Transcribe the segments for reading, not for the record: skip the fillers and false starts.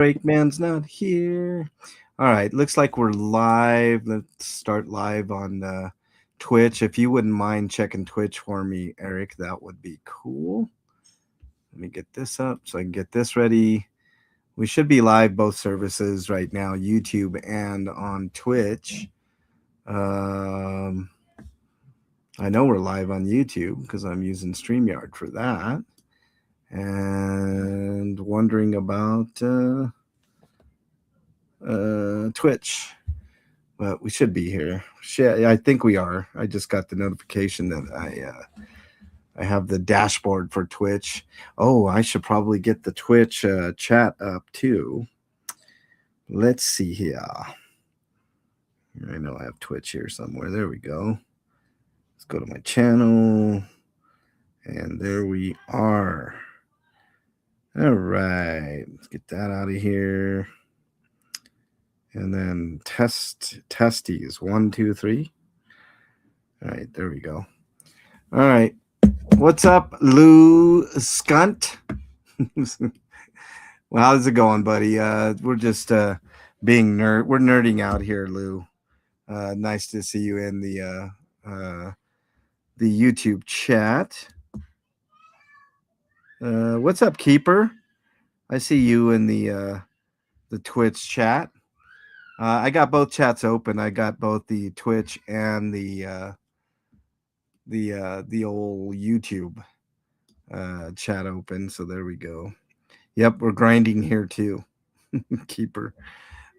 Breakman's not here. All right, looks like we're live. Let's start live on Twitch. If you wouldn't mind checking Twitch for me, Eric, that would be cool. Let me get this up so I can get this ready. We should be live both services right now, YouTube and on Twitch. I know we're live on YouTube because I'm using StreamYard for that. And wondering about Twitch, but we should be here. I think we are. I just got the notification that I have the dashboard for Twitch. Oh, I should probably get the Twitch chat up too. Let's see here. I know I have Twitch here somewhere. There we go. Let's go to my channel, and there we are. All right, let's get that out of here. And then testies 1, 2, 3. All right, there we go. All right, what's up, Lou Skunt? Well, how's it going, buddy? We're just being we're nerding out here, Lou. Nice to see you in the YouTube chat. What's up, Keeper? I see you in the Twitch chat. I got both chats open. I got both the Twitch and the old YouTube chat open. So there we go. Yep, we're grinding here too. Keeper.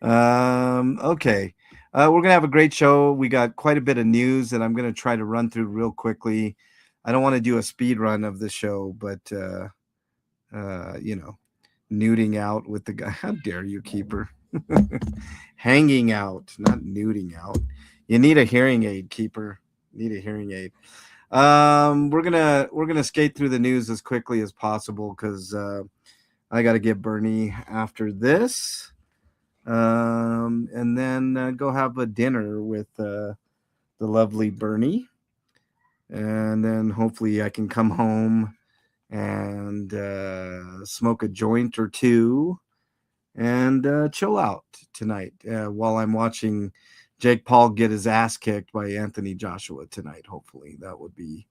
Okay. We're gonna have a great show. We got quite a bit of news that I'm gonna try to run through real quickly. I don't want to do a speed run of the show, but nuding out with the guy. How dare you, Keeper? Hanging out, not nuding out. You need a hearing aid, Keeper. Need a hearing aid. We're gonna skate through the news as quickly as possible because I got to get Bernie after this, and then go have a dinner with the lovely Bernie, and then hopefully I can come home and smoke a joint or two and chill out tonight while I'm watching Jake Paul get his ass kicked by Anthony Joshua tonight. Hopefully that would be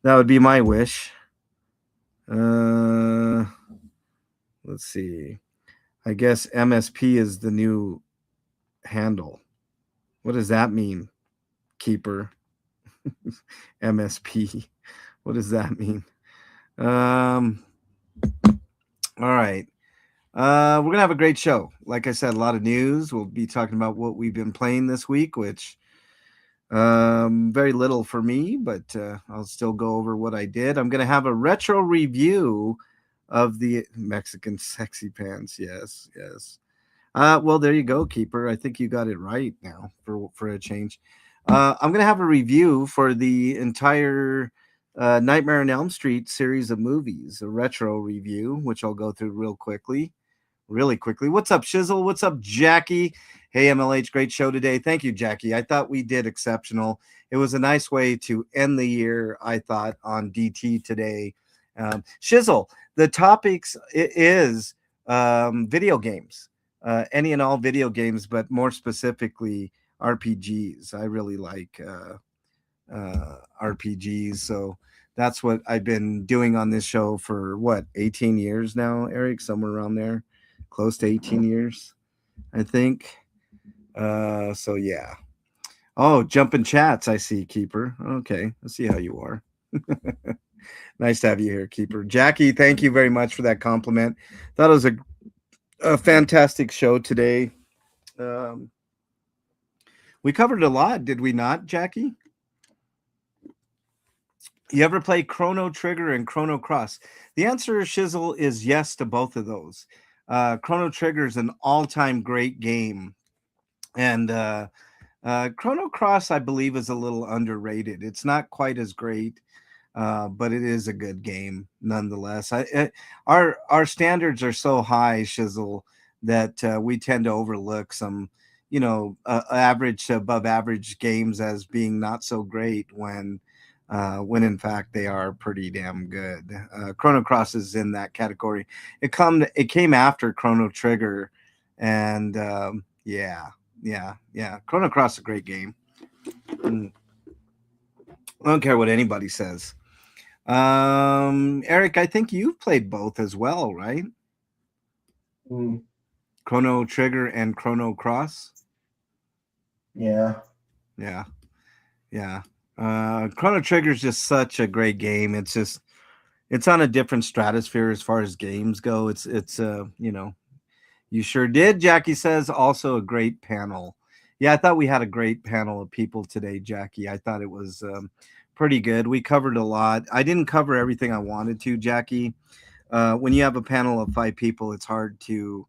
my wish. Let's see. I guess MSP is the new handle. What does that mean, Keeper? MSP. What does that mean? All right. We're gonna have a great show. Like I said, a lot of news. We'll be talking about what we've been playing this week, which very little for me, but I'll still go over what I did. I'm gonna have a retro review of the Mexican sexy pants. Yes. Well, there you go, Keeper. I think you got it right now for a change. I'm gonna have a review for the entire Nightmare on Elm Street series of movies, a retro review, which I'll go through really quickly. What's up, Shizzle? What's up, Jackie? Hey, MLH, great show today. Thank you, Jackie. I thought we did exceptional. It was a nice way to end the year, I thought, on DT today. Shizzle, the topics is video games, any and all video games, but more specifically RPGs. I really like RPGs, so that's what I've been doing on this show for 18 years now, Eric, somewhere around there, close to 18 years, I think. So yeah. Oh, jumping chats, I see, Keeper. Okay, let's see how you are. Nice to have you here, Keeper. Jackie, thank you very much for that compliment. Thought it was a fantastic show today. We covered a lot, did we not, Jackie? You ever play Chrono Trigger and Chrono Cross? The answer, Shizzle, is yes to both of those. Chrono Trigger is an all-time great game. And Chrono Cross, I believe, is a little underrated. It's not quite as great, but it is a good game nonetheless. Our standards are so high, Shizzle, that we tend to overlook some, average to above average games as being not so great when when in fact they are pretty damn good. Chrono Cross is in that category. It came after Chrono Trigger, and yeah, yeah. Chrono Cross is a great game. Mm, I don't care what anybody says. Eric, I think you've played both as well, right? Mm, Chrono Trigger and Chrono Cross. yeah. Yeah, yeah. Chrono Trigger is just such a great game. It's on a different stratosphere as far as games go. You sure did. Jackie says also a great panel. Yeah, I thought we had a great panel of people today, Jackie. I thought it was pretty good. We covered a lot. I didn't cover everything I wanted to, Jackie. When you have a panel of 5 people, it's hard to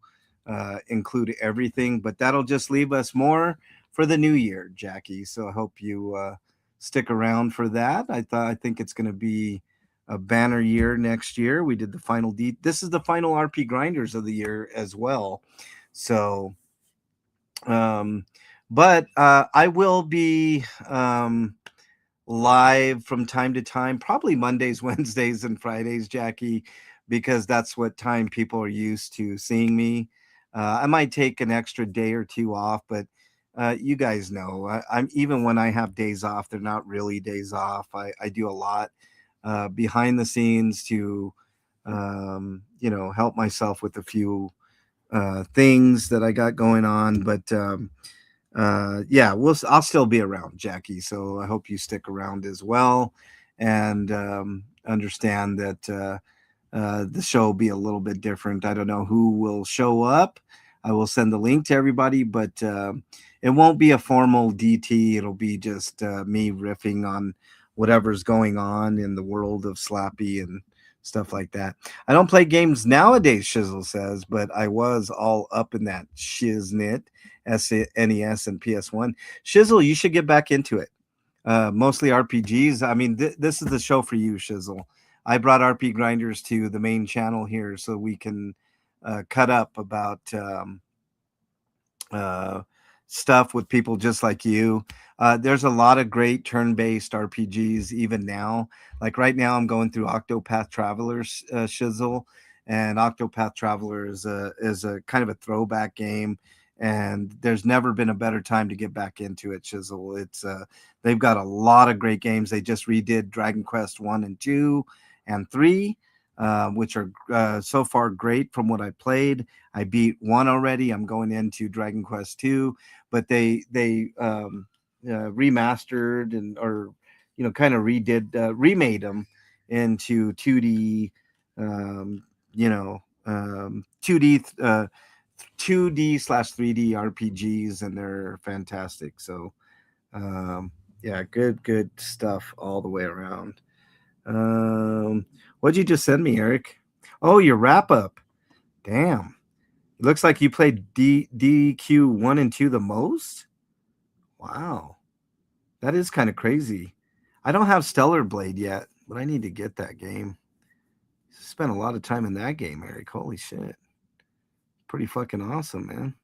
include everything, but that'll just leave us more for the new year, Jackie. So I hope you stick around for that. I think it's going to be a banner year next year. We did the final This is the final RP grinders of the year as well. So, um, but I will be live from time to time, probably Mondays, Wednesdays, and Fridays, Jackie, because that's what time people are used to seeing me. I might take an extra day or two off, but you guys know I'm even when I have days off, they're not really days off. I do a lot behind the scenes to, help myself with a few things that I got going on, but yeah, I'll still be around, Jackie. So I hope you stick around as well, and understand that the show will be a little bit different. I don't know who will show up. I will send the link to everybody, but it won't be a formal DT. It'll be just me riffing on whatever's going on in the world of Slappy and stuff like that. I don't play games nowadays, Shizzle says, but I was all up in that shiznit, SNES and PS1. Shizzle, you should get back into it. Mostly RPGs. I mean, this is the show for you, Shizzle. I brought RP Grinders to the main channel here so we can cut up about uh, stuff with people just like you. There's a lot of great turn-based RPGs even now. Like right now, I'm going through Octopath Traveler's Shizzle, and Octopath Traveler is a kind of a throwback game. And there's never been a better time to get back into it, Shizzle. They've got a lot of great games. They just redid Dragon Quest 1 and 2 and 3, which are so far great from what I played. I beat 1 already. I'm going into Dragon Quest 2, but they remastered and or kind of remade them into 2D, 2D 2D/3D RPGs, and they're fantastic. So yeah, good stuff all the way around. What'd you just send me, Eric? Oh, your wrap up. Damn. It looks like you played DQ 1 and 2 the most. Wow. That is kind of crazy. I don't have Stellar Blade yet, but I need to get that game. Spent a lot of time in that game, Eric. Holy shit. Pretty fucking awesome, man.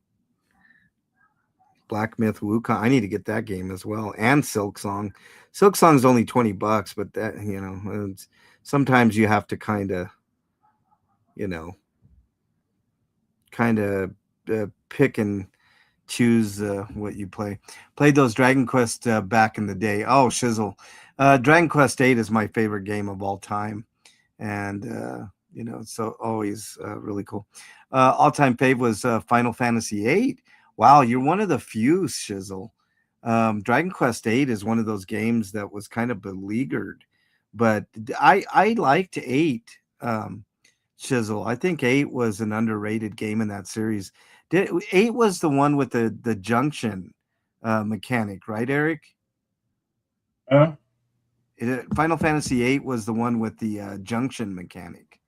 Black Myth Wukong. I need to get that game as well. And Silk Song. Silk Song's only $20, but sometimes you have to you know, kind of pick and choose what you play. Played those Dragon Quest back in the day. Oh, Shizzle. Dragon Quest 8 is my favorite game of all time. And, so always really cool. All-time fave was Final Fantasy 8. Wow, you're one of the few, Shizzle. Dragon Quest 8 is one of those games that was kind of beleaguered, but I liked 8. Shizzle. I think 8 was an underrated game in that series. 8 was the one with the junction mechanic, right, Eric? Huh? Final Fantasy 8 was the one with the junction mechanic,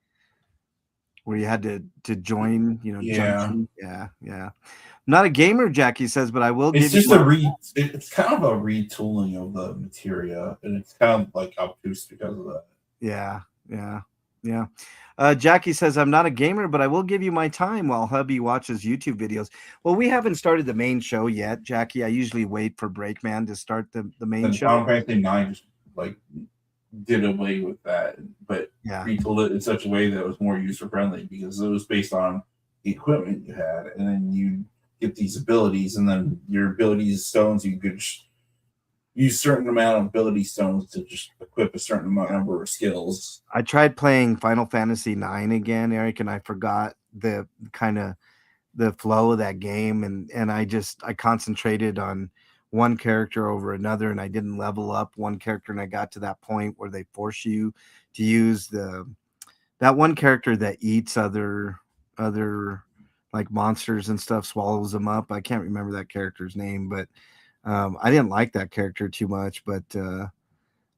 where you had to join, Yeah. junction. Yeah, yeah. I'm not a gamer, Jackie says, but I will It's give you just my. it's kind of a retooling of the materia, and it's kind of like obtuse because of that. Yeah, yeah, yeah. Jackie says, I'm not a gamer, but I will give you my time while hubby watches YouTube videos. Well, we haven't started the main show yet, Jackie. I usually wait for Breakman to start the main And show. Final Fantasy 9 just like did away with that, but Yeah. retooled it in such a way that it was more user friendly because it was based on the equipment you had, and then you get these abilities, and then your abilities stones you could use certain amount of ability stones to just equip a certain amount number of skills. I tried playing Final Fantasy 9 again, Eric, and I forgot the kind of the flow of that game, and I concentrated on one character over another, and I didn't level up one character, and I got to that point where they force you to use that one character that eats other like monsters and stuff, swallows them up. I can't remember that character's name, but I didn't like that character too much, but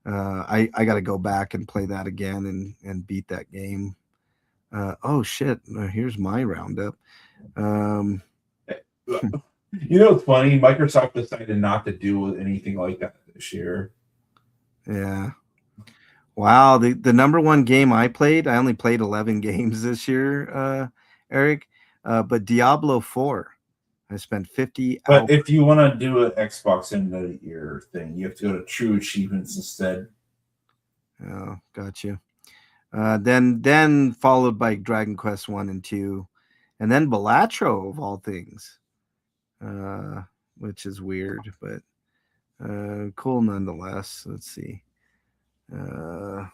I got to go back and play that again and beat that game. Oh shit! Here's my roundup. Um, You know, it's funny. Microsoft decided not to do anything like that this year. yeah. Wow. The number one game I played, I only played 11 games this year, Eric. But Diablo 4, I spent 50 But hours. if you want to do an Xbox end of the year thing, you have to go to True Achievements instead. Oh, got you. Then followed by Dragon Quest 1 and 2, and then Balatro of all things, uh, which is weird, but cool nonetheless. Let's see. Uh,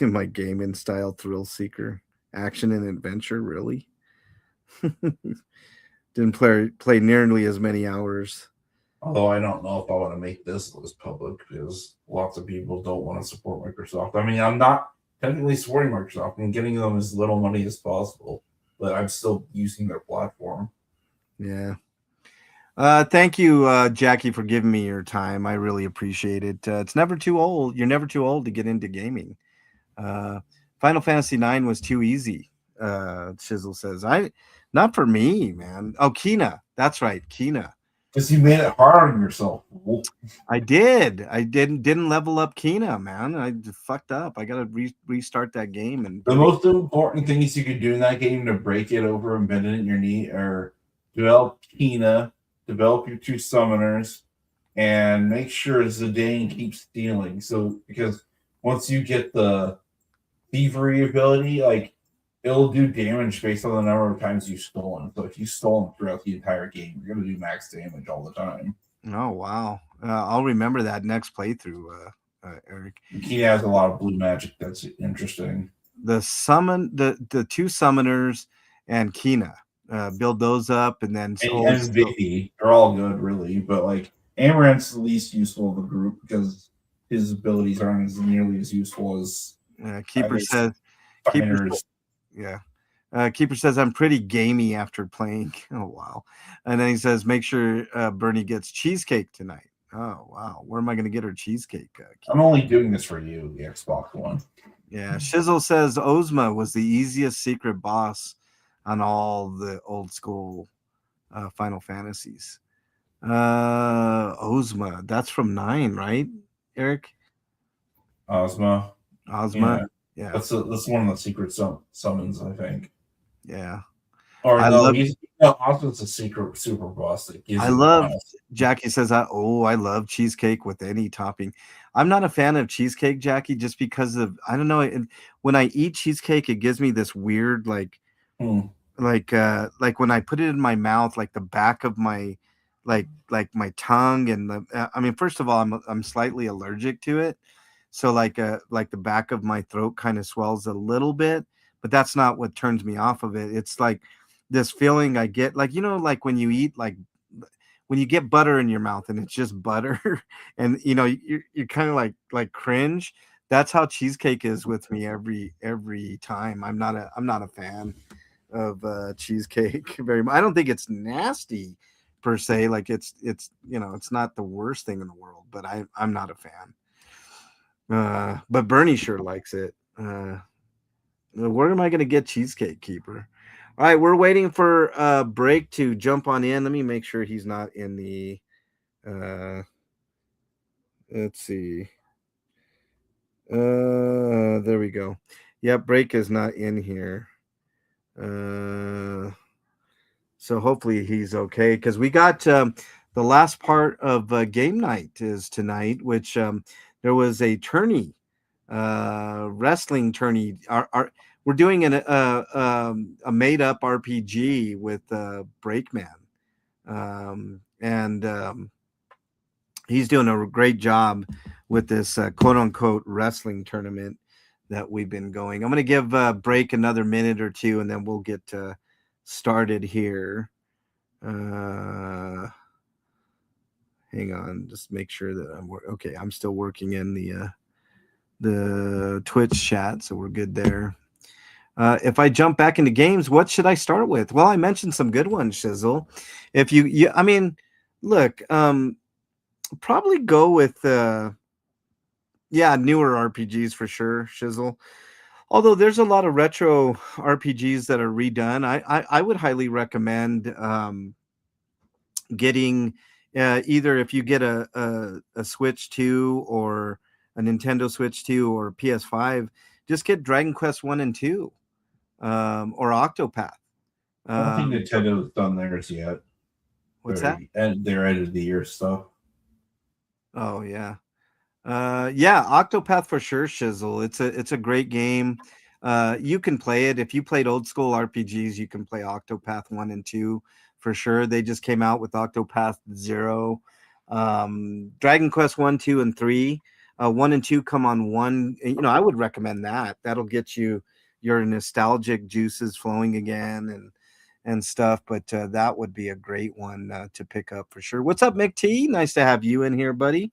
my gaming style thrill seeker, action and adventure, really. Didn't play nearly as many hours. Although I don't know if I want to make this list public because lots of people don't want to support Microsoft. I mean, I'm not technically supporting Microsoft. I'm getting them as little money as possible, but I'm still using their platform. Yeah. Thank you, Jackie, for giving me your time. I really appreciate it. It's never too old. You're never too old to get into gaming. Uh, Final Fantasy 9 was too easy. Chisel says, "I not for me, man." Oh, Kina, that's right, Kina. Because you made it hard on yourself. I did. I didn't level up Kina, man. I fucked up. I gotta restart that game and The get it. most important things you could do in that game to break it over and bend it in your knee are develop Kina, develop your two summoners, and make sure Zidane keeps stealing. So because once you get the thievery ability, like it'll do damage based on the number of times you've stolen. So if you stole throughout the entire game, you're gonna do max damage all the time. Oh wow, I'll remember that next playthrough, Eric. Kina has a lot of blue magic that's interesting. The two summoners and Kina. Build those up, and then And Vicky, they're all good really, but like Amaranth's the least useful of the group because his abilities aren't as nearly as useful as I Keeper guess says, Keeper, Finders. yeah. Keeper says I'm pretty gamey after playing. Oh wow! And then he says, make sure Bernie gets cheesecake tonight. Oh wow! Where am I going to get her cheesecake? I'm only doing this for you, the Xbox One. Yeah, Shizzle says Ozma was the easiest secret boss on all the old school Final Fantasies. Ozma, that's from 9, right, Eric? Ozma. Ozma, Yeah. yeah, That's one of the secret summons, I think. yeah. Or I no, love he's no, Ozma's a secret super boss that gives I you the love final. Jackie says, I love cheesecake with any topping. I'm not a fan of cheesecake, Jackie, just because of I don't know. When I eat cheesecake, it gives me this weird Hmm. like when I put it in my mouth, like the back of my like my tongue and I mean, first of all, I'm slightly allergic to it, so like the back of my throat kind of swells a little bit, but that's not what turns me off of it. It's like this feeling I get, like like when you eat like when you get butter in your mouth and it's just butter and you're kind of like cringe. That's how cheesecake is with me every time. I'm not a fan of cheesecake very much. I don't think it's nasty per se. Like it's it's not the worst thing in the world, but I'm not a fan. But Bernie sure likes it. Where am I going to get Cheesecake Keeper? All right, we're waiting for Break to jump on in. Let me make sure he's not in the. Uh, let's see. There we go. Yep, Break is not in here. So hopefully he's okay because we got the last part of game night is tonight, which there was a tourney, wrestling tourney. We're doing a made up RPG with Breakman, and he's doing a great job with this quote unquote wrestling tournament that we've been going. I'm going to give Break another minute or two, and then we'll get started here. Hang on, just make sure that I'm okay. I'm still working in the Twitch chat, so we're good there. If I jump back into games, what should I start with? Well, I mentioned some good ones, Shizzle. If I mean, look, probably go with newer RPGs for sure, Shizzle. Although there's a lot of retro RPGs that are redone, I would highly recommend getting either if you get a Switch 2 or a Nintendo Switch 2 or PS5, just get Dragon Quest 1 and 2 or Octopath. I don't think Nintendo's done theirs yet. What's that? And their end of the year stuff. Oh yeah. Octopath for sure, Shizzle. It's a great game. You can play it. If you played old school RPGs, you can play Octopath 1 and 2 for sure. They just came out with Octopath 0. Dragon Quest 1, 2, and 3. 1 and 2 come on one. I would recommend that. That'll get you your nostalgic juices flowing again and stuff. But that would be a great one to pick up for sure. What's up, Mick T? Nice to have you in here, buddy.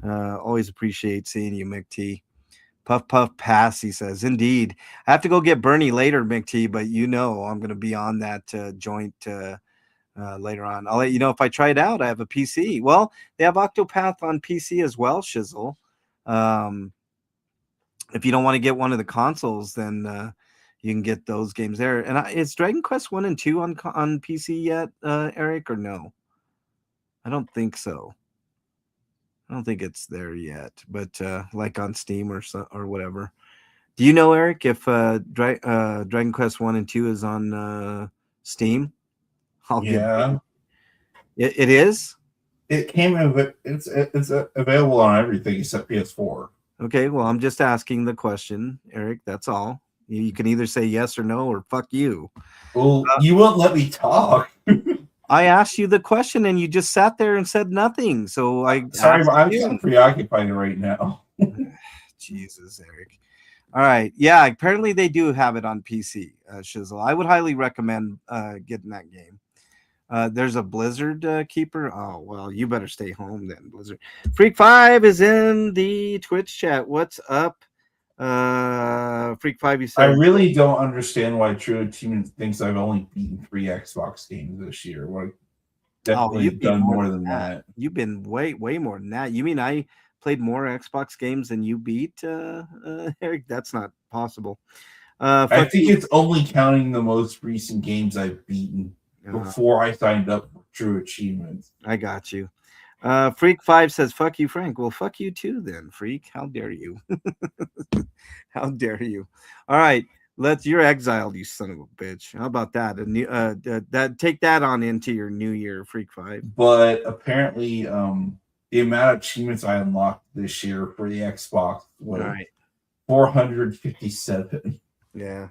Always appreciate seeing you, Mick T. Puff puff pass, he says. Indeed. I have to go get Bernie later, Mick T, but I'm going to be on that joint later on. I'll let you know if I try it out. I have a PC. Well, they have Octopath on PC as well, Shizzle. If you don't want to get one of the consoles, then you can get those games there. And is Dragon Quest 1 and 2 on PC yet, Eric, or no? I don't think so. I don't think it's there yet, but like on Steam or whatever. Do you know, Eric, if Dragon Quest 1 and 2 is on Steam? It is? It's available on everything except PS4. Okay, well, I'm just asking the question, Eric. That's all. You can either say yes or no or fuck you. Well, you won't let me talk. I asked you the question and you just sat there and said nothing. So I'm so preoccupied right now. Jesus, Eric. All right. Yeah, apparently they do have it on PC, Shizzle. I would highly recommend getting that game. There's a Blizzard keeper. Oh, well, you better stay home then, Blizzard. Freak 5 is in the Twitch chat. What's up? Freak 5, you said. I really don't understand why True Achievement thinks I've only beaten 3 Xbox games this year. Like, definitely you've done more than that. You've been way more than that. You mean I played more Xbox games than you beat, Eric? That's not possible. I think it's only counting the most recent games I've beaten before I signed up for True Achievements. I got you. Freak 5 says, fuck you, Frank. Well, fuck you too then, Freak. How dare you? How dare you? All right. You're exiled, you son of a bitch. How about that? Take that on into your new year, Freak 5. But apparently, the amount of achievements I unlocked this year for the Xbox was 457. Yeah.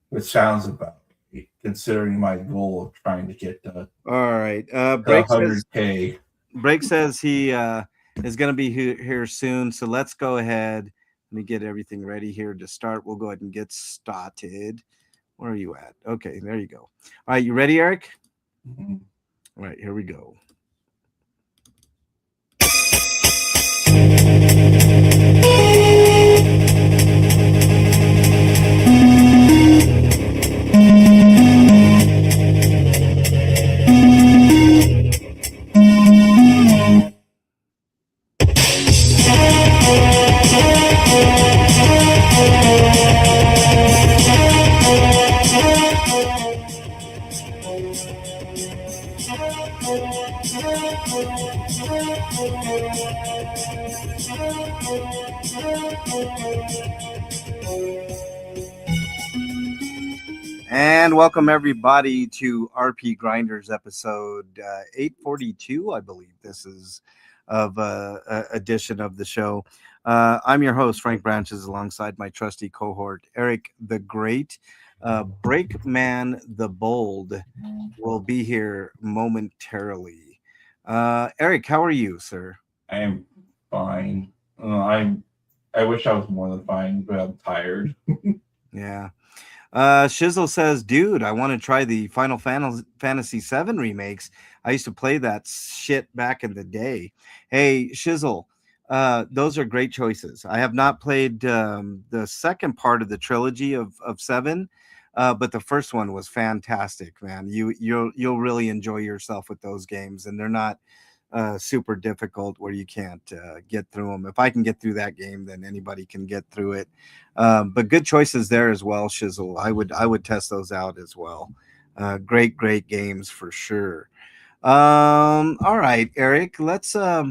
Which sounds about right, considering my goal of trying to get all right. Break 100K. Break says he is going to be here soon. So let's go ahead. Let me get everything ready here to start. We'll go ahead and get started. Where are you at? Okay, there you go. All right, you ready, Eric? Mm-hmm. All right, here we go. And welcome everybody to RPGrinders episode 842, I believe this is. of edition of the show. I'm your host, Frank Branches, alongside my trusty cohort, Eric the Great. Breakman the Bold will be here momentarily. Eric, how are you, sir? I am fine. I wish I was more than fine, but I'm tired. Yeah. Shizzle says, dude, I want to try the Fantasy VII remakes. I used to play that shit back in the day. Hey, Shizzle, those are great choices. I have not played the second part of the trilogy of Seven, but the first one was fantastic, man. You'll really enjoy yourself with those games, and they're not super difficult where you can't get through them. If I can get through that game, then anybody can get through it. But good choices there as well, Shizzle. I would test those out as well. Great games for sure. All right, Eric. Let's let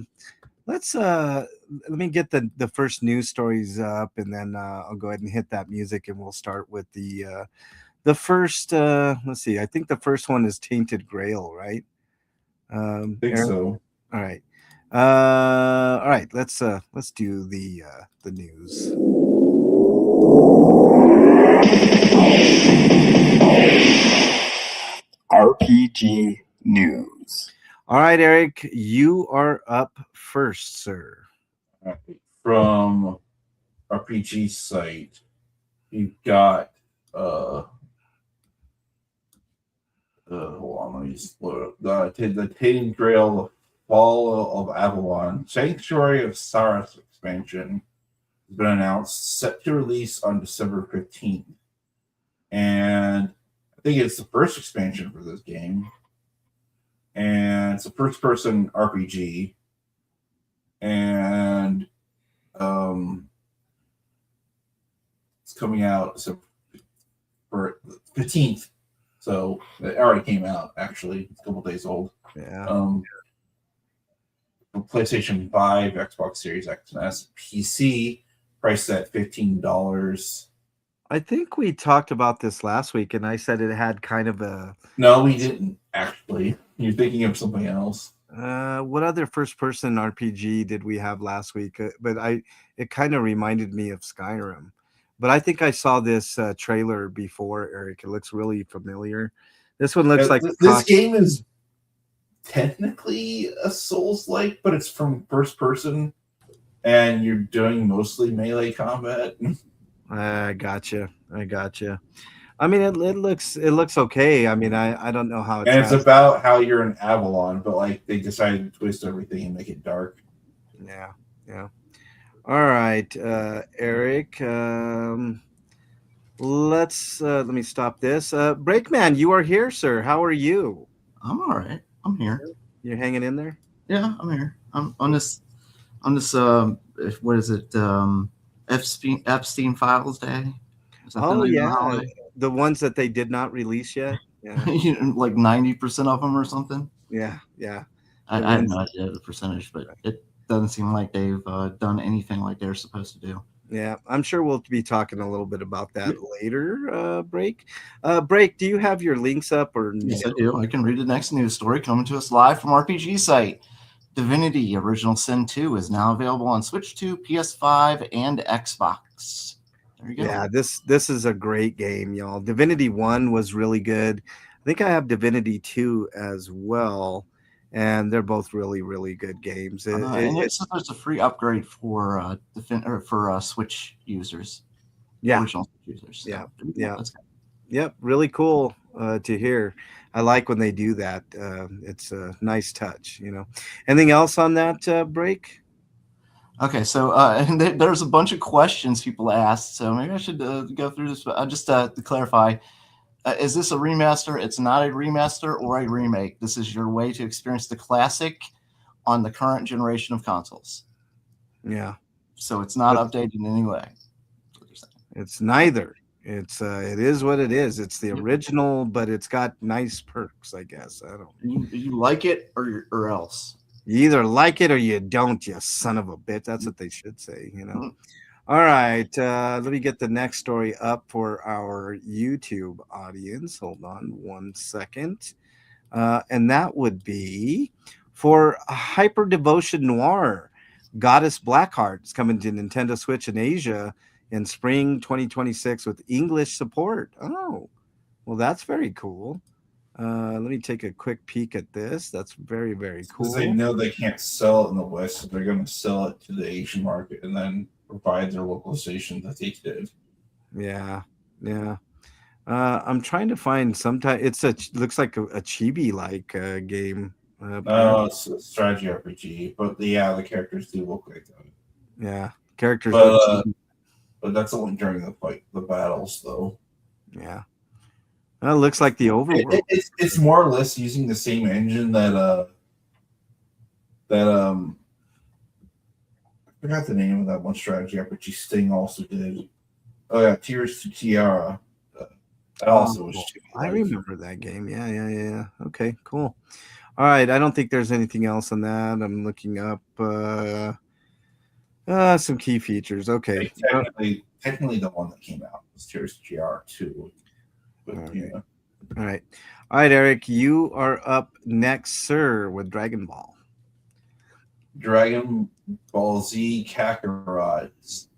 me get the first news stories up, and then I'll go ahead and hit that music, and we'll start with the first. Let's see. I think the first one is Tainted Grail, right? I think Eric. so. All right. All right. Let's do the news. RPG News. All right, Eric, you are up first, sir. From RPG site, you've got hold on, let me just load up the Tainted Grail, Fall of Avalon, Sanctuary of Saras expansion has been announced, set to release on December 15th. And I think it's the first expansion for this game. And it's a first-person RPG. And it's coming out for the 15th. So it already came out, actually. It's a couple days old. Yeah. PlayStation 5, Xbox Series X and S, PC, priced at $15. I think we talked about this last week, and I said it had kind of a. No, we didn't, actually. You're thinking of something else. What other first-person RPG did we have last week? But it kind of reminded me of Skyrim. But I think I saw this trailer before, Eric. It looks really familiar. This one looks like this game is technically a Souls-like, but it's from first person, and you're doing mostly melee combat. I gotcha. I mean, it looks okay. I mean, I don't know how it's about how you're in Avalon, but like they decided to twist everything and make it dark. Yeah. All right, Eric. Let me stop this. Breakman, you are here, sir. How are you? I'm all right. I'm here. You're hanging in there? Yeah, I'm here. I'm on this. What is it? Epstein Files Day. Oh yeah, the ones that they did not release yet. Yeah, like 90% of them or something. Yeah. I have no idea the percentage, but it doesn't seem like they've done anything like they're supposed to do. Yeah, I'm sure we'll be talking a little bit about that later. Break, do you have your links up or no? Yes, I do. I can read the next news story coming to us live from RPG site. Divinity Original Sin 2 is now available on Switch 2, PS5, and Xbox. There you go. Yeah, this is a great game, y'all. Divinity 1 was really good. I think I have Divinity 2 as well, and they're both really good games. And it's a free upgrade for Switch users. Yeah, original Switch users. So, yeah. Yep, really cool to hear. I like when they do that. It's a nice touch, you know. Anything else on that break? Okay, so and there's a bunch of questions people asked, so maybe I should go through this. But just to clarify, is this a remaster? It's not a remaster or a remake. This is your way to experience the classic on the current generation of consoles. Yeah. So it's not updated in any way. It's neither. It is what it is. It's the original, but it's got nice perks, I guess. I don't. You like it or else. You either like it or you don't, you son of a bitch. That's what they should say, you know. All right, let me get the next story up for our YouTube audience. Hold on one second. And that would be for Hyper Devotion Noir. Goddess Blackheart is coming to Nintendo Switch in Asia in spring 2026 with English support. Oh, well, that's very cool. Let me take a quick peek at this. That's very, very cool. Because they know they can't sell it in the West, so they're going to sell it to the Asian market and then provide their localization that they did. Yeah, yeah. I'm trying to find some type. Looks like a chibi like game. No, it's a strategy RPG, but yeah, the characters do look like that. Yeah, characters. But that's only during the fight, the battles, though. Yeah, it looks like the overworld. It's more or less using the same engine that I forgot the name of that one strategy RPG Sting also did. Oh yeah, Tears to Tiara. That also was. I remember that game. Yeah. Okay, cool. All right, I don't think there's anything else on that. I'm looking up some key features. Okay. Technically, the one that came out was Tears to Tiara 2. But, okay. All right, Eric, you are up next, sir, with Dragon Ball. Dragon Ball Z Kakarot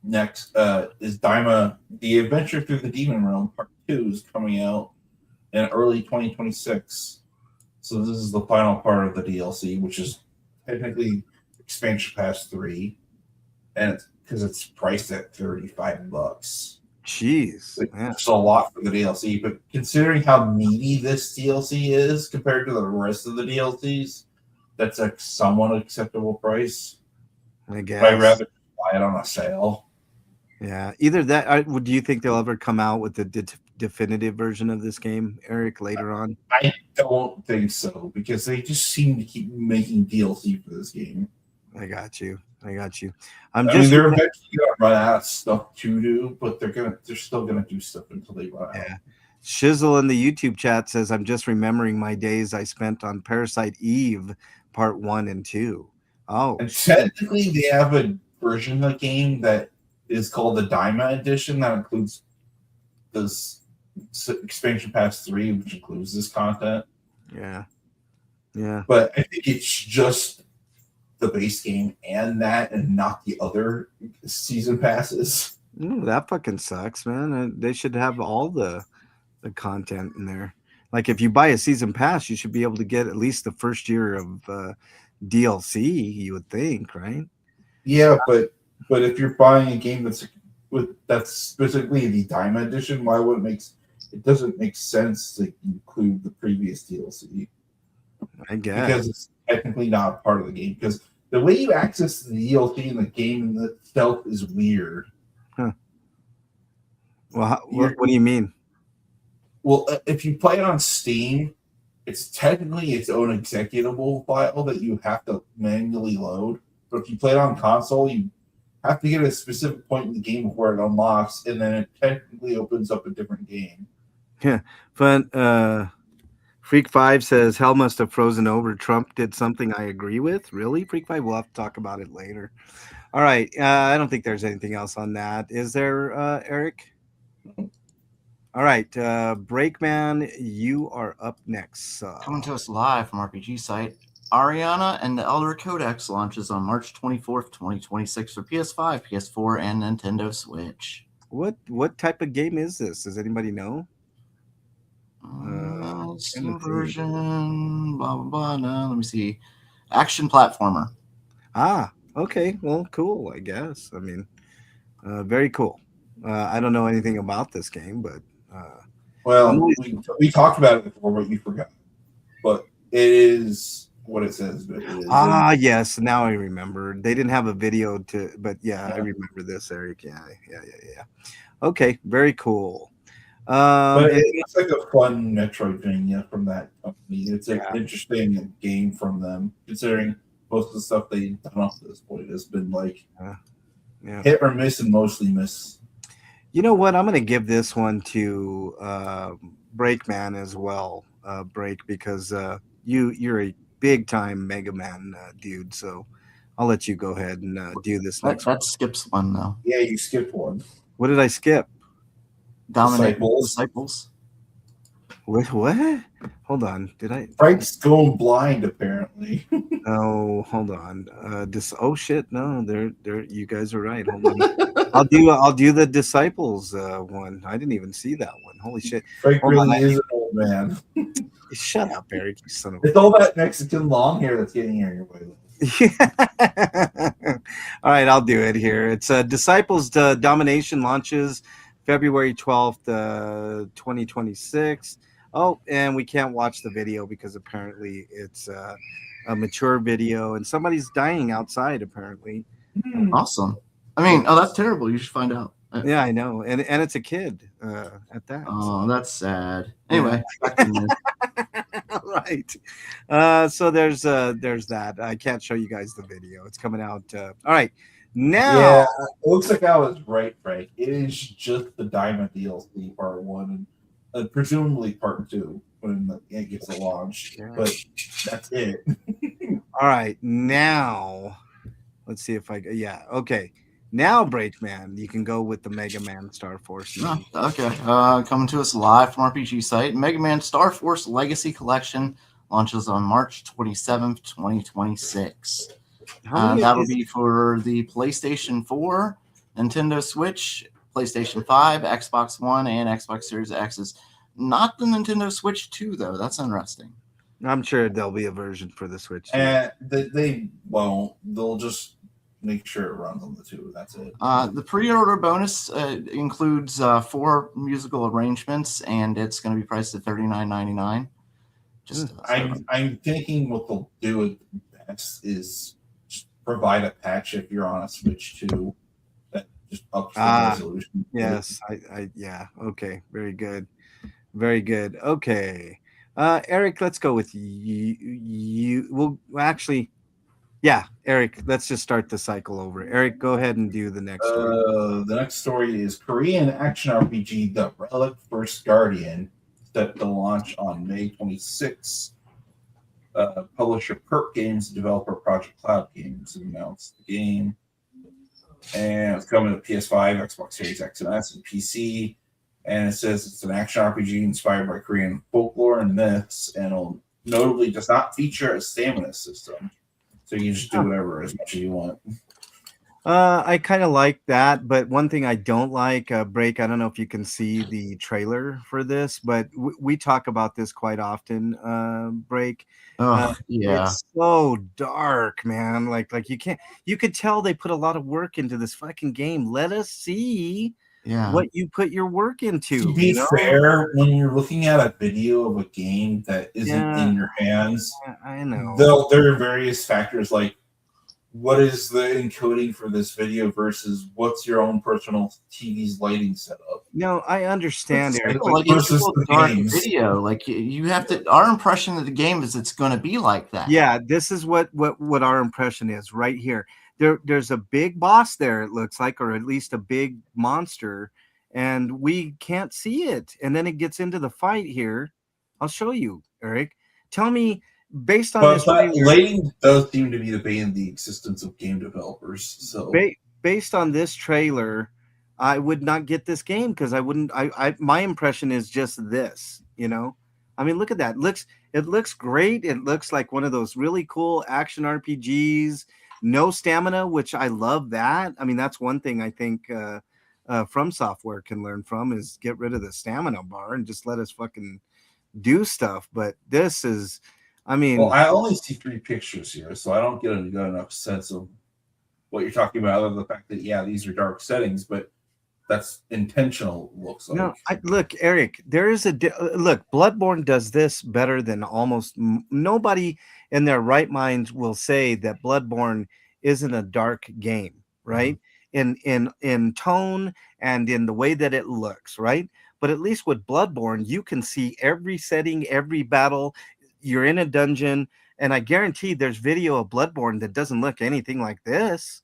next is Daima. The Adventure Through the Demon Realm Part 2 is coming out in early 2026. So this is the final part of the DLC, which is technically Expansion Pass 3, and because it's priced at $35. Jeez, it's a lot for the DLC. But considering how meaty this DLC is compared to the rest of the DLCs, that's a somewhat acceptable price. I guess. But I'd rather buy it on a sale. Yeah, either that. Do you think they'll ever come out with the definitive version of this game, Eric, later on? I don't think so, because they just seem to keep making DLC for this game. I got you. I mean, they're eventually gonna run out of stuff to do, but they're still gonna do stuff until they run out. Yeah. Shizzle in the YouTube chat says, "I'm just remembering my days I spent on Parasite Eve Part 1 and 2." Oh, and technically, they have a version of the game that is called the Daima Edition that includes this Expansion Pass 3, which includes this content. Yeah. But I think it's just the base game and not the other season passes. Ooh, that fucking sucks, man. They should have all the content in there. Like if you buy a season pass, you should be able to get at least the first year of DLC. You would think, right? Yeah, but if you're buying a game that's specifically the Daima Edition, why would it doesn't make sense to include the previous DLC? I guess because it's technically not part of the game. Because the way you access the DLC in the game itself is weird. Huh. Well, what do you mean? Well, if you play it on Steam, it's technically its own executable file that you have to manually load. But if you play it on console, you have to get a specific point in the game before it unlocks, and then it technically opens up a different game. Yeah, but Freak 5 says hell must have frozen over. Trump did something I agree with. Really, Freak 5? We'll have to talk about it later. All right, I don't think there's anything else on that. Is there, Eric? All right, Breakman, you are up next. Coming to us live from RPG site. Ariana and the Elder Codex launches on March 24th, 2026 for PS5, PS4, and Nintendo Switch. What type of game is this? Does anybody know? Steam version, blah, blah, blah. No, let me see. Action platformer. Ah, okay. Well, cool, I guess. I mean, very cool. I don't know anything about this game, but... we talked about it before, but you forgot. But it is what it says. But it is yes. Now I remember. They didn't have a video but yeah, I remember this, Eric. Yeah. Okay, very cool. But it's like a fun Metroidvania from that company. It's an interesting game from them, considering most of the stuff they've done up to this point has been like hit or miss and mostly miss. You know what? I'm going to give this one to Breakman as well, Break, because you're a big time Mega Man dude. So I'll let you go ahead and do this next one. That skips one, though. Yeah, you skipped one. What did I skip? Dominate Disciples. What? Hold on. Did I? Frank's going blind, apparently. Oh, hold on. Oh shit, no, they're you guys are right. Hold on. I'll do the disciples one. I didn't even see that one. Holy shit. Frank Hold on. really is an old man. Shut up, Eric, you son of It's all that Mexican long hair that's getting in your way. All right, I'll do it here. It's Disciples Domination launches February 12th, 2026. Oh, and we can't watch the video because apparently it's a mature video and somebody's dying outside, apparently. Awesome. I mean, oh, that's terrible. You should find out. Yeah, I know. And it's a kid at that. Oh, that's sad. Anyway, back to me. Right. So there's that. I can't show you guys the video. It's coming out. All right. Now Yeah, it looks like I was right, Frank. It is just the Diamond DLC Part 1 and presumably Part 2 when it gets launched. Yeah. But that's it. All right. Now let's see if okay. Now, Brakeman, you can go with the Mega Man Star Force. Oh, okay. Coming to us live from RPG site. Mega Man Star Force Legacy Collection launches on March 27th, 2026. That'll be for the PlayStation 4, Nintendo Switch, PlayStation 5, Xbox One, and Xbox Series X's. Not the Nintendo Switch 2, though. That's interesting. I'm sure there'll be a version for the Switch 2. And they won't. They'll just make sure it runs on the 2. That's it. The pre-order bonus includes 4 musical arrangements, and it's going to be priced at $39.99. I'm thinking what they'll do best is just provide a patch if you're on a Switch 2 that just ups the resolution. Yes, yeah. Okay, very good, very good. Okay, Eric, let's go with you. Well, actually. Yeah, Eric, let's just start the cycle over. Eric, go ahead and do the next story. The next story is Korean action RPG The Relic First Guardian, set to launch on May 26th. Publisher Perp Games, developer Project Cloud Games announced the game. And it's coming to PS5, Xbox Series X and S, and PC. And it says it's an action RPG inspired by Korean folklore and myths, and it notably does not feature a stamina system. So you just do whatever as much as you want. I kind of like that, but one thing I don't like, Break, I don't know if you can see the trailer for this, but we talk about this quite often, Break. Yeah. It's so dark, man. Like you could tell they put a lot of work into this fucking game. Let us see what you put your work into. To be fair, when you're looking at a video of a game that isn't in your hands, I know there are various factors like what is the encoding for this video versus what's your own personal TV's lighting setup. No, I understand, Eric. Like versus the dark video, like you have to. Our impression of the game is it's going to be like that. Yeah, this is what our impression is right here. There's a big boss there, it looks like, or at least a big monster, and we can't see it. And then it gets into the fight here. I'll show you, Eric. Tell me, based on this lighting does seem to be the bane of the existence of game developers. So based on this trailer, I would not get this game because I wouldn't. My impression is just this. I mean, look at that. It looks great. It looks like one of those really cool action RPGs. No stamina, which I love that. I mean, that's one thing I think From Software can learn from is get rid of the stamina bar and just let us fucking do stuff. But this is, I mean, well, I only see 3 pictures here, so I don't get a good enough sense of what you're talking about, other than the fact that these are dark settings, but that's intentional. Looks like. No, look, Eric. There is look. Bloodborne does this better than almost nobody in their right mind will say that Bloodborne isn't a dark game, right? Mm-hmm. In tone and in the way that it looks, right? But at least with Bloodborne, you can see every setting, every battle. You're in a dungeon, and I guarantee there's video of Bloodborne that doesn't look anything like this.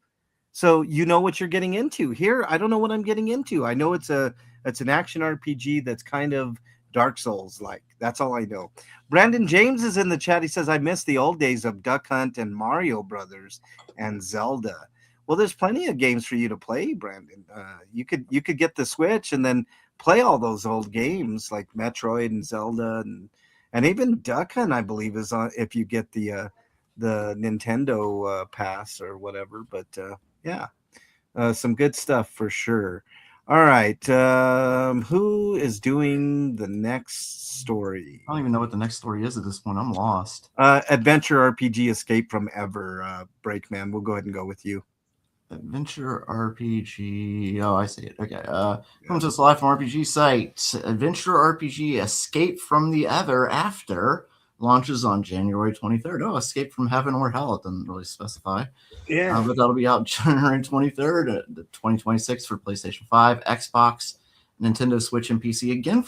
So you know what you're getting into. Here, I don't know what I'm getting into. I know it's an action RPG that's kind of Dark Souls like. That's all I know. Brandon James is in the chat. He says, I miss the old days of Duck Hunt and Mario Brothers and Zelda. Well, there's plenty of games for you to play, Brandon. You could get the Switch and then play all those old games like Metroid and Zelda and even Duck Hunt, I believe, is on if you get the the Nintendo pass or whatever. But yeah, some good stuff for sure. All right, who is doing the next story? I don't even know what the next story is at this point. I'm lost. Adventure RPG Escape from Ever, Breakman. We'll go ahead and go with you. Adventure RPG. Oh, I see it. Okay. Comes to us live from RPG site. Adventure RPG Escape from the Ever After launches on January 23rd. Oh, Escape from Heaven or Hell. It doesn't really specify. Yeah. But that'll be out January 23rd, 2026 for PlayStation 5, Xbox, Nintendo Switch, and PC. Again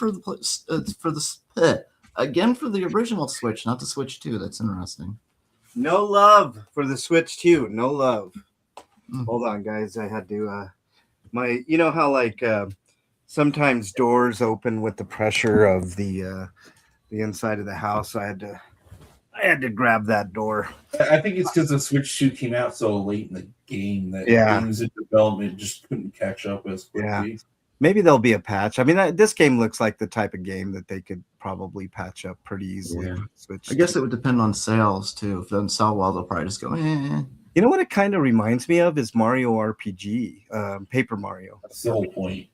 for the original Switch, not the Switch 2. That's interesting. No love for the Switch 2. No love. Mm. Hold on, guys. I had to you know how like sometimes doors open with the pressure of the inside of the house. I had to grab that door. I think it's because the Switch 2 came out so late in the game that games in development just couldn't catch up as quickly. Yeah. Maybe there'll be a patch. I mean, this game looks like the type of game that they could probably patch up pretty easily. Yeah. For Switch. I guess it would depend on sales too. If it doesn't sell well, they'll probably just go, eh. You know what it kind of reminds me of is Mario RPG, Paper Mario. That's the whole point.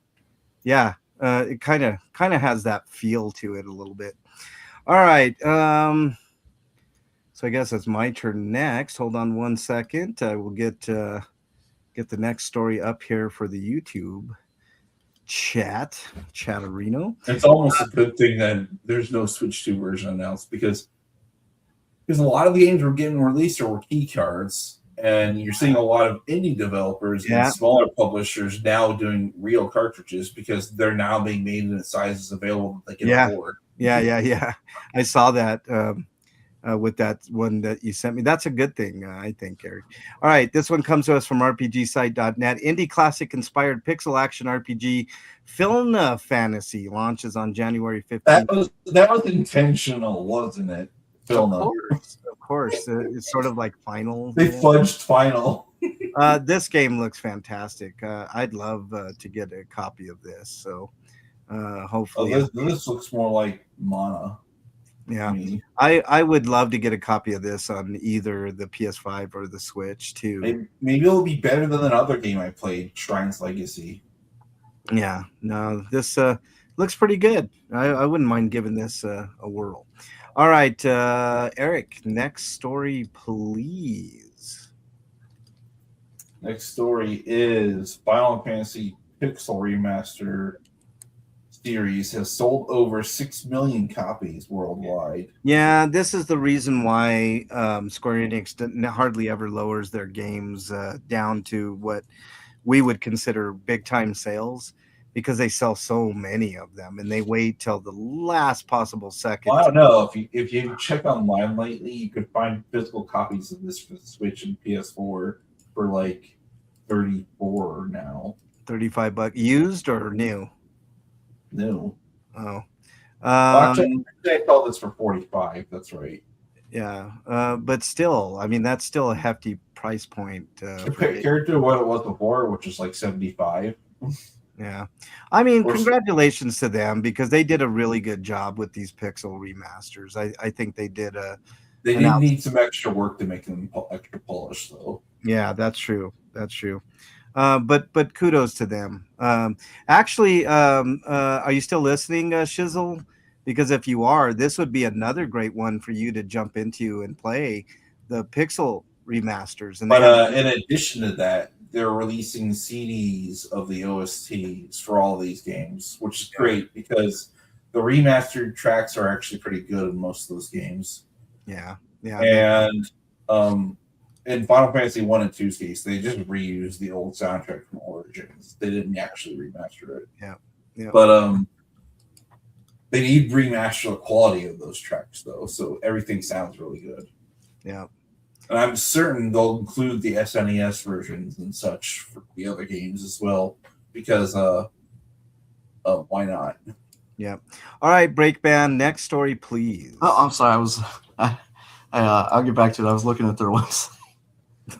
Yeah, it kind of has that feel to it a little bit. All right, so I guess it's my turn next. Hold on one second. I will get the next story up here for the YouTube chatterino. It's almost a good thing that there's no Switch 2 version announced because a lot of the games were getting released were key cards. And you're seeing a lot of indie developers and smaller publishers now doing real cartridges because they're now being made in the sizes available that they can afford. Yeah. I saw that with that one that you sent me. That's a good thing, I think, Eric. All right, this one comes to us from RPGsite.net. Indie classic inspired pixel action RPG Filna Fantasy launches on January 15th. That was intentional, wasn't it? Filna. Of course. It's sort of like Final. They fudged Final. This game looks fantastic. I'd love to get a copy of this. So hopefully. This looks more like Mana. Yeah, I would love to get a copy of this on either the PS5 or the Switch too. Maybe it'll be better than another game I played, Shrine's Legacy. Yeah, no, this looks pretty good. I wouldn't mind giving this a whirl. All right, Eric, next story, please. Next story is Final Fantasy Pixel Remaster series has sold over 6 million copies worldwide. Yeah, this is the reason why Square Enix hardly ever lowers their games down to what we would consider big time sales, because they sell so many of them and they wait till the last possible second. Well, I don't know. If you check online lately, you could find physical copies of this for the Switch and PS4 for like $34 now. $35 used or new? New. Oh. Actually, I saw this for $45. That's right. Yeah. But still, I mean, that's still a hefty price point. Compared to what it was before, which was like $75. Yeah. I mean, congratulations to them, because they did a really good job with these pixel remasters. I think they did They did need some extra work to make them extra polished, though. Yeah, that's true. That's true. But kudos to them. Actually, are you still listening, Shizzle? Because if you are, this would be another great one for you to jump into and play the pixel remasters. And but in addition to that, they're releasing CDs of the OSTs for all these games, which is great because the remastered tracks are actually pretty good in most of those games. Yeah. And in Final Fantasy 1 and 2's case, they just reused the old soundtrack from Origins. They didn't actually remaster it. Yeah. But they need remaster the quality of those tracks, though, so everything sounds really good. Yeah. And I'm certain they'll include the SNES versions and such for the other games as well, because why not? Yeah. All right, Break Band, next story, please. Oh, I'm sorry. I'll get back to it. I was looking at their website.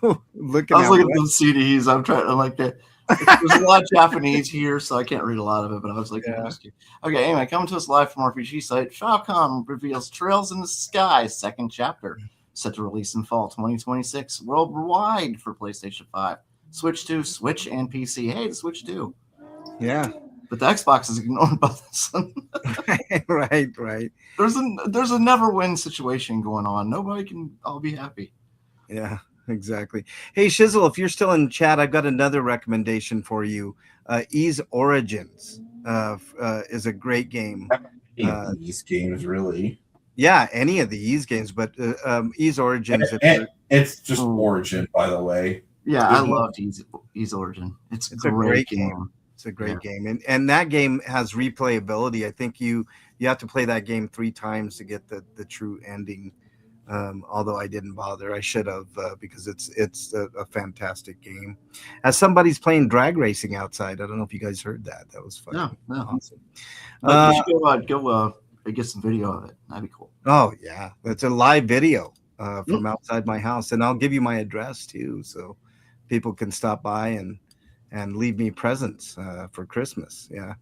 I was looking at the CDs. I'm trying to like that. There's a lot of Japanese here, so I can't read a lot of it. But I was like, okay. Anyway, coming to us live from RPG site, Falcom reveals Trails in the Sky second chapter. set to release in fall 2026 worldwide for PlayStation 5, Switch 2, Switch, and PC. Hey, the Switch 2. Yeah. But the Xbox is ignored by this one. right. There's a never win situation going on. Nobody can all be happy. Yeah, exactly. Hey, Shizzle, if you're still in chat, I've got another recommendation for you. Ease Origins is a great game. These games, really. Yeah, any of the Ease games, but Ease Origins. It's just Origin, by the way. Yeah, I loved Ease Origin. It's a great game. It's a great game, and that game has replayability. I think you have to play that game 3 times to get the true ending. Although I didn't bother, I should have because it's a fantastic game. As somebody's playing drag racing outside, I don't know if you guys heard that. That was fucking awesome. But you should go get some video of it. That'd be cool. Oh yeah, it's a live video from outside my house, and I'll give you my address too, so people can stop by and leave me presents for Christmas. Yeah.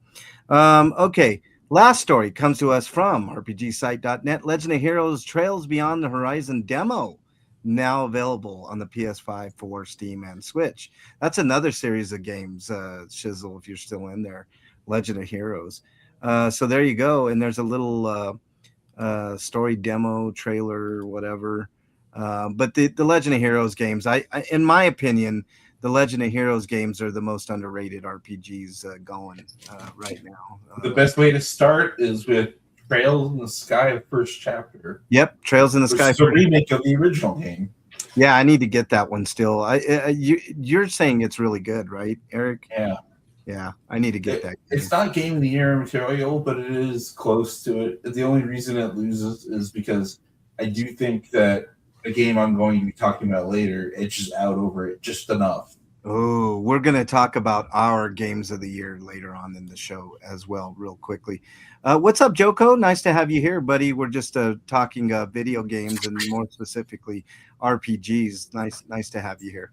Okay. Last story comes to us from RPGsite.net. Legend of Heroes Trails Beyond the Horizon demo, now available on the PS5, 4, Steam, and Switch. That's another series of games, Shizzle, if you're still in there. Legend of Heroes. So there you go. And there's a little story demo, trailer, whatever. But the Legend of Heroes games, I in my opinion, the Legend of Heroes games are the most underrated RPGs going right now. The best way to start is with Trails in the Sky, first chapter. Yep, Trails in the Sky. It's a remake of the original game. Yeah, I need to get that one still. You're saying it's really good, right, Eric? Yeah, I need to get that. It's not Game of the Year material, but it is close to it. The only reason it loses is because I do think that the game I'm going to be talking about later edges out over it just enough. Oh, we're going to talk about our games of the year later on in the show as well, real quickly. What's up, Joko? Nice to have you here, buddy. We're just talking video games and more specifically RPGs. Nice to have you here.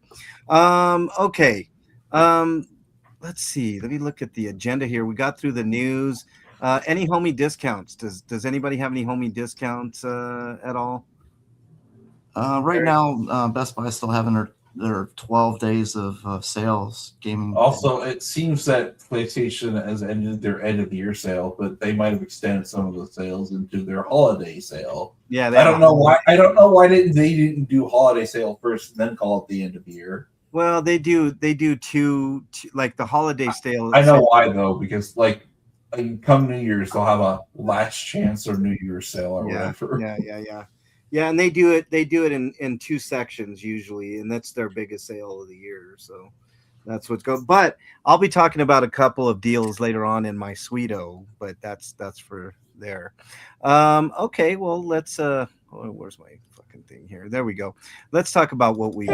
Okay. Let's see. Let me look at the agenda here. We got through the news. Any homie discounts? Does anybody have any homie discounts at all? Right now, Best Buy is still having their 12 days of sales gaming. Also, it seems that PlayStation has ended their end of the year sale, but they might have extended some of the sales into their holiday sale. Yeah, I don't know why. I don't know why they didn't do holiday sale first and then call it the end of the year. Well, they do two like the holiday sale. I know why though, because like come New Year's they'll have a last chance or New Year's sale or whatever. Yeah, and they do it in 2 sections usually, and that's their biggest sale of the year. So that's what's going. But I'll be talking about a couple of deals later on in my Sweeto, but that's for there. Okay, well let's where's my fucking thing here? There we go. Let's talk about what we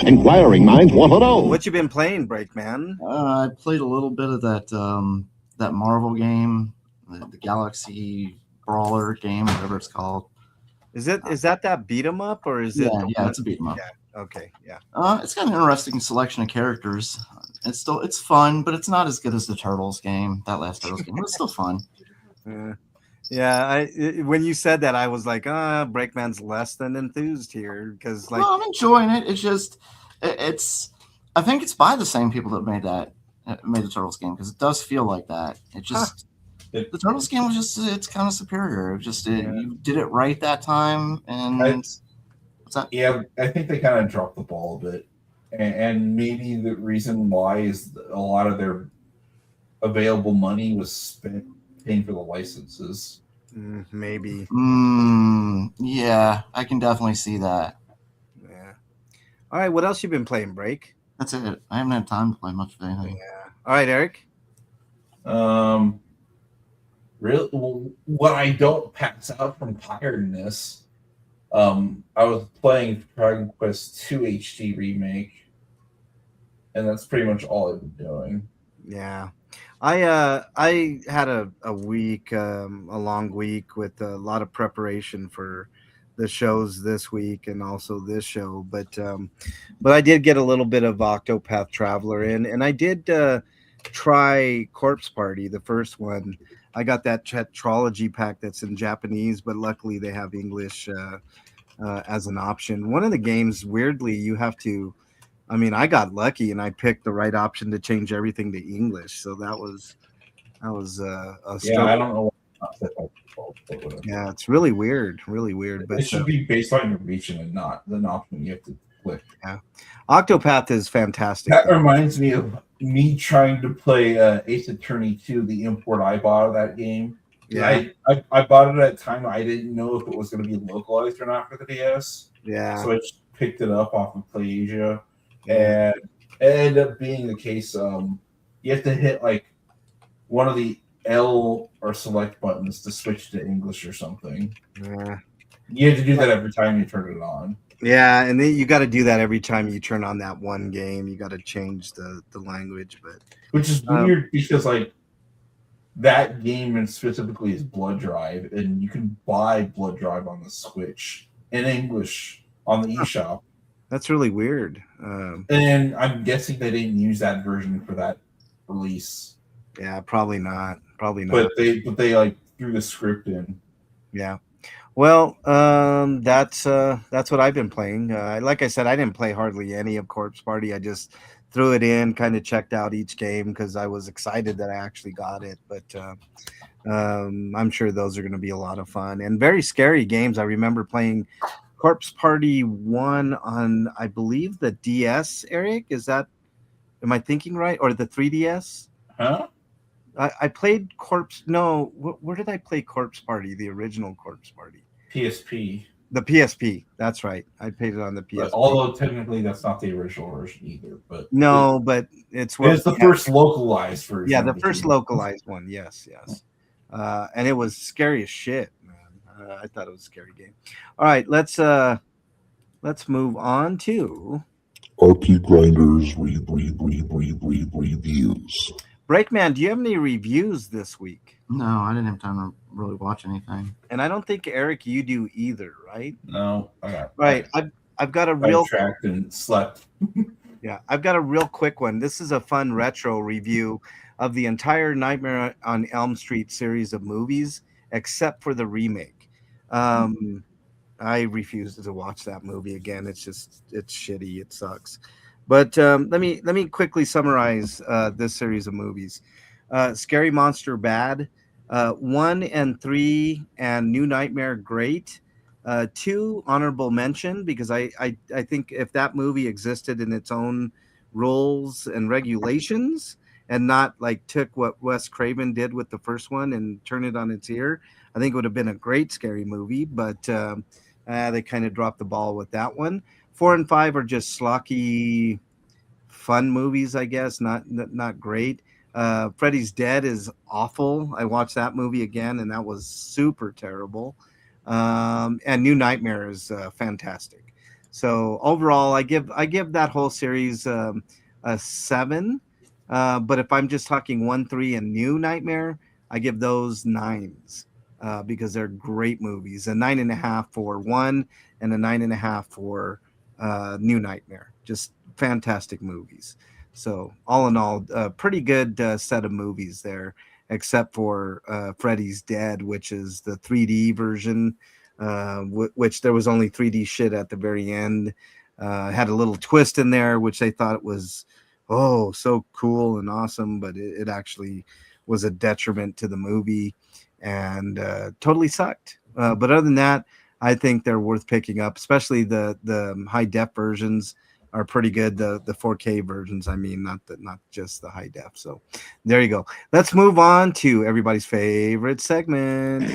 Inquiring minds want to know. What you been playing, Breakman? I played a little bit of that Marvel game, the Galaxy Brawler game, whatever it's called. Is that beat 'em up or is it? Yeah, it's a beat 'em up. Yeah. Okay. Yeah. It's got an interesting selection of characters. It's fun, but it's not as good as the Turtles game, that last Turtles game. But it's still fun. Yeah. When you said that, I was like, Breakman's less than enthused here because like. No, I'm enjoying it. It's just, I think it's by the same people that made the Turtles game because it does feel like that. It just. The Turtles game was it's kind of superior. You did it right that time. And what's that? Yeah, I think they kind of dropped the ball a bit. And maybe the reason why is a lot of their available money was spent paying for the licenses. Maybe. Yeah, I can definitely see that. Yeah. All right, what else you been playing, Break? That's it. I haven't had time to play much of anything. Yeah. All right, Eric. Really, what I don't pass out from tiredness, I was playing Dragon Quest II HD remake, and that's pretty much all I've been doing. Yeah, I had a week, a long week with a lot of preparation for the shows this week and also this show, but I did get a little bit of Octopath Traveler in, and I did try Corpse Party, the first one. I got that Tetralogy pack that's in Japanese, but luckily they have English as an option. One of the games, weirdly, you have to. I mean, I got lucky and I picked the right option to change everything to English, so that was a Yeah, I struggle. don't know what not set by default, but whatever. Yeah, it's really weird, really weird. But It should be based on your region and not an option you have to click. yeah, Octopath is fantastic. That reminds me of me trying to play Ace Attorney 2, the import I bought of that game. Yeah, I bought it at a time I didn't know if it was going to be localized or not for the DS. yeah. So I just picked it up off of PlayAsia, Yeah. and it ended up being the case. You have to hit like one of the L or select buttons to switch to English or something. Yeah. You have to do that every time you turn it on. Yeah, and then you got to do that every time you turn on that one game. You got to change the language, but Which is weird because like that game and specifically is Blood Drive, and you can buy Blood Drive on the Switch in English on the eShop. that's really weird. And I'm guessing they didn't use that version for that release. Yeah, probably not. Probably not. But they like threw the script in. Yeah. Well, that's what I've been playing. Like I said, I didn't play hardly any of Corpse Party. I just threw it in, kind of checked out each game because I was excited that I actually got it. But I'm sure those are going to be a lot of fun and very scary games. I remember playing Corpse Party 1 on, I believe, the DS, Eric. Am I thinking right? Or the 3DS? Huh? I played Corpse. No, where did I play Corpse Party? The original Corpse Party. PSP. The PSP. That's right. I played it on the PSP. But although technically that's not the original version either. But no, but it's the first localized version. Yeah, the first localized one. Yes. And it was scary as shit, man. I thought it was a scary game. All right, let's move on to RPGrinders reviews. Breakman. Do you have any reviews this week? No, I didn't have time to really watch anything. And I don't think, Eric, you do either, right? No. Okay. Right. I've got a real tracked and slept. Yeah, I've got a real quick one. This is a fun retro review of the entire Nightmare on Elm Street series of movies, except for the remake. I refuse to watch that movie again. It's shitty. It sucks. But let me quickly summarize this series of movies. Scary Monster bad, 1 and 3 and New Nightmare great. 2 honorable mention because I think if that movie existed in its own rules and regulations and not like took what Wes Craven did with the first one and turned it on its ear, I think it would have been a great scary movie. But they kind of dropped the ball with that one. 4 and 5 are just schlocky, fun movies, I guess. Not great. Freddy's Dead is awful. I watched that movie again, and that was super terrible. And New Nightmare is fantastic. So overall, I give that whole series a 7. But if I'm just talking 1, 3, and New Nightmare, I give those 9s because they're great movies. A 9.5 for 1 and a 9.5 for New Nightmare. Just fantastic movies. So all in all, a pretty good set of movies there, except for Freddy's Dead, which is the 3D version, which there was only 3D shit at the very end. Had a little twist in there, which they thought was, so cool and awesome, but it actually was a detriment to the movie and totally sucked. But other than that, I think they're worth picking up, especially the high def versions are pretty good. The 4K versions, I mean, not just the high def. So there you go. Let's move on to everybody's favorite segment. What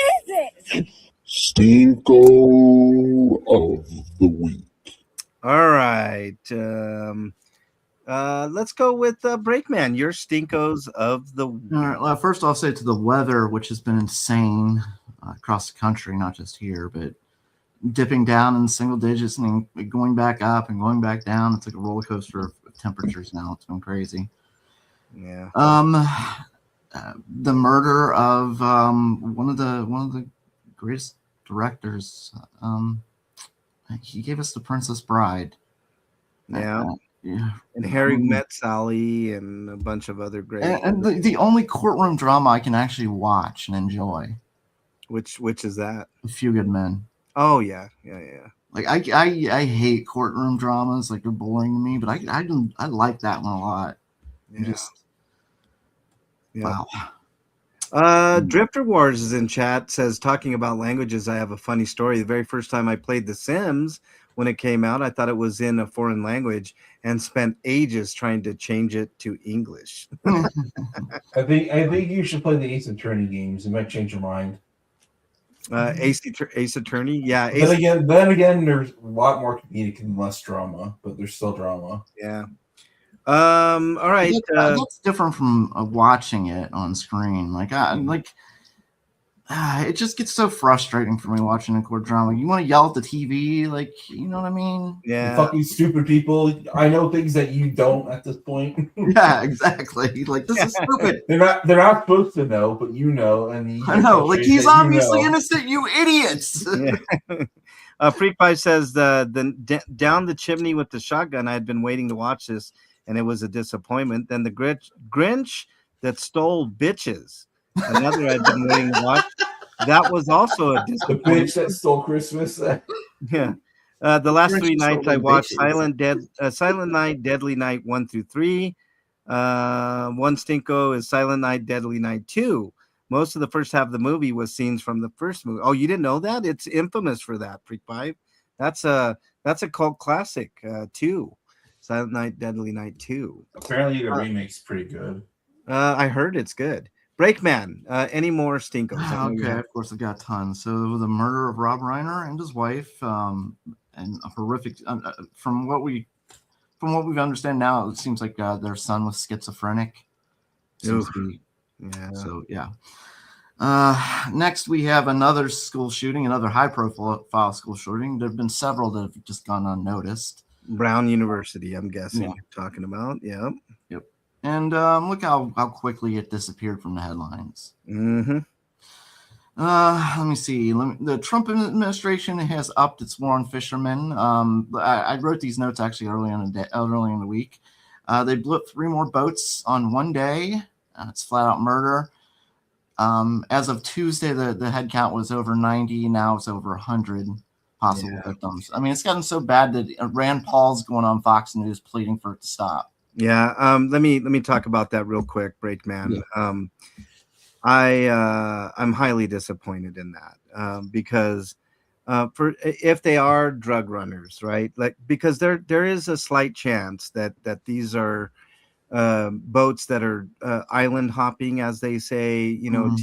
is it? Stinko of the week. All right. Let's go with Breakman. Your stinkos of the week. All right. Well, first I'll say to the weather, which has been insane across the country, not just here, but dipping down in single digits and going back up and going back down. It's like a roller coaster of temperatures now. It's been crazy. Yeah. The murder of one of the greatest directors. He gave us The Princess Bride. Yeah. Yeah. And Harry Met Sally and a bunch of other great. And the only courtroom drama I can actually watch and enjoy. Which is that? A Few Good Men. Oh yeah. Like I hate courtroom dramas. Like they're boring to me, but I like that one a lot. Yeah. Wow. Drifter Wars is in chat, says, talking about languages, I have a funny story. The very first time I played The Sims, when it came out, I thought it was in a foreign language and spent ages trying to change it to English. I think you should play the Ace Attorney games. It might change your mind. Ace Attorney, yeah. Then again, there's a lot more comedic and less drama, but there's still drama. Yeah. All right. That's different from watching it on screen. It just gets so frustrating for me watching a court drama. You want to yell at the TV, like, you know what I mean? Yeah. Fucking stupid people. I know things that you don't at this point. Yeah, exactly. Like, this is stupid. They're not supposed to know, but you know. And I know. Like, he's obviously innocent, you idiots. Yeah. Freak Pie says down the chimney with the shotgun. I had been waiting to watch this, and it was a disappointment. Then the Grinch that stole bitches. Another I've been waiting to watch. That was also a disappointment. The bitch that stole Christmas. Yeah. The last three nights I watched Silent Night, Deadly Night 1 through 3. One stinko is Silent Night, Deadly Night 2. Most of the first half of the movie was scenes from the first movie. Oh, you didn't know that? It's infamous for that, Freak Five. That's a cult classic too. Silent Night, Deadly Night 2. Apparently the remake's pretty good. I heard it's good. Breakman, any more stinkos? Okay, of course I've got tons. So the murder of Rob Reiner and his wife, and a horrific. From what we understand now, it seems like their son was schizophrenic. Seems to be, yeah. So yeah. Next we have another school shooting, another high-profile school shooting. There have been several that have just gone unnoticed. Brown University, I'm guessing you're talking about. Yeah. Yep. And look how quickly it disappeared from the headlines. Mm-hmm. Let me see. The Trump administration has upped its war on fishermen. I wrote these notes actually early in the week. They blew up 3 more boats on one day. It's flat out murder. As of Tuesday, the head count was over 90. Now it's over 100 possible victims. I mean, it's gotten so bad that Rand Paul's going on Fox News pleading for it to stop. Yeah. Let me talk about that real quick, Breakman. Yeah. I'm highly disappointed in that because if they are drug runners, right? Like, because there is a slight chance that these are boats that are island hopping, as they say, you know,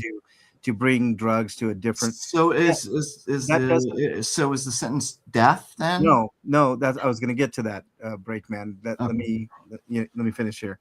to bring drugs to a different. So is the sentence death then? No, that's, I was going to get to that, Breakman. Let me finish here.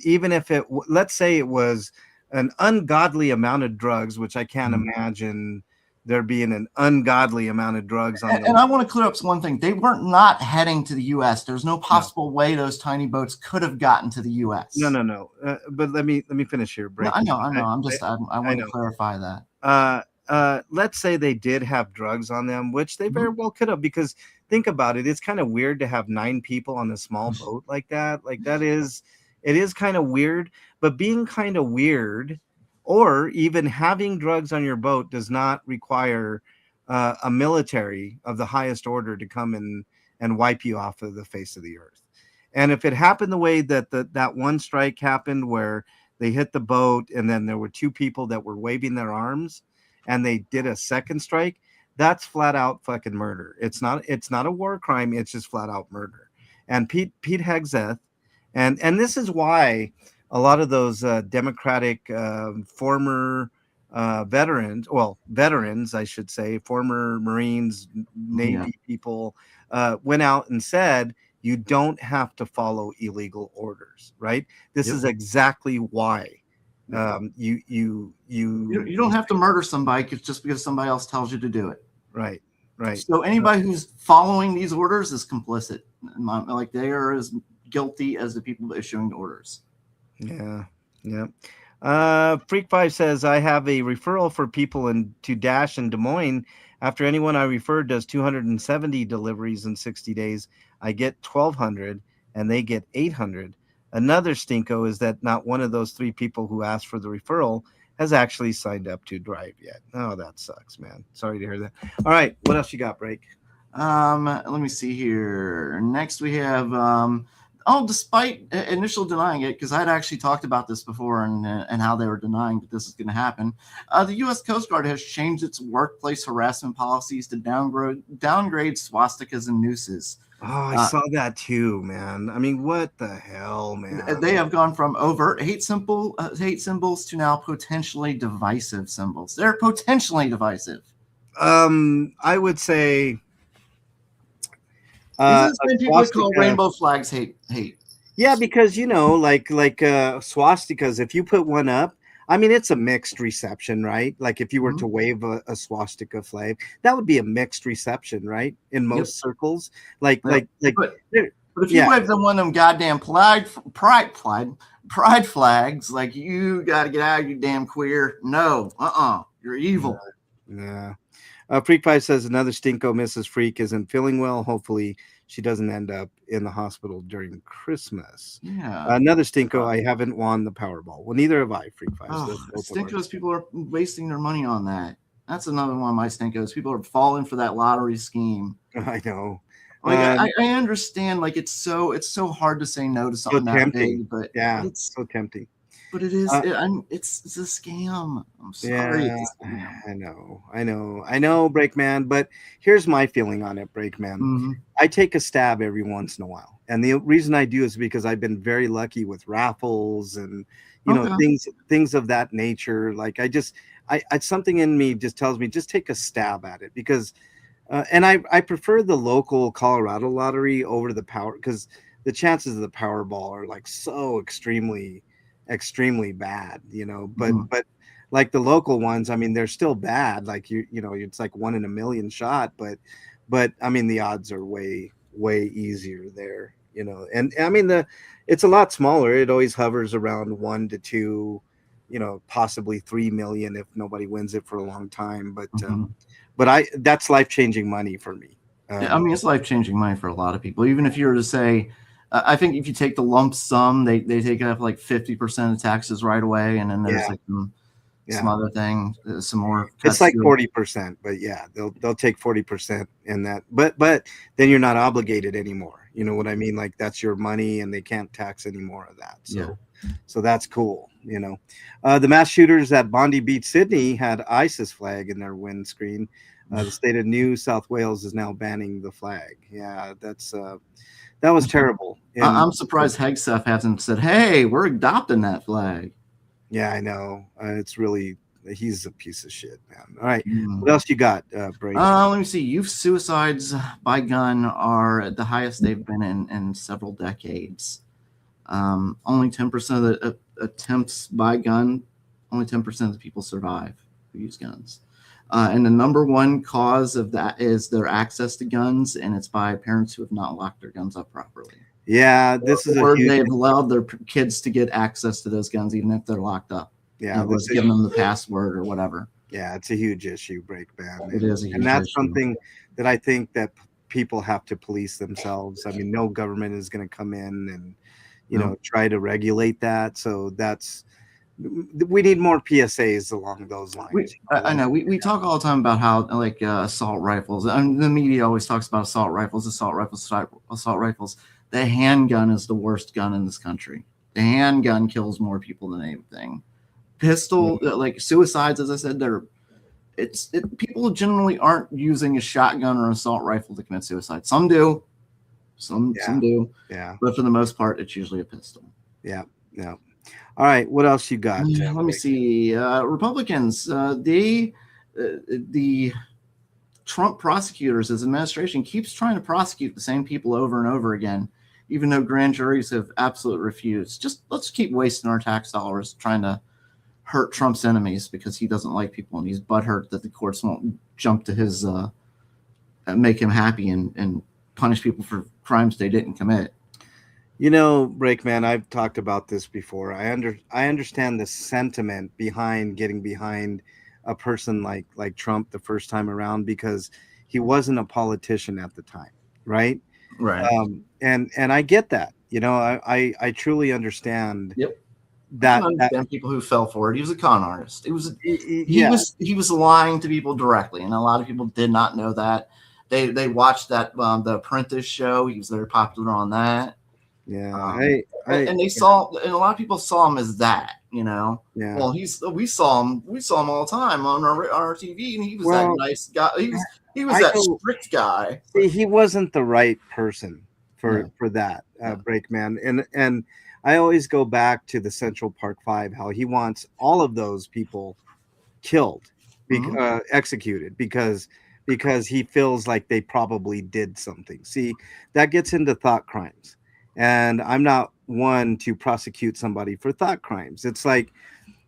Even if let's say it was an ungodly amount of drugs, which I can't imagine there being an ungodly amount of drugs on. And I want to clear up one thing: they weren't not heading to the U.S. There's no possible way those tiny boats could have gotten to the U.S. No. But let me finish here. No, I know. I want to clarify that. Let's say they did have drugs on them, which they very well could have. Because think about it; it's kind of weird to have 9 people on a small boat like that. Like it is kind of weird. But being kind of weird, or even having drugs on your boat, does not require a military of the highest order to come in and wipe you off of the face of the earth. And if it happened the way that that one strike happened, where they hit the boat and then there were 2 people that were waving their arms and they did a second strike, that's flat out fucking murder. It's not a war crime. It's just flat out murder. And Pete Hegseth, and this is why a lot of those Democratic former veterans, I should say, former Marines, Navy people, went out and said, you don't have to follow illegal orders, right? This is exactly why you don't have to murder somebody just because somebody else tells you to do it. Right. So anybody who's following these orders is complicit. Like, they are as guilty as the people issuing the orders. Yeah. Freak 5 says, I have a referral for people to Dash in Des Moines. After anyone I refer does 270 deliveries in 60 days, I get 1,200. and they get 800. Another stinko is that not one of those 3 people who asked for the referral has actually signed up to drive yet. Oh, that sucks, man. Sorry to hear that. All right, what else you got, Break? Let me see here. Next, we have despite initial denying it, because I'd actually talked about this before and how they were denying that this is going to happen. The U.S. Coast Guard has changed its workplace harassment policies to downgrade swastikas and nooses. Oh, I saw that too, man. I mean, what the hell, man? They have gone from overt hate symbols to now potentially divisive symbols. They're potentially divisive. I would say These are the same people that call swastika- rainbow flags hate. Yeah, because like swastikas, if you put one up, I mean, it's a mixed reception, right? Like if you were to wave a swastika flag, that would be a mixed reception, right? In most circles, like But if you yeah. wave them one of them goddamn pride flags, like you got to get out of you damn queer. No, you're evil. Yeah. Freak Pie says another stinko Mrs. Freak isn't feeling well. Hopefully she doesn't end up in the hospital during Christmas. Yeah. Another stinko, I haven't won the Powerball. Well, neither have I, Freak Pie. So Stinkos, people are wasting their money on that. That's another one of my stinkos. People are falling for that lottery scheme. I know. Like I understand, like it's so hard to say no to something that big, but yeah, it's so tempting. But it is it's a scam. I'm sorry. Yeah, I know, Breakman. But here's my feeling on it, Breakman. Mm-hmm. I take a stab every once in a while, and the reason I do is because I've been very lucky with raffles and things of that nature. Like I something in me just tells me just take a stab at it because, and I prefer the local Colorado lottery over the power because the chances of the Powerball are like so extremely bad, but like the local ones, I mean, they're still bad. Like it's like 1 in a million shot, but I mean, the odds are way easier there, and I mean, it's a lot smaller. It always hovers around 1 to 2, possibly 3 million if nobody wins it for a long time. But that's life-changing money for me. I mean, it's life-changing money for a lot of people. Even if you were to say, I think if you take the lump sum, they take up like 50% of taxes right away, and then there's like some other thing, some more. It's like 40%, but yeah, they'll take 40% in that. But then you're not obligated anymore. You know what I mean? Like that's your money, and they can't tax any more of that. So that's cool. The mass shooters at Bondi Beach, Sydney, had ISIS flag in their windscreen. The state of New South Wales is now banning the flag. Yeah, that was terrible. I'm surprised Hegseth hasn't said, "Hey, we're adopting that flag." Yeah, I know. It's really he's a piece of shit, man. All right, what else you got, Brady? Let me see. Youth suicides by gun are at the highest they've been in several decades. Only 10% of the attempts by gun, only 10% of the people survive who use guns. And the number one cause of that is their access to guns, and it's by parents who have not locked their guns up properly. Yeah, this is or they've allowed their kids to get access to those guns even if they're locked up. Yeah, was giving them the password or whatever. Yeah, it's a huge issue, Breakman. It is a huge and that's issue. something that I think that people have to police themselves. I mean, no government is going to come in and try to regulate that. So we need more PSAs along those lines. I know we talk all the time about how like assault rifles. The media always talks about assault rifles. The handgun is the worst gun in this country. The handgun kills more people than anything. Pistol, like suicides, as I said, people generally aren't using a shotgun or assault rifle to commit suicide. Some do, some do. Yeah, but for the most part, it's usually a pistol. Yeah. All right, what else you got? Let me see. Republicans, the Trump prosecutors, his administration keeps trying to prosecute the same people over and over again, even though grand juries have absolutely refused. Just let's keep wasting our tax dollars trying to hurt Trump's enemies because he doesn't like people and he's butthurt that the courts won't jump to his make him happy and punish people for crimes they didn't commit. Breakman, I've talked about this before. I understand the sentiment behind getting behind a person like Trump the first time around because he wasn't a politician at the time, right? Right. And I get that. I truly understand Yep. I that. can understand people who fell for it. He was a con artist. He Yeah. was lying to people directly, and a lot of people did not know that. They watched that the Apprentice show. He was very popular on that. Yeah. And they saw, and a lot of people saw him as that. Yeah. Well, we saw him all the time on our TV, and he was that nice guy. He was that strict guy. See, he wasn't the right person for No. that Breakman, and I always go back to the Central Park Five, how he wants all of those people killed, executed, because he feels like they probably did something. See, that gets into thought crimes, and I'm not one to prosecute somebody for thought crimes. It's like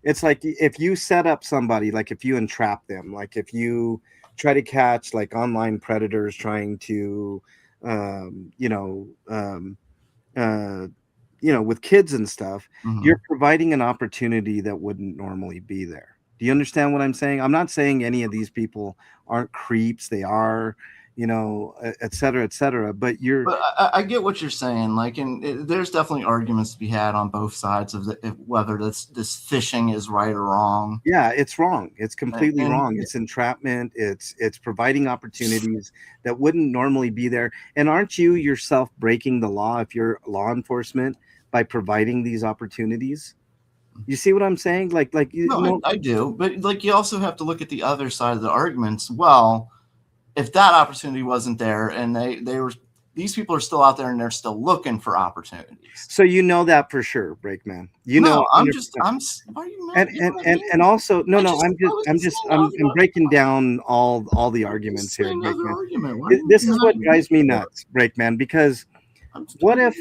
if you set up somebody, like if you entrap them, like if you try to catch like online predators trying to um, you know um, uh, with kids and stuff, you're providing an opportunity that wouldn't normally be there. Do you understand what I'm saying? I'm not saying any of these people aren't creeps. They are, et cetera, but But I get what you're saying. Like, and there's definitely arguments to be had on both sides of whether this fishing is right or wrong. Yeah, it's wrong. It's completely wrong. It's entrapment. It's providing opportunities that wouldn't normally be there. And aren't you yourself breaking the law if you're law enforcement by providing these opportunities? You see what I'm saying? I do, but like you also have to look at the other side of the arguments. Well, if that opportunity wasn't there, and these people are still out there and they're still looking for opportunities. So that for sure, Breakman. I'm why are you mad? And also I'm breaking down all the arguments here. This is what drives me nuts, Breakman, because what if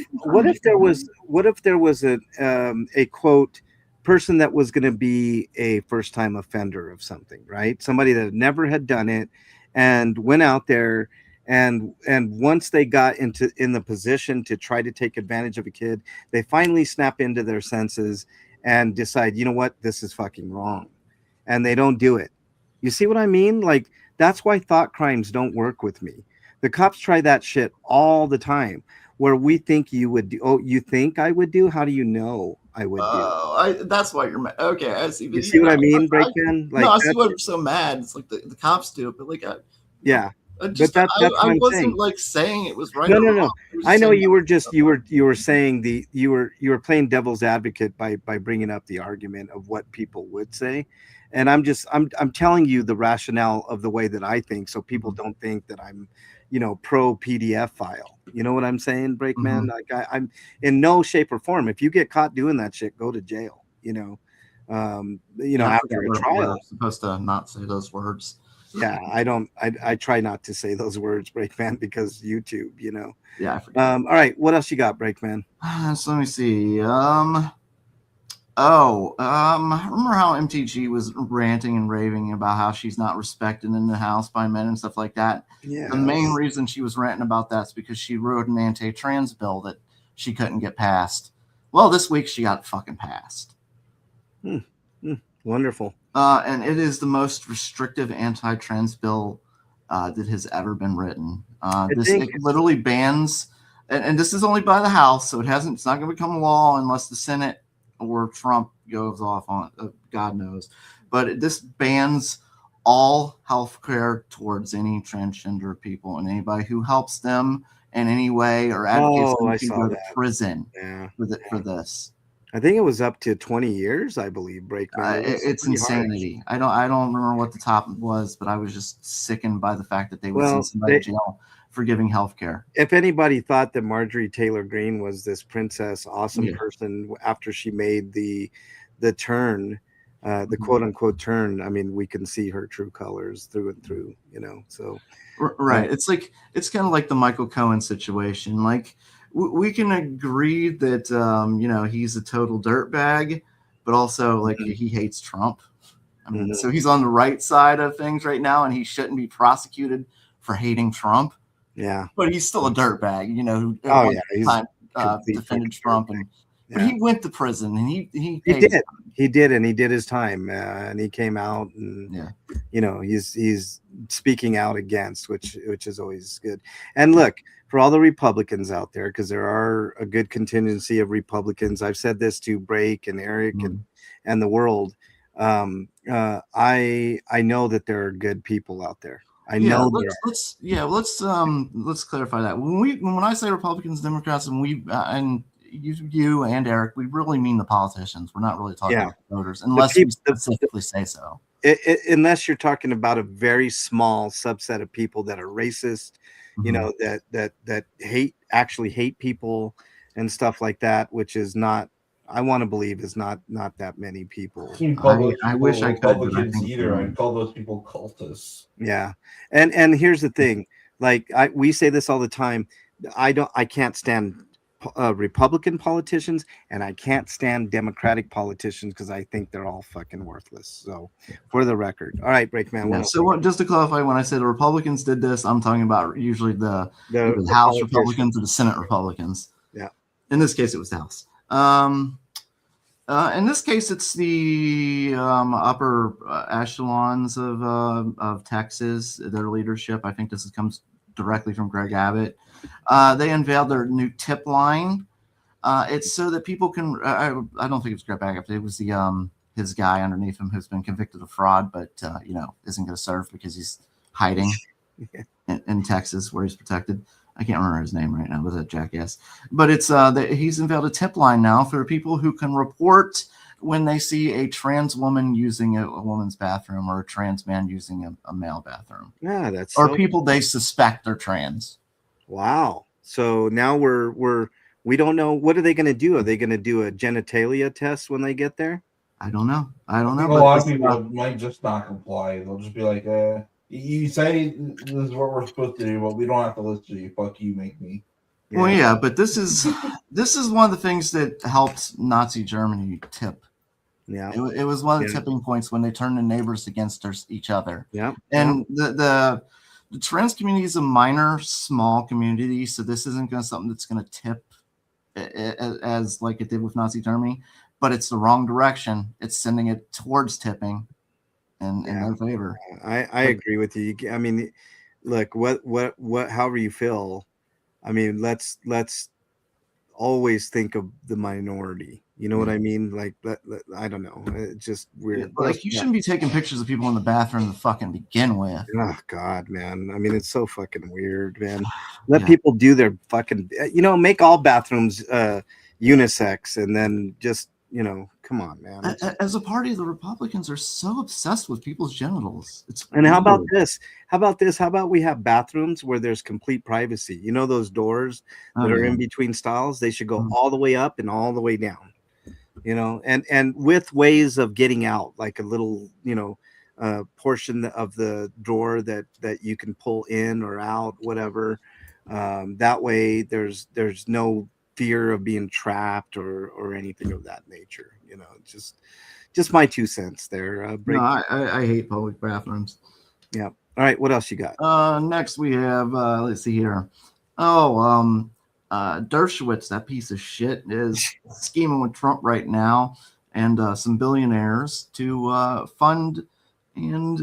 there was a quote person that was going to be a first time offender of something, right? Somebody that never had done it and went out there, and once they got in the position to try to take advantage of a kid, they finally snap into their senses and decide, you know what, this is fucking wrong, and they don't do it. You see what I mean? Like, that's why thought crimes don't work with me. The cops try that shit all the time, where we think you would do. Oh, you think I would do? How do you know I would do? That's why you're mad. Okay, I see. You see what I mean, Breakman? Like, no, I see why you're so mad. It's like the cops do it, but like, yeah. Just, but I wasn't like saying it was right. No. I know you were saying you were playing devil's advocate by bringing up the argument of what people would say, and I'm telling you the rationale of the way that I think, so people don't think that I'm, pro PDF file. You know what I'm saying, Breakman? Like I'm in no shape or form. If you get caught doing that shit, go to jail. After a trial. We're supposed to not say those words. Yeah, I try not to say those words, Breakman, because YouTube, Yeah, I forget. All right, what else you got, Breakman? So let me see. Remember how MTG was ranting and raving about how she's not respected in the house by men and stuff like that? Yeah. The main reason she was ranting about that is because she wrote an anti-trans bill that she couldn't get passed. Well, this week she got fucking passed. Wonderful. And it is the most restrictive anti-trans bill that has ever been written. It literally bans, and this is only by the House, so it's not going to become law unless the Senate or Trump goes off on God knows. But this bans all health care towards any transgender people and anybody who helps them in any way or advocates them to go to prison for this. I think it was up to 20 years, I believe, Breakman. It's insanity. Harsh. I don't remember what the top was, but I was just sickened by the fact that they would send somebody to jail for giving health care. If anybody thought that Marjorie Taylor Greene was this princess, awesome person after she made the turn, the quote unquote turn, I mean, we can see her true colors through and through, so. Right. It's kind of like the Michael Cohen situation. Like, we can agree that he's a total dirtbag, but also like he hates Trump. I mean, so he's on the right side of things right now, and he shouldn't be prosecuted for hating Trump. Yeah, but he's still a dirtbag, who he's defended Trump, and But he went to prison and he He paid did. He did, and he did his time, and he came out, and Yeah. you know, he's speaking out against, which is always good. And look, for all the Republicans out there, because there are a good contingency of Republicans. I've said this to Break and Eric and the world. I know that there are good people out there. I know there are. Let's clarify that. When I say Republicans, Democrats, and you and Eric, we really mean the politicians. We're not really talking about the voters, unless we specifically say so. Unless you're talking about a very small subset of people that are racist, you know, that actually hate people and stuff like that, which is not, I want to believe, is not that many people. I wish I could, but I think I'd call those people cultists. Yeah, and here's the thing, like we say this all the time. I can't stand Republican politicians, and I can't stand Democratic politicians because I think they're all fucking worthless. So, for the record, all right, Breakman. Yeah, so just to clarify, when I say the Republicans did this, I'm talking about usually the House Republicans or the Senate Republicans. Yeah. In this case, it was the House. In this case, it's the upper echelons of Texas, their leadership. I think this comes directly from Greg Abbott. They unveiled their new tip line. It's so that people can. I don't think it's Greg Abbott. It was the his guy underneath him who's been convicted of fraud, but isn't going to serve because he's hiding in Texas where he's protected. I can't remember his name right now, but that jackass. But it's he's unveiled a tip line now for people who can report when they see a trans woman using a woman's bathroom or a trans man using a male bathroom. Yeah, that's or people they suspect are trans. Wow. So now we don't know, what are they going to do? Are they going to do a genitalia test when they get there? I don't know. A lot of people might just not comply. They'll just be like, you say this is what we're supposed to do, but we don't have to listen to you. Fuck you, make me. Yeah. Well, yeah, but this is one of the things that helped Nazi Germany tip. Yeah, it was one of the tipping points when they turned the neighbors against each other. Yeah, and the trans community is a minor, small community, so this isn't going to something that's going to tip as like it did with Nazi Germany, but it's the wrong direction. It's sending it towards tipping. In their favor. I agree with you. I mean, look, what however you feel, I mean, let's always think of the minority. You know what I mean? Like, I don't know. It's just weird. Like, you shouldn't be taking pictures of people in the bathroom to fucking begin with. Oh God, man. I mean, it's so fucking weird, man. Let people do their fucking, make all bathrooms unisex, and then just, come on, man. As a party, the Republicans are so obsessed with people's genitals. And how about this? How about we have bathrooms where there's complete privacy? You know, those doors that are in between stalls, they should go all the way up and all the way down, and with ways of getting out, like a little, portion of the drawer that you can pull in or out, whatever. That way there's no fear of being trapped or anything of that nature. Just my 2 cents there. No, I hate public bathrooms. Yeah. All right, what else you got? Next we have let's see here. Dershowitz, that piece of shit, is scheming with Trump right now and some billionaires to fund and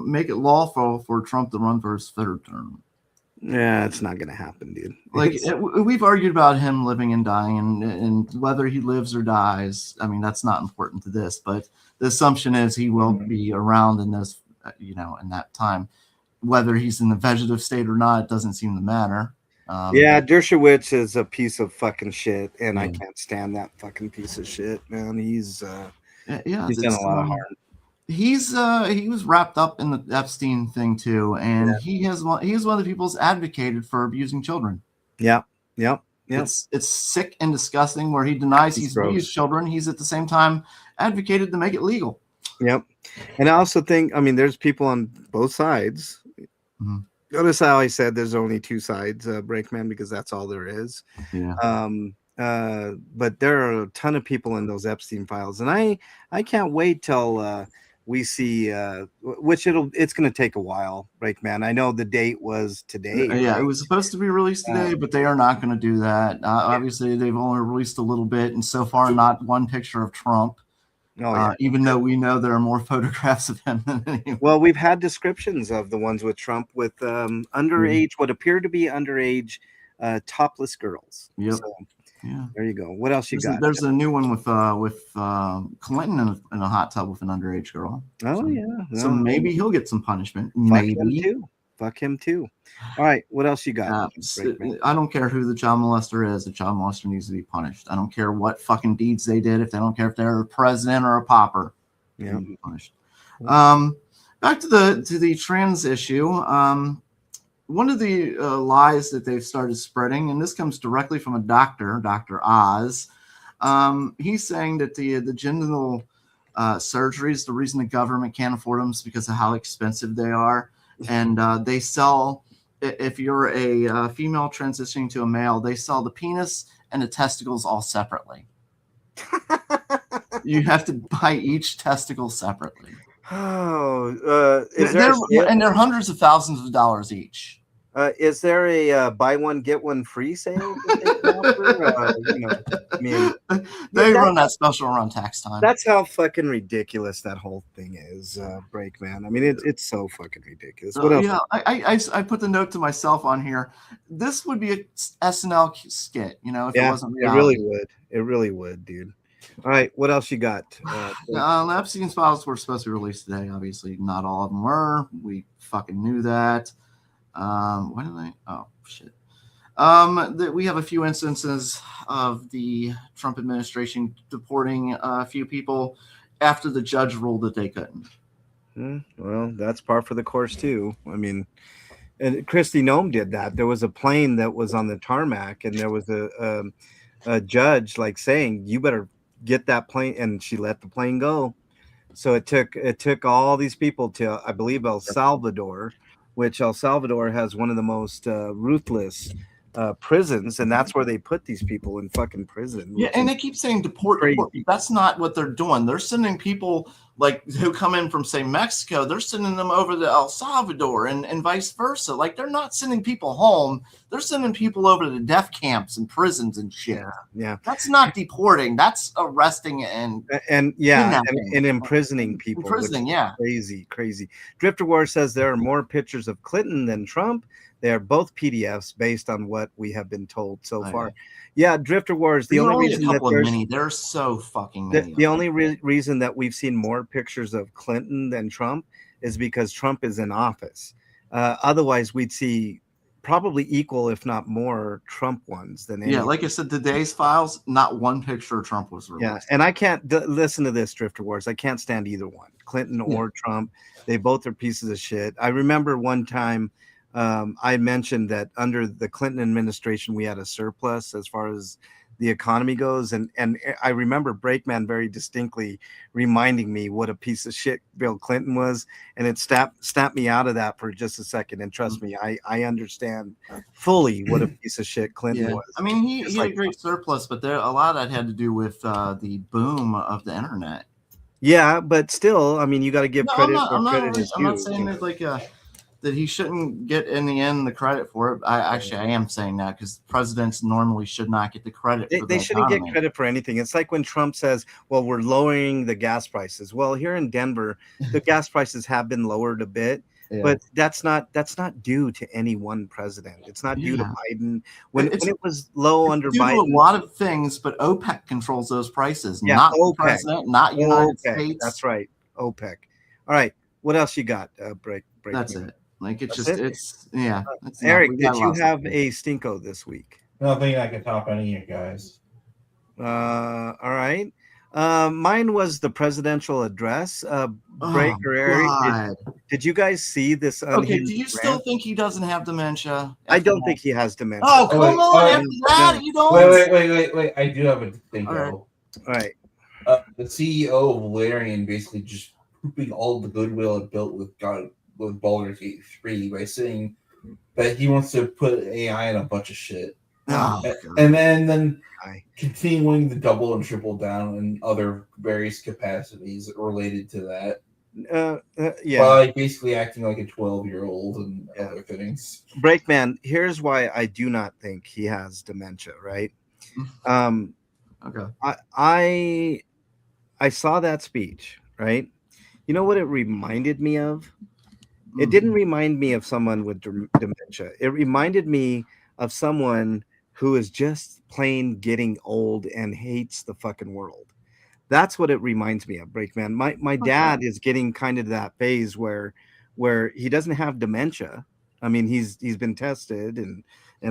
make it lawful for Trump to run for his third term. Yeah, it's not going to happen, dude. Like, we've argued about him living and dying and whether he lives or dies. I mean, that's not important to this, but the assumption is he will be around in this, in that time. Whether he's in the vegetative state or not, it doesn't seem to matter. Dershowitz is a piece of fucking shit, and I can't stand that fucking piece of shit, man. He's done a lot of harm. He was wrapped up in the Epstein thing too, and he is one of the people who's advocated for abusing children. Yeah. It's sick and disgusting. Where he denies he's abused children, he's at the same time advocated to make it legal. Yep. And I also think, there's people on both sides. Mm-hmm. Notice how I said there's only two sides, Breakman, because that's all there is. Yeah. But there are a ton of people in those Epstein files, and I can't wait till we see, which it's going to take a while, Breakman. I know the date was today. Yeah, right? it was supposed to be released today, but they are not going to do that. Obviously, they've only released a little bit, and so far, not one picture of Trump. Oh yeah. Even though we know there are more photographs of him than anyone. Well, we've had descriptions of the ones with Trump with underage, what appear to be underage, topless girls. Yep. So, yeah. there you go. What else you got? There's a new one with Clinton in a hot tub with an underage girl. Oh so, yeah. So maybe he'll get some punishment. Fuck him too. All right. What else you got? I don't care who the child molester is. The child molester needs to be punished. I don't care what fucking deeds they did. If they don't care if they're a president or a pauper, they need to be punished. Back to the trans issue. One of the lies that they've started spreading, and this comes directly from a doctor, Dr. Oz. He's saying that the genital surgeries, the reason the government can't afford them is because of how expensive they are. And they sell, if you're a female transitioning to a male, they sell the penis and the testicles all separately. You have to buy each testicle separately. Oh, and they're hundreds of thousands of dollars each. Is there a buy one get one free sale? They run that special around tax time. That's how fucking ridiculous that whole thing is, Breakman. I mean, it's so fucking ridiculous. What else? Yeah, I put the note to myself on here. This would be a SNL skit, if it wasn't reality. It really would, dude. All right, what else you got? Epstein's files were supposed to be released today. Obviously, not all of them were. We fucking knew that. Why did they? Oh shit. We have a few instances of the Trump administration deporting a few people after the judge ruled that they couldn't. Well, that's par for the course too. I mean, and Kristi Noem did that. There was a plane that was on the tarmac, and there was a judge saying, "You better get that plane," and she let the plane go. So it took all these people to, I believe, El Salvador, which El Salvador has one of the most ruthless prisons, and that's where they put these people in fucking prison. Yeah, and they keep saying deport. That's not what they're doing. They're sending people who come in from, say, Mexico. They're sending them over to El Salvador and vice versa. They're not sending people home. They're sending people over to death camps and prisons and shit. Yeah. That's not deporting. That's arresting and imprisoning people. Crazy. Drifter War says there are more pictures of Clinton than Trump. They are both PDFs based on what we have been told so far. Yeah, Drifter Wars. The only reason that there's so fucking many. The only reason that we've seen more pictures of Clinton than Trump is because Trump is in office. Otherwise, we'd see probably equal, if not more, Trump ones than any. Yeah, like I said, today's files, not one picture of Trump was released. Yeah, and I can't listen to this, Drifter Wars. I can't stand either one, Clinton or Trump. They both are pieces of shit. I remember one time. I mentioned that under the Clinton administration, we had a surplus as far as the economy goes. And I remember Breakman very distinctly reminding me what a piece of shit Bill Clinton was. And it snapped me out of that for just a second. And trust me, I understand fully what a piece of shit Clinton was. I mean, he had a great surplus, but a lot of that had to do with the boom of the internet. Yeah, but still, I mean, you got to give credit where credit is due. I'm not saying that he shouldn't get in the end the credit for it. I am saying that because presidents normally should not get the credit. They shouldn't get credit for anything. It's like when Trump says, "Well, we're lowering the gas prices." Well, here in Denver, the gas prices have been lowered a bit, but that's not due to any one president. It's not due to Biden. When it was low under Biden, a lot of things, but OPEC controls those prices, not the president, not United States. That's right, OPEC. All right, what else you got? Break. That's it. Eric, did you have a stinko this week? Nothing I can top any of you guys. All right. Mine was the presidential address. Eric, did you guys see this? Okay, do you still think he doesn't have dementia? I don't think he has dementia. Oh, come on! After that, you don't. Wait! I do have a stinko. All right. The CEO of Valerian basically just pooping all the goodwill it built with Baldur's Gate 3 by saying that he wants to put AI in a bunch of shit. And then continuing to double and triple down in other various capacities related to that. Yeah. By basically acting like a 12-year-old and other things. Breakman, here's why I do not think he has dementia, right? Um, Okay. I saw that speech, right? You know what it reminded me of? It didn't remind me of someone with dementia. It reminded me of someone who is just plain getting old and hates the fucking world. That's what it reminds me of, Breakman. My dad is getting kind of that phase where he doesn't have dementia. I mean, he's been tested and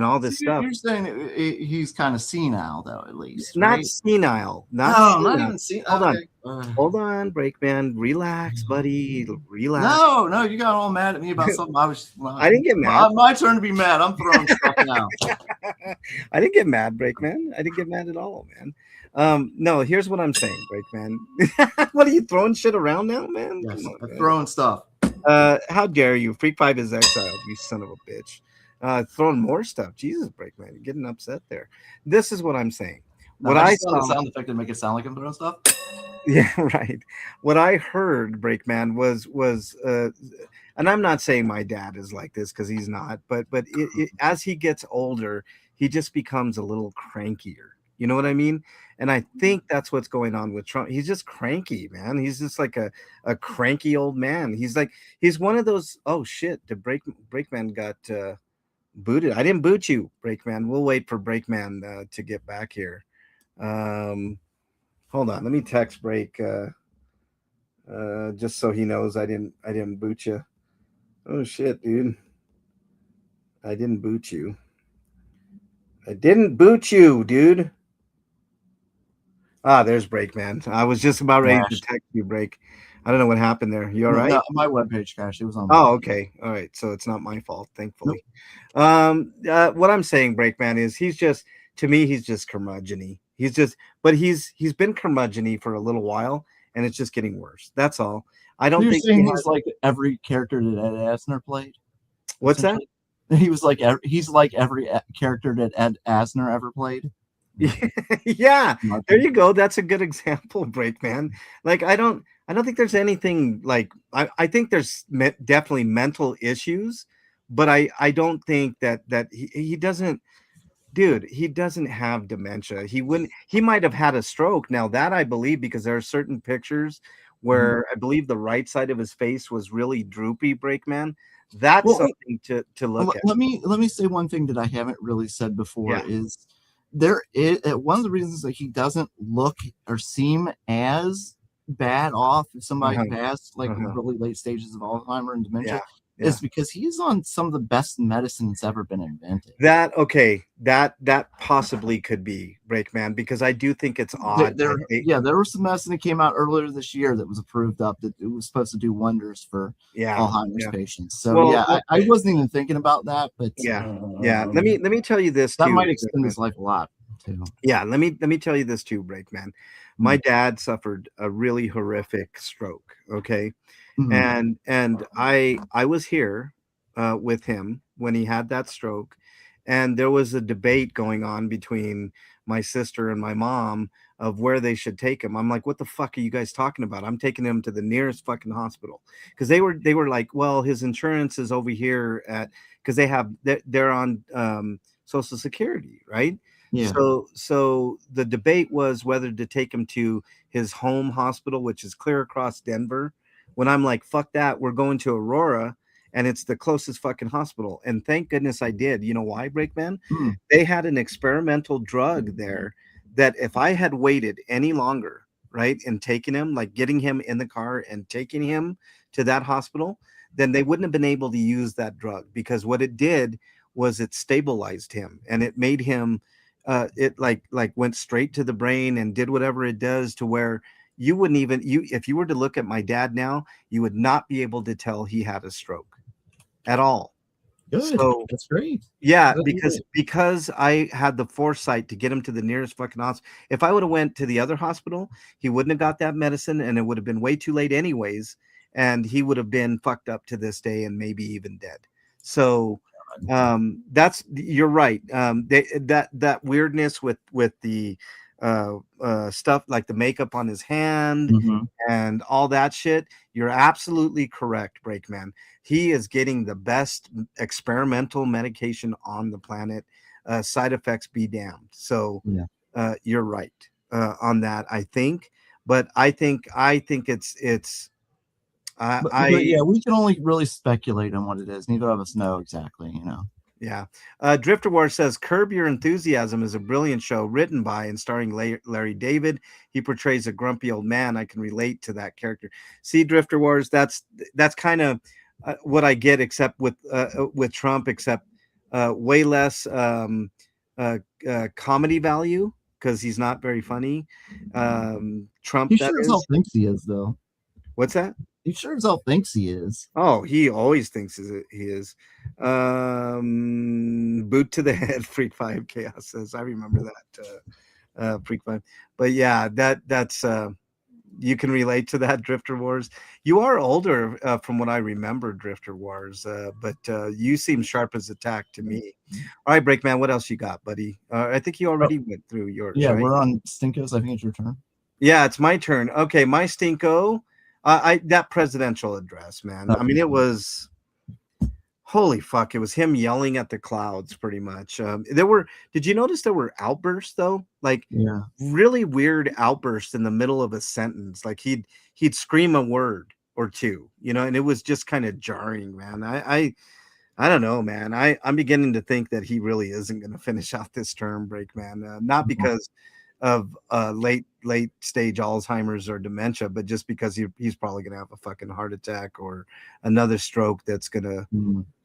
all So this stuff. you're saying he's kind of senile, though, at least, Not right? senile. Not No, senile. not even senile. Hold on. Okay. Hold on, Breakman. Relax, buddy. Relax. No, you got all mad at me about something. I didn't get mad. My turn to be mad. I'm throwing stuff now. I didn't get mad, Breakman. I didn't get mad at all, man. No, here's what I'm saying, Breakman. What are you throwing shit around now, man? Yes, Come on, I'm man. throwing stuff. How dare you? Freak 5 is exiled, you son of a bitch. Throwing more stuff. Jesus, Breakman, you're getting upset there. This is what I'm saying. No, What I I just saw the saw, sound effect to make it sound like I'm throwing stuff. yeah, right. What I heard, Breakman, was and I'm not saying my dad is like this because he's not, but as he gets older, he just becomes a little crankier. You know what I mean? And I think that's what's going on with Trump. He's just cranky, man. He's just like a cranky old man. He's one of those. Oh shit! The Breakman got booted. I didn't boot you, Breakman. We'll wait for Breakman to get back here. Hold on. Let me text Break just so he knows I didn't boot you. Oh shit, dude. I didn't boot you. I didn't boot you, dude. Ah, there's Break, man. I was just about ready to text you, Break. I don't know what happened there. You all right? No, my webpage crashed. It was on. Oh, okay. All right. So it's not my fault, thankfully. What I'm saying, Breakman, is he's just, to me, he's just curmudgeon-y. But he's been curmudgeon-y for a little while, and it's just getting worse. That's all. I don't You're think saying he's like every character that Ed Asner played. What's that? He's like every character that Ed Asner ever played. Yeah, there you go. That's a good example, Breakman. Like I don't think there's anything like I think there's definitely mental issues, but I don't think that he doesn't. Dude, he doesn't have dementia. He might have had a stroke. Now that I believe, because there are certain pictures where I believe the right side of his face was really droopy, Breakman. That's something to look at. Let me say one thing that I haven't really said before is one of the reasons that he doesn't look or seem as bad off if somebody passed like really late stages of Alzheimer's and dementia is because he's on some of the best medicine that's ever been invented. That possibly could be, Breakman, because I do think it's odd. There was some medicine that came out earlier this year that was approved up that it was supposed to do wonders for Alzheimer's patients. So I wasn't even thinking about that, but let me tell you this that too. might extend his life a lot too. Yeah, let me tell you this too, Breakman. My dad suffered a really horrific stroke. Okay. And I was here with him when he had that stroke, and there was a debate going on between my sister and my mom of where they should take him. I'm like, what the fuck are you guys talking about? I'm taking him to the nearest fucking hospital, because they were like, well, his insurance is over here at, because they're on Social Security, right? Yeah. So the debate was whether to take him to his home hospital, which is clear across Denver. When I'm like, fuck that, we're going to Aurora, and it's the closest fucking hospital. And thank goodness I did. You know why, Breakman? They had an experimental drug there that if I had waited any longer, right, and taken him, like getting him in the car and taking him to that hospital, then they wouldn't have been able to use that drug, because what it did was it stabilized him, and it made him it like went straight to the brain and did whatever it does, to where you wouldn't even, if you were to look at my dad now, you would not be able to tell he had a stroke at all. Good. So that's great. Yeah, because I had the foresight to get him to the nearest fucking hospital. If I would have went to the other hospital, he wouldn't have got that medicine, and it would have been way too late anyways, and he would have been fucked up to this day and maybe even dead. So you're right. That weirdness with the stuff like the makeup on his hand Mhm. and all that shit, you're absolutely correct, Breakman. He is getting the best experimental medication on the planet. Side effects be damned. So Yeah. you're right on that, I think. But I think it's But yeah, we can only really speculate on what it is. Neither of us know exactly, Yeah. Drifter War says Curb Your Enthusiasm is a brilliant show written by and starring Larry David. He portrays a grumpy old man. I can relate to that character. See, Drifter Wars, that's kind of what I get, except with Trump, except way less comedy value because he's not very funny. Trump, He that sure as hell is. thinks he is, though. What's that? He sure as hell thinks he is. Oh, he always thinks he is. Boot to the head, Freak 5 Chaos says. I remember that Freak 5. But yeah, that's you can relate to that, Drifter Wars. You are older from what I remember, Drifter Wars, but you seem sharp as a tack to me. All right, Breakman, what else you got, buddy? I think you already went through yours, Yeah, right? we're on Stinkos. I think it's your turn. Yeah, it's my turn. Okay, my Stinko. That presidential address, man. I mean, it was holy fuck. It was him yelling at the clouds, pretty much. Did you notice there were outbursts though? Like Yeah. really weird outbursts in the middle of a sentence. Like he'd scream a word or two, and it was just kind of jarring, man. I don't know, man. I'm beginning to think that he really isn't going to finish out this term, Breakman. Not because of late stage Alzheimer's or dementia, but just because he's probably gonna have a fucking heart attack or another stroke that's gonna.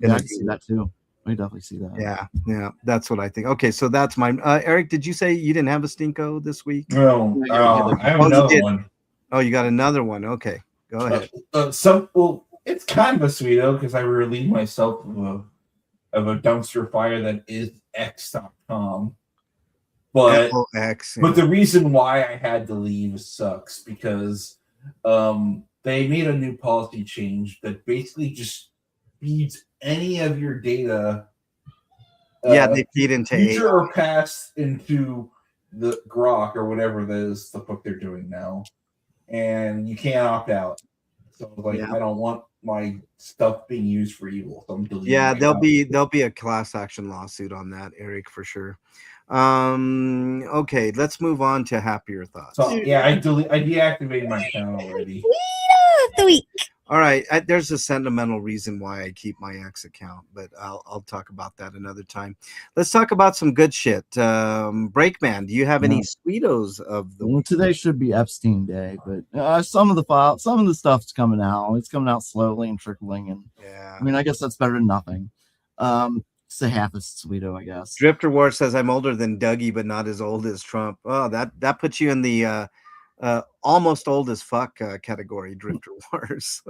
Yeah, I can see that too. I definitely see that. Yeah, that's what I think. Okay, so that's mine. Eric, did you say you didn't have a Stinko this week? No, Yeah, I have you another did. one. Oh, you got another one. Okay, go ahead. It's kind of a sweeto because I relieved myself of a dumpster fire that is X.com. But X, but the reason why I had to leave sucks because they made a new policy change that basically just feeds any of your data. They feed into future AI. or past into the Grok or whatever it is the fuck they're doing now, and you can't opt out. So I was like, I don't want my stuff being used for evil. So I'm deleting. Yeah, there'll be a class action lawsuit on that, Eric, for sure. Okay, let's move on to happier thoughts. So yeah, I deactivated my account already. Sweet of the week. All right, there's a sentimental reason why I keep my X account, but I'll talk about that another time. Let's talk about some good shit. Breakman, do you have any sweetos of the week? Today should be Epstein Day, but some of the stuff's coming out. It's coming out slowly and trickling, and I mean, I guess that's better than nothing. It's a half a sweeto, I guess. Drifter War says I'm older than Dougie, but not as old as Trump. Oh, that puts you in the almost old as fuck category, Drifter Wars.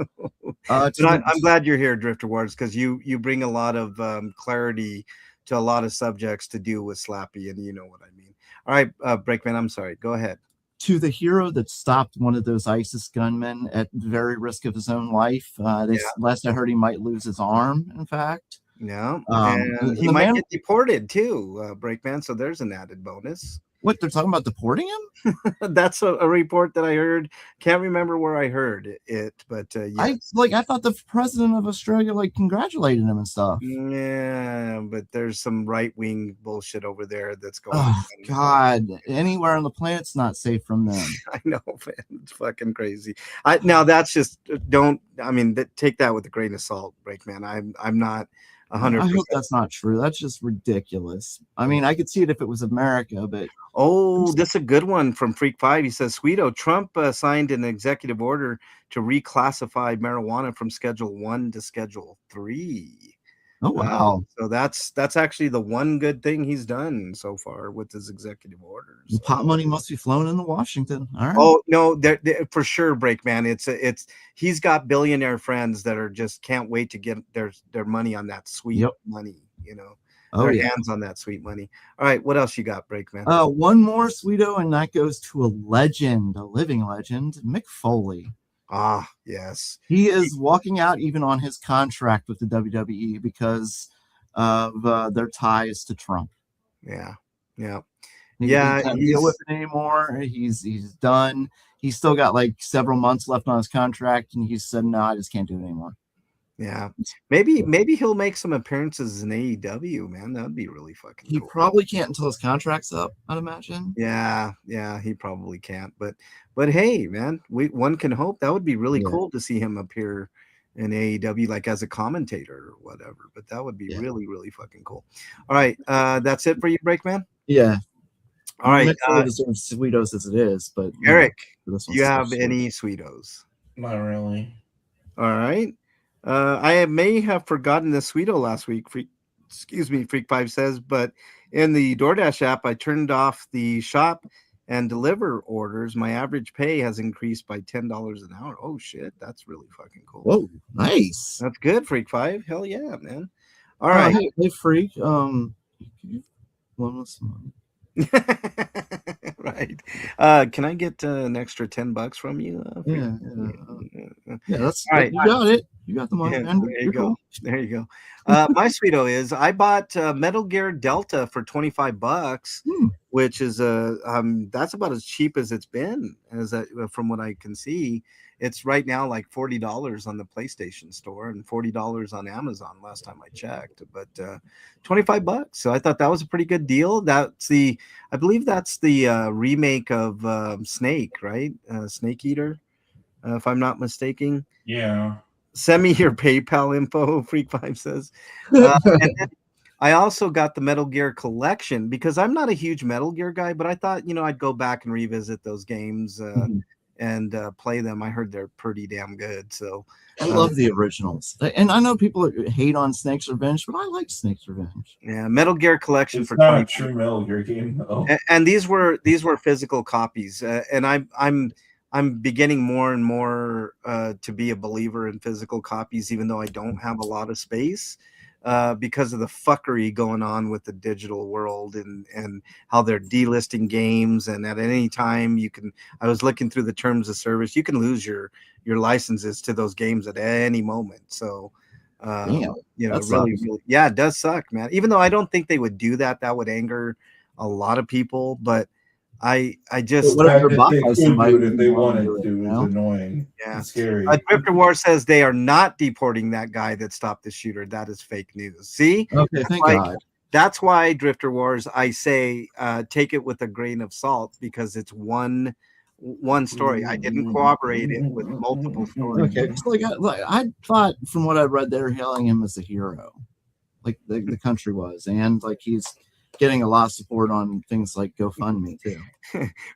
But I'm glad you're here, Drifter Wars, because you bring a lot of clarity to a lot of subjects to deal with Slappy, and you know what I mean. All right, Breakman, I'm sorry. Go ahead. To the hero that stopped one of those ISIS gunmen at very risk of his own life. Last I heard, he might lose his arm, in fact. Yeah, and he might get deported too, Breakman. So there's an added bonus. What, they're talking about deporting him? That's a report that I heard. Can't remember where I heard it, but yes. I thought the president of Australia congratulated him and stuff. Yeah, but there's some right wing bullshit over there that's going on. Oh God, anywhere on the planet's not safe from them. I know, man. It's fucking crazy. Now that's just take that with a grain of salt, Breakman. I'm not 100%. I hope that's not true. That's just ridiculous. I mean, I could see it if it was America, but this is a good one from Freak 5. He says, Sweeto, Trump signed an executive order to reclassify marijuana from Schedule 1 to Schedule 3. Oh wow! So that's actually the one good thing he's done so far with his executive orders. The pot money must be flowing into Washington. All right. Oh no, they're for sure, Breakman. It's he's got billionaire friends that are just can't wait to get their money on that sweet money. Their hands on that sweet money. All right, what else you got, Breakman? One more sweeto, and that goes to a legend, a living legend, Mick Foley. Ah, yes. He is walking out even on his contract with the WWE because of their ties to Trump. Yeah. He Yeah, can't deal with it anymore. He's done. He's still got like several months left on his contract, and he said, "No, I just can't do it anymore." Yeah, maybe he'll make some appearances in AEW, man. That'd be really fucking He cool. probably can't until his contract's up, I'd imagine. Yeah, he probably can't. But hey, man, one can hope. That would be really cool to see him appear in AEW, like as a commentator or whatever. But that would be really, really fucking cool. All right, that's it for you, Breakman. Yeah. All right, deserves Sweetos as it is, but Eric, do you have any Sweetos? Not really. All right. I may have forgotten the Sweeto last week. Freak5 says, but in the DoorDash app, I turned off the shop and deliver orders. My average pay has increased by $10 an hour. Oh shit, that's really fucking cool. Whoa, nice. That's good, Freak5. Hell yeah, man. All right. Hey, Freak. Loan us some money. Right. Can I get an extra $10 from you? Yeah, that's all right. You got it. You got the money. Yeah, Man. there you go. Cool. There you go. My Sweeto is I bought Metal Gear Delta for $25, which is that's about as cheap as it's been, as from what I can see. It's right now like $40 on the PlayStation Store and $40 on Amazon last time I checked, but $25. So I thought that was a pretty good deal. I believe that's the remake of Snake, right? Snake Eater, if I'm not mistaken. Yeah. Send me your PayPal info, Freak5 says. And then I also got the Metal Gear collection because I'm not a huge Metal Gear guy, but I thought, I'd go back and revisit those games and play them. I heard they're pretty damn good. So I love the originals. And I know people hate on Snake's Revenge, but I like Snake's Revenge. Yeah, Metal Gear collection it's for not a true Metal Gear game though. And these were physical copies. And I'm beginning more and more to be a believer in physical copies, even though I don't have a lot of space because of the fuckery going on with the digital world and how they're delisting games. And at any time I was looking through the terms of service, you can lose your licenses to those games at any moment. So, really, yeah, it does suck, man. Even though I don't think they would do that, that would anger a lot of people, but I just whatever they could do it if they wanted to. It's annoying. Yeah, it's scary. Drifter War says they are not deporting that guy that stopped the shooter. That is fake news. See? Okay, thank God. That's why Drifter Wars. I say take it with a grain of salt because it's one story. I didn't corroborate it with multiple stories. Okay, so I thought from what I read, they're hailing him as a hero, like the country was, and like he's getting a lot of support on things like GoFundMe too.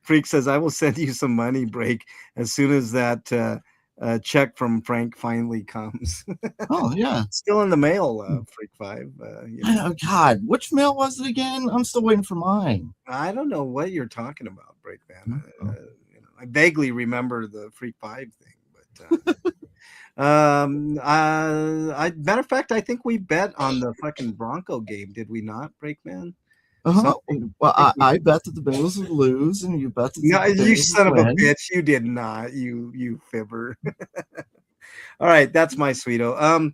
Freak says, I will send you some money, Break, as soon as that check from Frank finally comes. Oh, yeah. Still in the mail, Freak5. I know, God, which mail was it again? I'm still waiting for mine. I don't know what you're talking about, Breakman. I vaguely remember the Freak5 thing, but matter of fact, I think we bet on the fucking Bronco game, did we not, Breakman? Well, I bet that the Bengals would lose, and you bet that you son of a bitch, you did not, you fibber. All right, that's my Sweeto.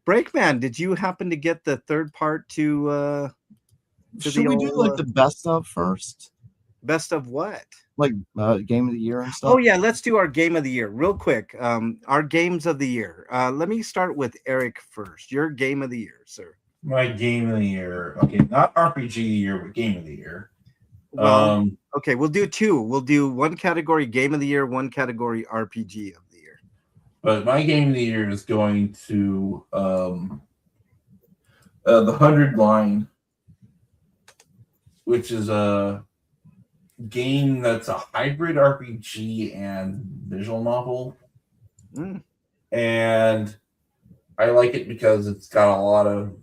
Breakman, did you happen to get the third part to should we do like the best of first? Best of what? Like game of the year and stuff? Oh yeah, let's do our game of the year real quick. Our games of the year. Let me start with Eric first. Your game of the year, sir. My game of the year. Okay, not RPG of the year, but game of the year. Well, okay, we'll do two. We'll do one category game of the year, one category RPG of the year. But my game of the year is going to the 100 Line, which is a game that's a hybrid RPG and visual novel. And I like it because it's got a lot of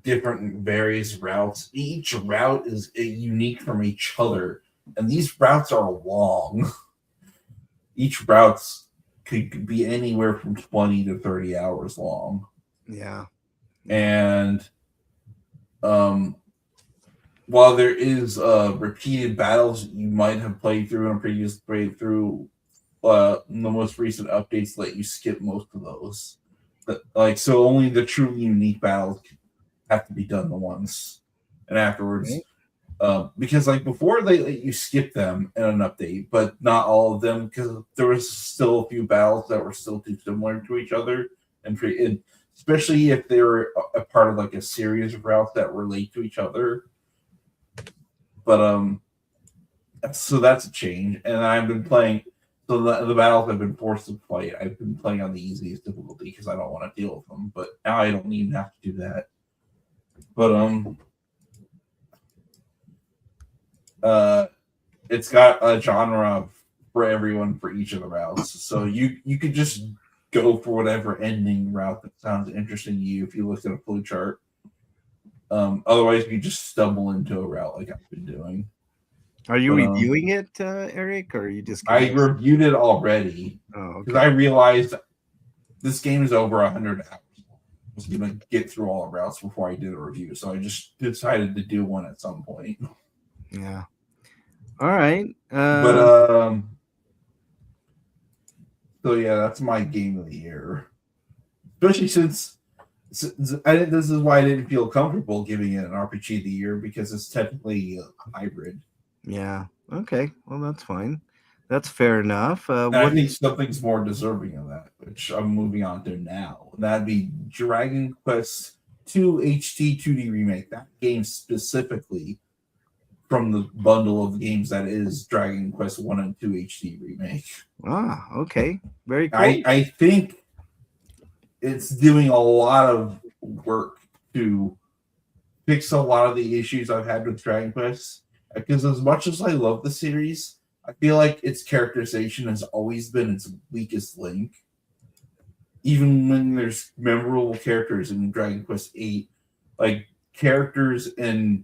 different various routes. Each route is unique from each other, and these routes are long. Each route could be anywhere from 20 to 30 hours long. Yeah. And while there is repeated battles you might have played through in a previous playthrough, the most recent updates let you skip most of those. So only the truly unique battles have to be done the once, and afterwards Because like before they let you skip them in an update, but not all of them, because there was still a few battles that were still too similar to each other, and especially if they were a part of like a series of routes that relate to each other. But so that's a change, and I've been playing. So the battles I've been forced to play, I've been playing on the easiest difficulty because I don't want to deal with them. But now I don't even have to do that. But it's got a genre for everyone for each of the routes. So you could just go for whatever ending route that sounds interesting to you if you look at a flowchart. chart. Otherwise, you just stumble into a route like I've been doing. Are you reviewing it, Eric, or are you just? I reviewed it already because I realized this game is over 100 hours. I was gonna get through all the routes before I did a review, so I just decided to do one at some point. Yeah. All right. So yeah, that's my game of the year. Especially since this is why I didn't feel comfortable giving it an RPG of the year, because it's technically a hybrid. Yeah. Okay. Well, that's fine. That's fair enough. I think something's more deserving of that, which I'm moving on to now. That'd be Dragon Quest II HD 2D Remake. That game specifically from the bundle of games that is Dragon Quest 1 and 2 HD Remake. Ah, okay. Very cool. I think it's doing a lot of work to fix a lot of the issues I've had with Dragon Quest. Because as much as I love the series, I feel like its characterization has always been its weakest link. Even when there's memorable characters in Dragon Quest VIII, like characters in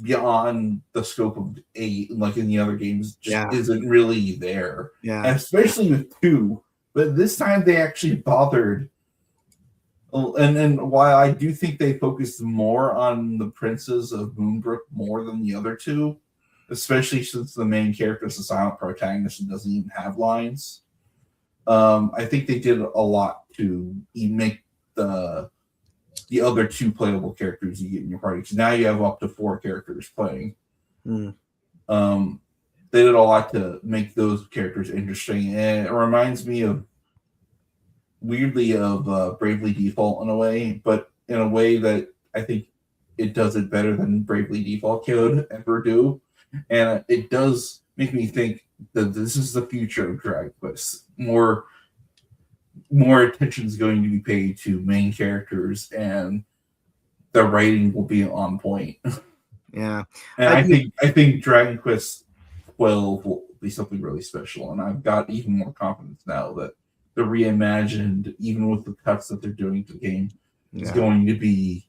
beyond the scope of 8, like in the other games, just isn't really there. Yeah, and especially with 2. But this time they actually bothered. And while I do think they focused more on the princes of Moonbrook more than the other 2, especially since the main character is a silent protagonist and doesn't even have lines, I think they did a lot to make the other 2 playable characters you get in your party. Because now you have up to 4 characters playing. They did a lot to make those characters interesting, and it reminds me of weirdly of Bravely Default in a way, but in a way that I think it does it better than Bravely Default could ever do. And it does make me think that this is the future of Dragon Quest. More attention is going to be paid to main characters, and the writing will be on point. Yeah, and I think Dragon Quest 12 will be something really special, and I've got even more confidence now that the reimagined, even with the cuts that they're doing to the game, is going to be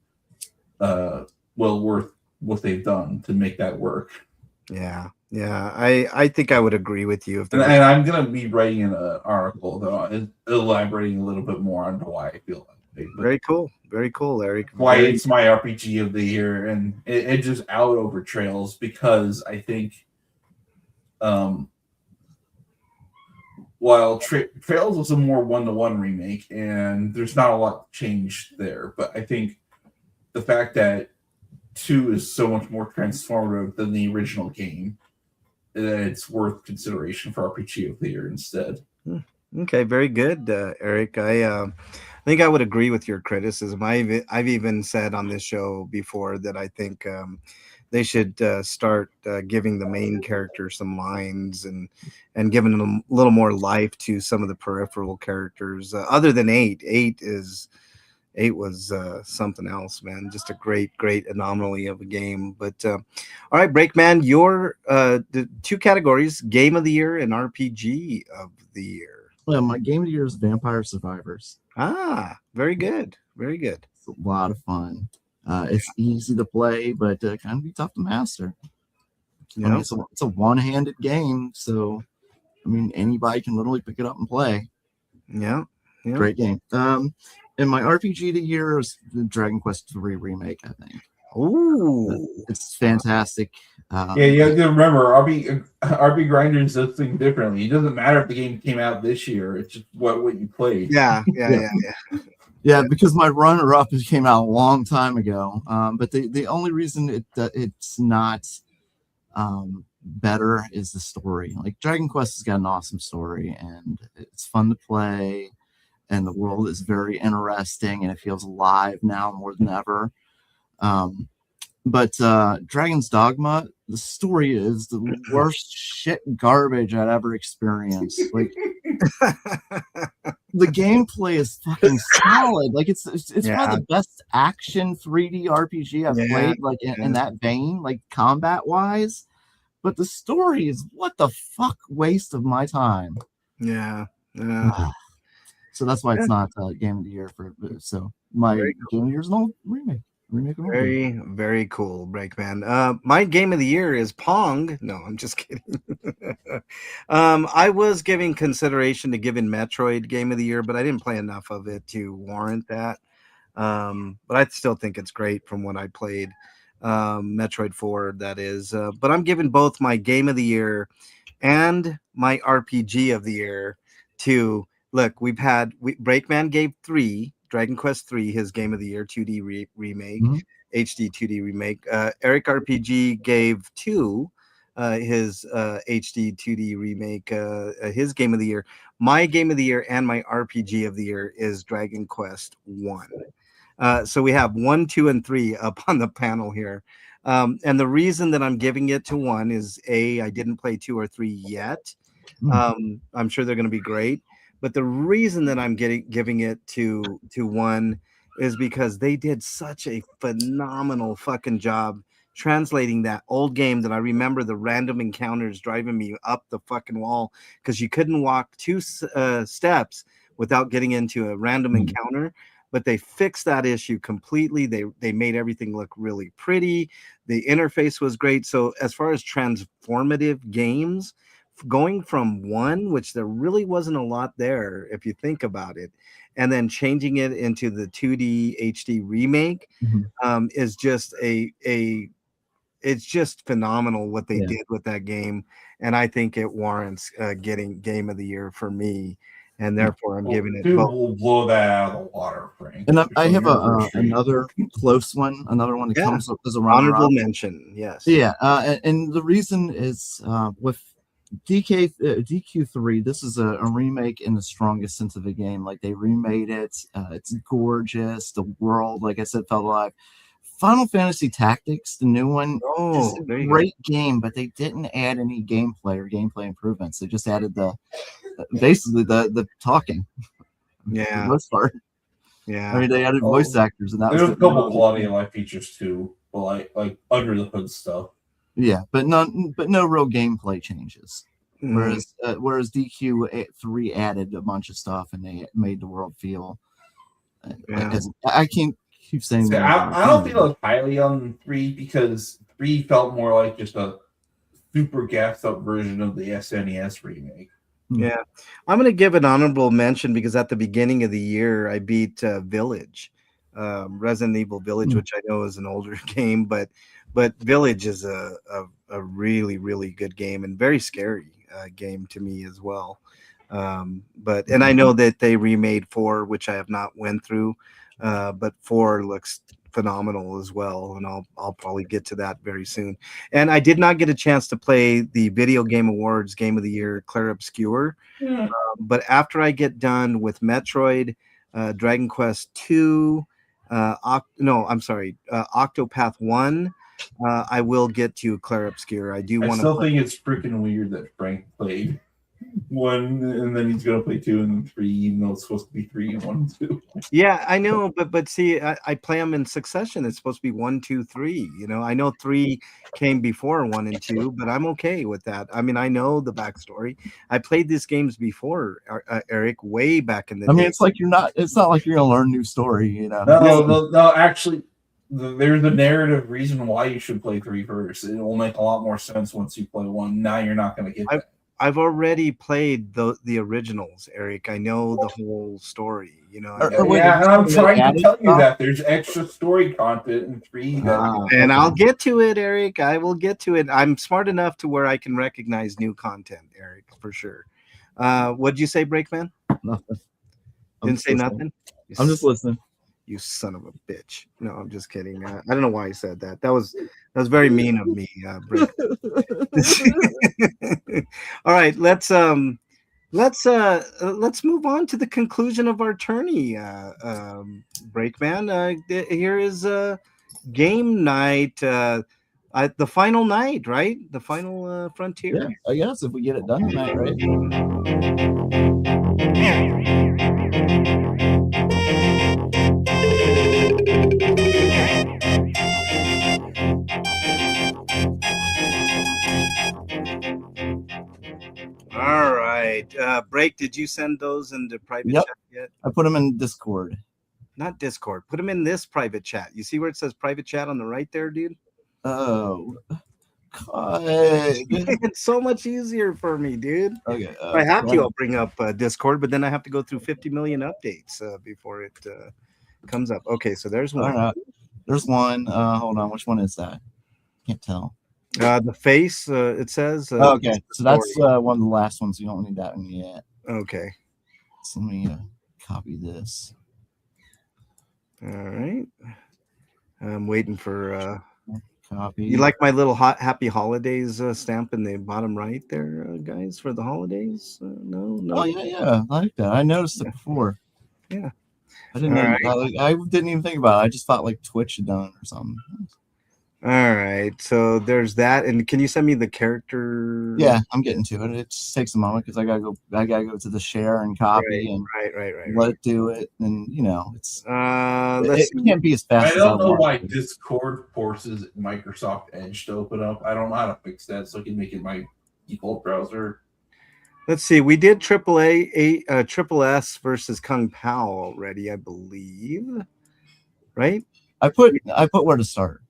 well worth what they've done to make that work. Yeah. I think I would agree with you. And I'm going to be writing an article that elaborating a little bit more on why I feel that way. Very cool, Eric. Why it's my RPG of the year, and it just out over Trails, because I think while Trails was a more one-to-one remake, and there's not a lot changed there, but I think the fact that 2 is so much more transformative than the original game, that it's worth consideration for RPG of the year instead. Okay, very good, Eric. I think I would agree with your criticism. I've even said on this show before that I think they should start giving the main character some lines and giving them a little more life to some of the peripheral characters. Other than 8 was something else, man. Just a great anomaly of a game. But all right, Breakman, your the 2 categories: Game of the Year and RPG of the Year. Well, my Game of the Year is Vampire Survivors. Ah, very good. It's a lot of fun. It's easy to play, but kind of be tough to master. I mean, it's a one-handed game, so I mean anybody can literally pick it up and play. Yeah. Great game. And my RPG of the year is the Dragon Quest III remake, I think. Ooh, it's fantastic. You have to remember, RPGrinders does things differently. It doesn't matter if the game came out this year; it's just what you played. Yeah. Yeah, because my runner-up came out a long time ago. But the only reason it's not better is the story. Like Dragon Quest has got an awesome story, and it's fun to play, and the world is very interesting, and it feels alive now more than ever. But Dragon's Dogma, the story is the worst shit garbage I'd ever experienced. Like the gameplay is fucking solid. Like it's one of the best action 3D RPG I've played. Like in that vein, like combat wise. But the story is what the fuck waste of my time. Yeah. So that's why it's not Game of the Year for. So my Game of the Year is an old remake. Very, very cool, Breakman. My game of the year is Pong. No, I'm just kidding. I was giving consideration to giving Metroid game of the year, but I didn't play enough of it to warrant that. But I still think it's great from what I played. Metroid 4, that is. But I'm giving both my game of the year and my RPG of the year to, look, Breakman gave 3. Dragon Quest 3, his game of the year, 2D remake, HD 2D remake. Eric RPG gave 2, his HD 2D remake, his game of the year. My game of the year and my RPG of the year is Dragon Quest 1. So we have 1, 2, and 3 up on the panel here. And the reason that I'm giving it to 1 is I didn't play 2 or 3 yet. I'm sure they're going to be great. But the reason that I'm giving it to 1 is because they did such a phenomenal fucking job translating that old game that I remember the random encounters driving me up the fucking wall because you couldn't walk 2 steps without getting into a random encounter. But they fixed that issue completely. They made everything look really pretty. The interface was great. So as far as transformative games, going from 1, which there really wasn't a lot there if you think about it, and then changing it into the 2D HD remake is just it's just phenomenal what they did with that game, and I think it warrants getting game of the year for me, and therefore I'm giving it both. We'll blow that out of the water, Frank. And I have another close one, another one that comes up as a honorable mention. Yes. Yeah, and the reason is with DQ3, this is a remake in the strongest sense of the game. Like they remade it, it's gorgeous. The world, like I said, felt alive. Final Fantasy Tactics, the new one, is a great game, but they didn't add any gameplay or gameplay improvements. They just added basically the talking. Yeah, for the most part. Yeah, I mean they added voice actors, and that there's was a couple quality of life features too, but like under the hood stuff. Yeah, but no real gameplay changes. Whereas DQ3 added a bunch of stuff and they made the world feel. I can't keep saying. I don't feel as highly on 3 because 3 felt more like just a super gassed up version of the SNES remake. Yeah, I'm going to give an honorable mention because at the beginning of the year I beat Village, Resident Evil Village, which I know is an older game, but Village is a really, really good game and very scary game to me as well. And I know that they remade 4, which I have not went through, but 4 looks phenomenal as well, and I'll probably get to that very soon. And I did not get a chance to play the Video Game Awards Game of the Year Clair Obscur, but after I get done with Metroid, Dragon Quest 2, Octopath 1, I will get to Clair Obscur. I do want to. I still think it's freaking weird that Frank played 1 and then he's gonna play 2 and then 3, even though it's supposed to be 3 and 1 and 2. Yeah, I know, but see, I play them in succession. It's supposed to be 1, 2, 3. You know, I know 3 came before 1 and 2, but I'm okay with that. I mean, I know the backstory. I played these games before, Eric, way back in the day. I mean, it's not like you're gonna learn a new story, you know. No, actually. There's a narrative reason why you should play 3 first. It will make a lot more sense once you play 1. Now you're not going to get that. I've already played the originals, Eric. I know the whole story. You know. And I'm trying to tell you that there's extra story content in 3. And I'll get to it, Eric. I will get to it. I'm smart enough to where I can recognize new content, Eric, for sure. What'd you say, Breakman? Nothing. Didn't say nothing. I'm just listening. You son of a bitch. No, I'm just kidding. I don't know why I said that. That was very mean of me, Brick. All right, let's move on to the conclusion of our tourney. Breakman, here is game night. The final night, right? The final frontier. Yeah, I guess if we get it done tonight, right? All right. Break, did you send those into private Yep. chat yet? I put them in Discord. Not Discord. Put them in this private chat. You see where it says private chat on the right there, dude? Oh, God. It's so much easier for me, dude. Okay. If I have to, I'll bring up Discord, but then I have to go through 50 million updates before it comes up. Okay, so there's All one. right. There's one. Hold on. Which one is that? Can't tell. The face, it says. Okay, so that's one of the last ones. You don't need that one yet. Okay. So let me copy this. All right. I'm waiting for. Copy. You like my little happy holidays stamp in the bottom right there, guys, for the holidays? No. Oh yeah. I like that. I noticed it before. Yeah. I didn't know. I didn't even think about it. I just thought like Twitch had done it or something. All right, so there's that, and can you send me the character? Yeah, I'm getting to it. It just takes a moment because I gotta go to the share and copy and right. let it do it, and it's it can't be as fast. I don't know why Discord forces Microsoft Edge to open up. I don't know how to fix that, so I can make it my default browser. Let's see. We did Triple S versus Kung Pao already, I believe. Right? I put where to start.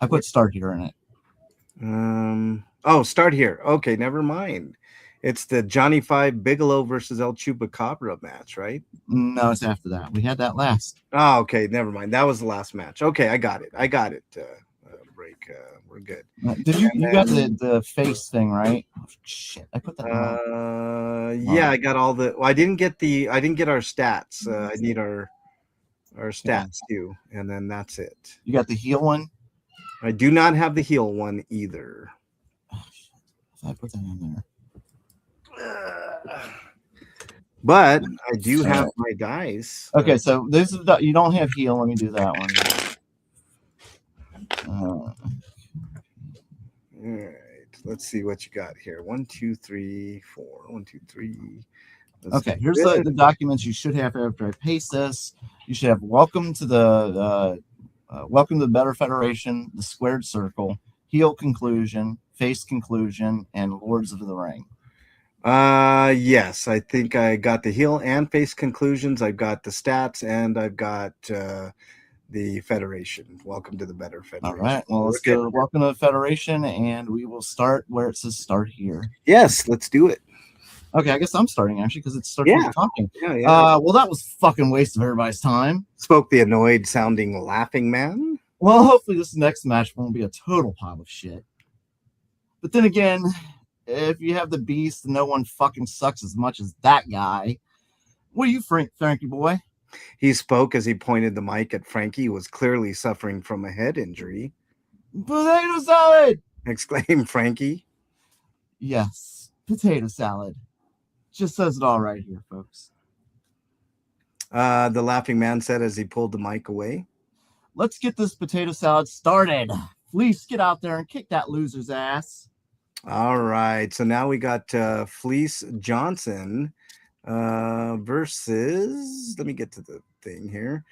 I put start here in it. Oh, start here. Okay, never mind. It's the Johnny Five Bigelow versus El Chupacabra match, right? No, it's after that. We had that last. Oh, okay, never mind. That was the last match. Okay, I got it. Break. We're good. Did you got the face thing right? Oh, shit, I put that wrong. Yeah, I got all the. Well, I didn't get our stats. I need our stats too, and then that's it. You got the heel one. I do not have the heel one either. Oh, shit. I put that in there. But I do have my dice. Okay, so this is you don't have heel. Let me do that one. All right. Let's see what you got here. 1, 2, 3, 4. 1, 2, 3. Okay, here's the documents you should have after I paste this. You should have welcome to the Better Federation, the Squared Circle, heel conclusion, face conclusion, and Lords of the Ring. Yes, I think I got the heel and face conclusions. I've got the stats, and I've got the Federation. Welcome to the Better Federation. All right, well, let's go. Welcome to the Federation, and we will start where it says start here. Yes, let's do it. Okay, I guess I'm starting actually because it starts talking. Yeah. Well, that was fucking waste of everybody's time. Spoke the annoyed sounding laughing man. Well, hopefully this next match won't be a total pile of shit. But then again, if you have the beast, no one fucking sucks as much as that guy. What are you, Frankie boy? He spoke as he pointed the mic at Frankie, who was clearly suffering from a head injury. Potato salad! Exclaimed Frankie. Yes, potato salad. Just says it all right here, folks. The laughing man said as he pulled the mic away. Let's get this potato salad started. Fleece, get out there and kick that loser's ass. All right. So now we got Fleece Johnson versus, let me get to the thing here.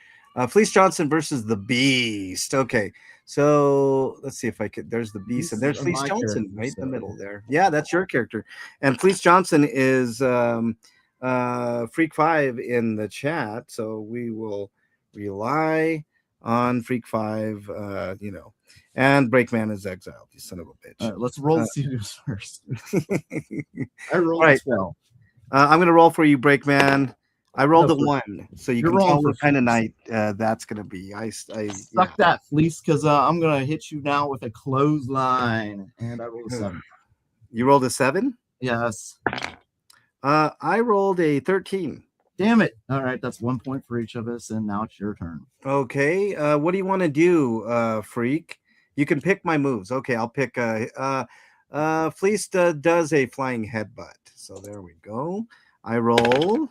Fleece Johnson versus the Beast. Okay. So let's see if I could. There's the Beast, and there's Fleece Johnson right in the middle there. Yeah, that's your character. And Fleece Johnson is Freak 5 in the chat. So we will rely on Freak 5, and Breakman is exiled. You son of a bitch. All right, let's roll the series first. I rolled right. 12. I'm going to roll for you, Breakman. I rolled a 1, so you can tell what kind of night that's going to be. I suck that, Fleece, because I'm going to hit you now with a clothesline, and I rolled a 7. You rolled a 7? Yes. I rolled a 13. Damn it. All right, that's 1 point for each of us, and now it's your turn. Okay. What do you want to do, Freak? You can pick my moves. Okay, I'll pick. Fleece does a flying headbutt. So there we go. I roll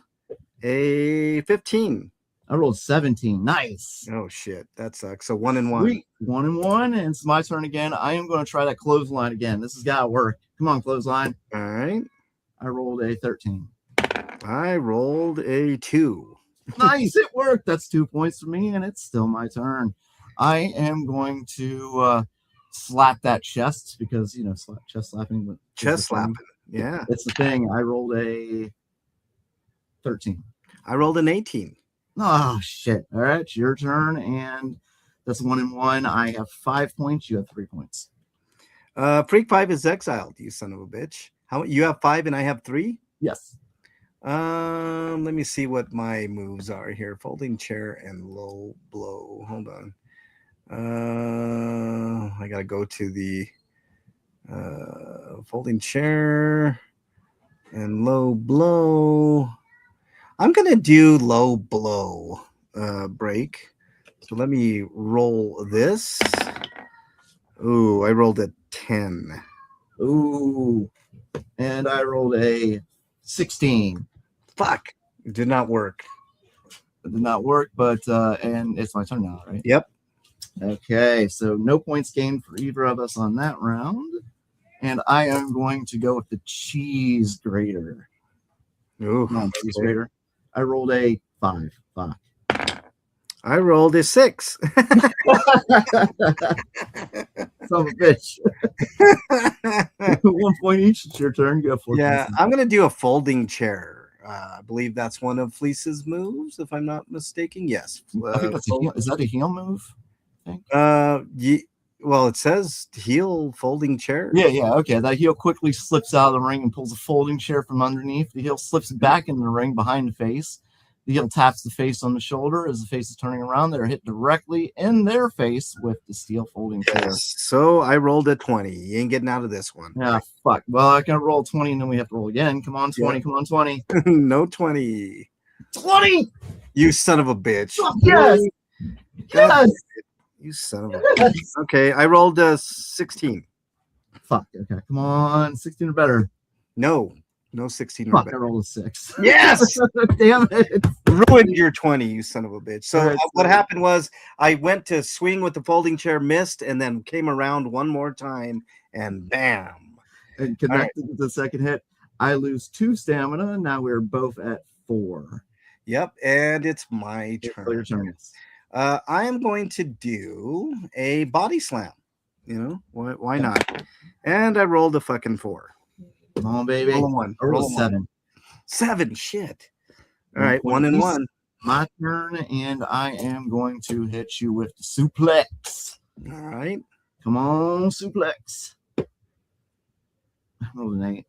a 15. I rolled 17. Nice. Oh shit, that sucks. So 1 and 1. Sweet. 1 and 1, and it's my turn again. I am going to try that clothesline again. This has got to work. Come on, clothesline. All right. I rolled a 13. I rolled a 2. Nice, it worked. That's 2 points for me, and it's still my turn. I am going to slap that chest because chest slapping. Chest slapping. Yeah. It's the thing. I rolled a 13. I rolled an 18. Oh shit! All right, it's your turn, and that's 1 and 1. I have 5 points. You have 3 points. Freak 5 is exiled. You son of a bitch. How you have 5 and I have 3? Yes. Let me see what my moves are here. Folding chair and low blow. Hold on. I gotta go to the folding chair and low blow. I'm gonna do low blow break. So let me roll this. Ooh, I rolled a 10. Ooh, and I rolled a 16. Fuck, it did not work. It did not work, but and it's my turn now, right? Yep. Okay, so no points gained for either of us on that round. And I am going to go with the cheese grater. Ooh, Come on, cheese grater. I rolled a 5. Fuck. I rolled a 6. Son of a bitch. 1 point each. It's your turn. Go for it. Yeah, I'm gonna do a folding chair. I believe that's one of Fleece's moves, if I'm not mistaken. Yes. I think that's is that a heel move? Well, it says heel folding chair. Yeah. Okay. That heel quickly slips out of the ring and pulls a folding chair from underneath. The heel slips back in the ring behind the face. The heel taps the face on the shoulder as the face is turning around. They're hit directly in their face with the steel folding chair. So I rolled a 20. You ain't getting out of this one. Yeah, fuck. Well, I can roll 20 and then we have to roll again. Come on, 20. Yeah. Come on, 20. No 20. 20! You son of a bitch. Oh, yes! God, you son of a bitch. Okay, I rolled a 16. Fuck. Okay, come on. 16 or better. No 16 Fuck, or better. I rolled a 6. Yes! Damn it. Ruined your 20, you son of a bitch. So what happened was I went to swing with the folding chair, missed, and then came around one more time, and bam. And connected with the second hit. I lose 2 stamina. Now we're both at 4. Yep, and it's my turn. Your turn. I am going to do a body slam. Why not? And I rolled a fucking 4. Come on, baby. Roll a 1. Roll a 7. 7, shit. All right, 1 and 1. My turn, and I am going to hit you with the suplex. All right. Come on, suplex. I rolled an 8.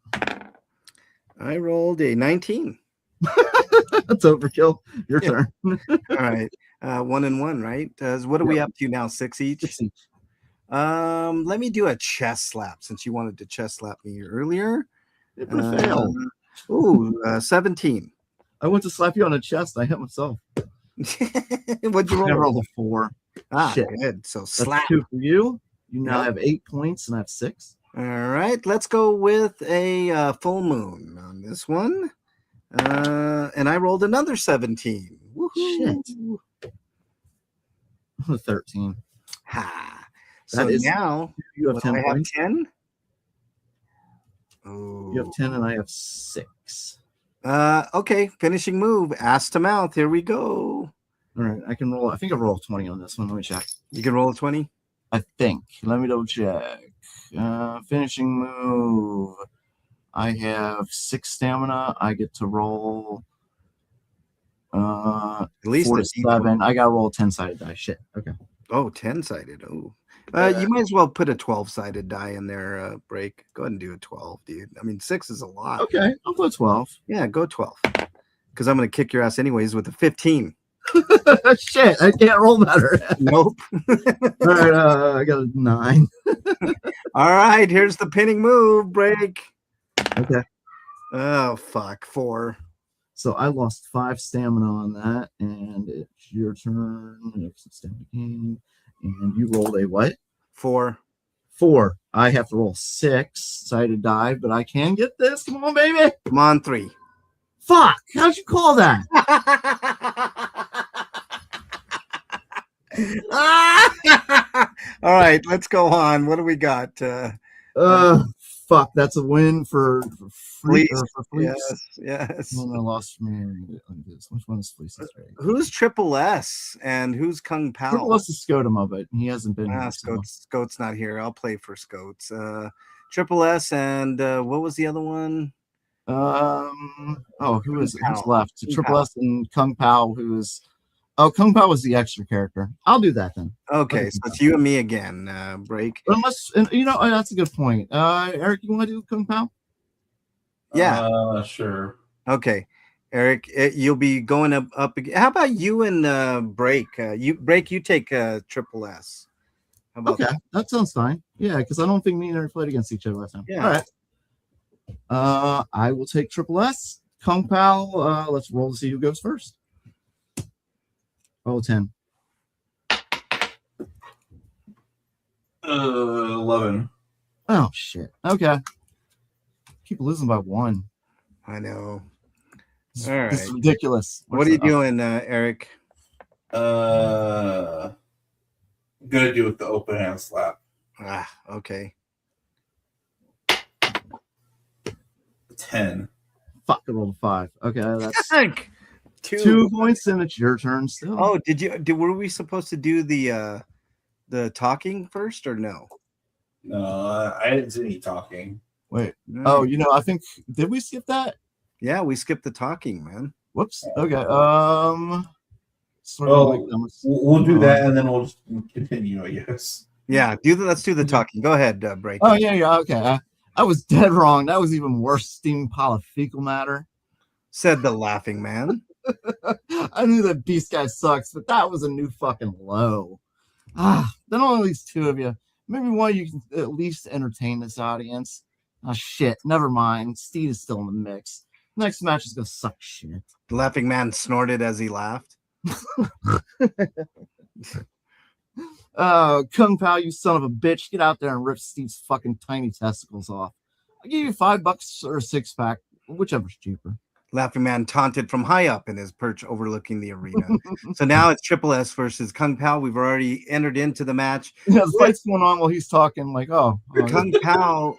I rolled a 19. That's overkill. Your turn. All right. 1 and 1, right? What are we up to now? 6 each? 6 each. Let me do a chest slap since you wanted to chest slap me earlier. It would fail. 17. I went to slap you on the chest. I hit myself. What'd you roll? I rolled a 4. Shit. Good. So slap. That's 2 for you. You now have 8 points, and I have 6. All right. Let's go with a full moon on this one. And I rolled another 17. Woohoo. Shit. 13. Ha. So now you have 10 points. 10? Oh. You have 10 and I have 6. Okay, finishing move. Ass to mouth. Here we go. All right, I can roll. I think I rolled 20 on this one. Let me check. You can roll a 20? I think. Let me double check. Finishing move. I have 6 stamina. I get to roll at least 4 to 7. I got to roll a 10-sided die. Shit. Okay. Oh, 10-sided. Oh. You might as well put a 12-sided die in there, break. Go ahead and do a 12, dude. I mean, 6 is a lot. Okay, I'll go 12. Yeah, go 12. Because I'm going to kick your ass anyways with a 15. Shit, I can't roll better. Nope. All right, I got a 9. All right, here's the pinning move, break. Okay. Oh, fuck. 4. So I lost 5 stamina on that, and it's your turn. And you rolled a what? 4. 4. I have to roll 6 sided die, but I can get this. Come on, baby. Come on, 3. Fuck. How'd you call that? All right, let's go on. What do we got? Fuck. That's a win for Fleece. Yes. Well, I lost from here. Which one is Fleece? Who's Triple S and who's Kung Pao? Triple S is Scotoma, but he hasn't been here. Scote's not here. I'll play for Scotes. Triple S and what was the other one? Who's left? Triple S and Kung Pao, Kung Pao was the extra character. I'll do that then. Okay, so it's you and me again. Break. Unless that's a good point. Eric, you want to do Kung Pao? Yeah. Sure. Okay, Eric, you'll be going up again. How about you and Break? You take Triple S. How about that sounds fine. Yeah, because I don't think me and Eric played against each other last time. Yeah. All right. I will take Triple S. Kung Pao. Let's roll to see who goes first. Oh, 10. 11. Oh shit. Okay. Keep losing by 1. I know. This All right. is ridiculous. What are you doing, Eric? I'm gonna do it the open hand slap. Okay. 10. Fuck, I rolled a 5. Okay, that's Heck! 2 points, and it's your turn still. Oh, were we supposed to do the talking first or no? No, I didn't see any talking. Wait. No. Oh, I think did we skip that? Yeah, we skipped the talking, man. Whoops. Okay. We'll do that, and then we'll just continue, I guess. Yeah, let's do the talking. Go ahead, Break. Oh yeah. Okay. I was dead wrong. That was even worse. Steam pile of fecal matter. Said the laughing man. I knew that Beast Guy sucks, but that was a new fucking low. Then only at least 2 of you. Maybe one of you can at least entertain this audience. Oh shit, never mind. Steed is still in the mix. Next match is gonna suck shit. The laughing man snorted as he laughed. Kung Pao, you son of a bitch, get out there and rip Steve's fucking tiny testicles off. I'll give you $5 or a 6-pack, whichever's cheaper. Laughing man taunted from high up in his perch overlooking the arena. So now it's Triple S versus Kung Pao. We've already entered into the match. Yeah, the fight's going on while he's talking like, Kung Pao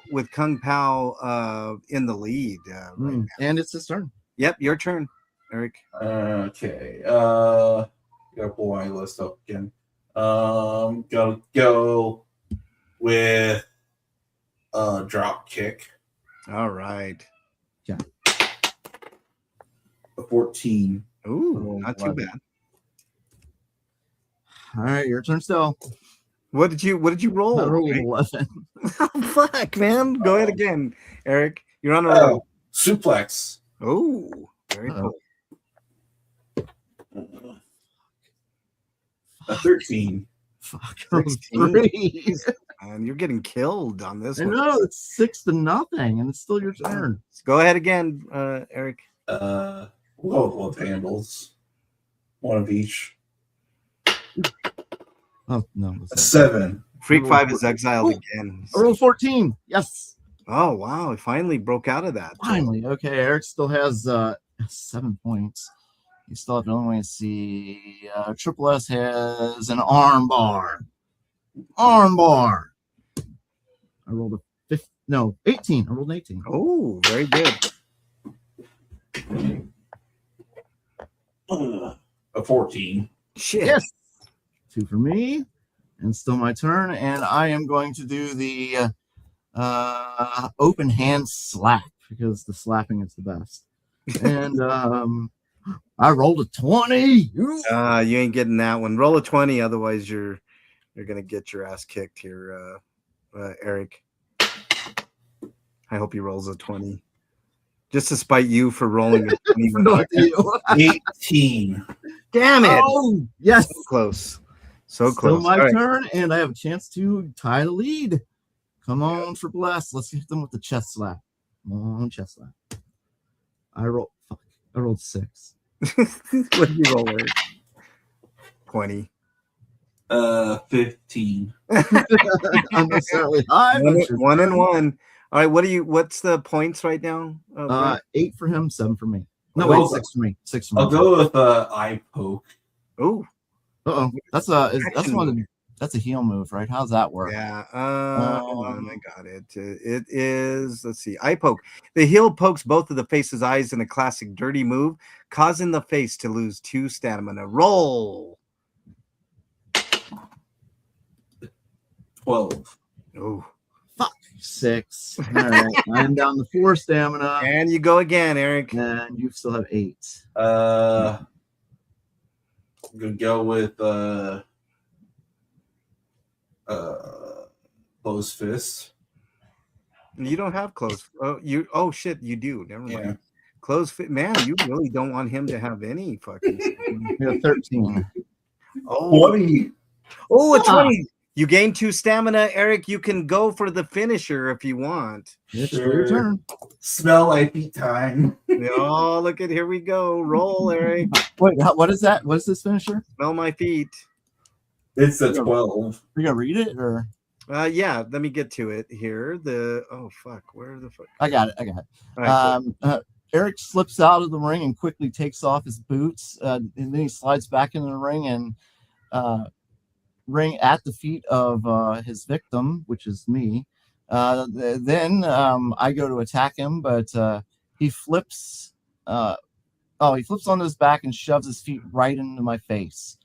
in the lead right now. And it's his turn. Yep, your turn, Eric. Okay. Gotta pull my list up again. Gotta go with drop kick. All right. Yeah. A 14. Ooh, not too bad. All right, your turn still. What did you roll? I rolled 11. Oh, fuck, man. Go ahead again, Eric. You're on a roll. Suplex. Oh, very cool. A 13. Fuck. 16. And you're getting killed on this one. No, it's 6-0, and it's still your turn. Go ahead again, Eric. Both handles. One of each. Oh, no. A 7. Freak 5 is exiled again. I rolled 14. Yes. Oh, wow. He finally broke out of that. Finally. Okay, Eric still has 7 points. You still have another way to see. Triple S has an arm bar. Arm bar. I rolled 18. I rolled an 18. Oh, very good. A 14. Shit. Yes. 2 for me. And still my turn. And I am going to do the open hand slap because the slapping is the best. And I rolled a 20. You ain't getting that one. Roll a 20, otherwise you're gonna get your ass kicked here, Eric. I hope he rolls a 20. Just to spite you for rolling a 20. 18. Damn it. Oh, yes. So close. So close. Still my turn, and I have a chance to tie the lead. Come on for bless. Let's hit them with the chest slap. Come on, chest slap. I roll. Fuck. I rolled 6. What did you roll, Eric? 20. 15. Unnecessarily high. One and one. All right, what's the points right now? 8 for him, 7 for me. No, I'll wait, go- 6 for me. 6 for me. I'll go with eye poke. Oh, That's a heal move, right? How's that work? yeah. I got it. It is, let's see, eye poke. The heal pokes both of the face's eyes in a classic dirty move, causing the face to lose 2 stamina. Roll. 12. Oh, 6. All right. I'm down to 4 stamina. and you go again, Eric. And you still have 8. I'm gonna go with closed fist. You don't have close. Oh shit, you do. Never mind. Yeah. Close fit, man. You really don't want him to have any fucking. You have 13. Oh, 20. a 20. You gain 2 stamina, Eric. You can go for the finisher if you want. It's your turn. Smell my feet time. Oh, look at, here we go. Roll, Eric. Wait, what is that? What is this finisher? Smell my feet. It's a 12. Are you gonna read it or? Yeah. Let me get to it here. Where the fuck? I got it. All right, cool. Eric slips out of the ring and quickly takes off his boots, and then he slides back into the ring and ring at the feet of his victim, which is me. Then I go to attack him, but he flips. He flips on his back and shoves his feet right into my face.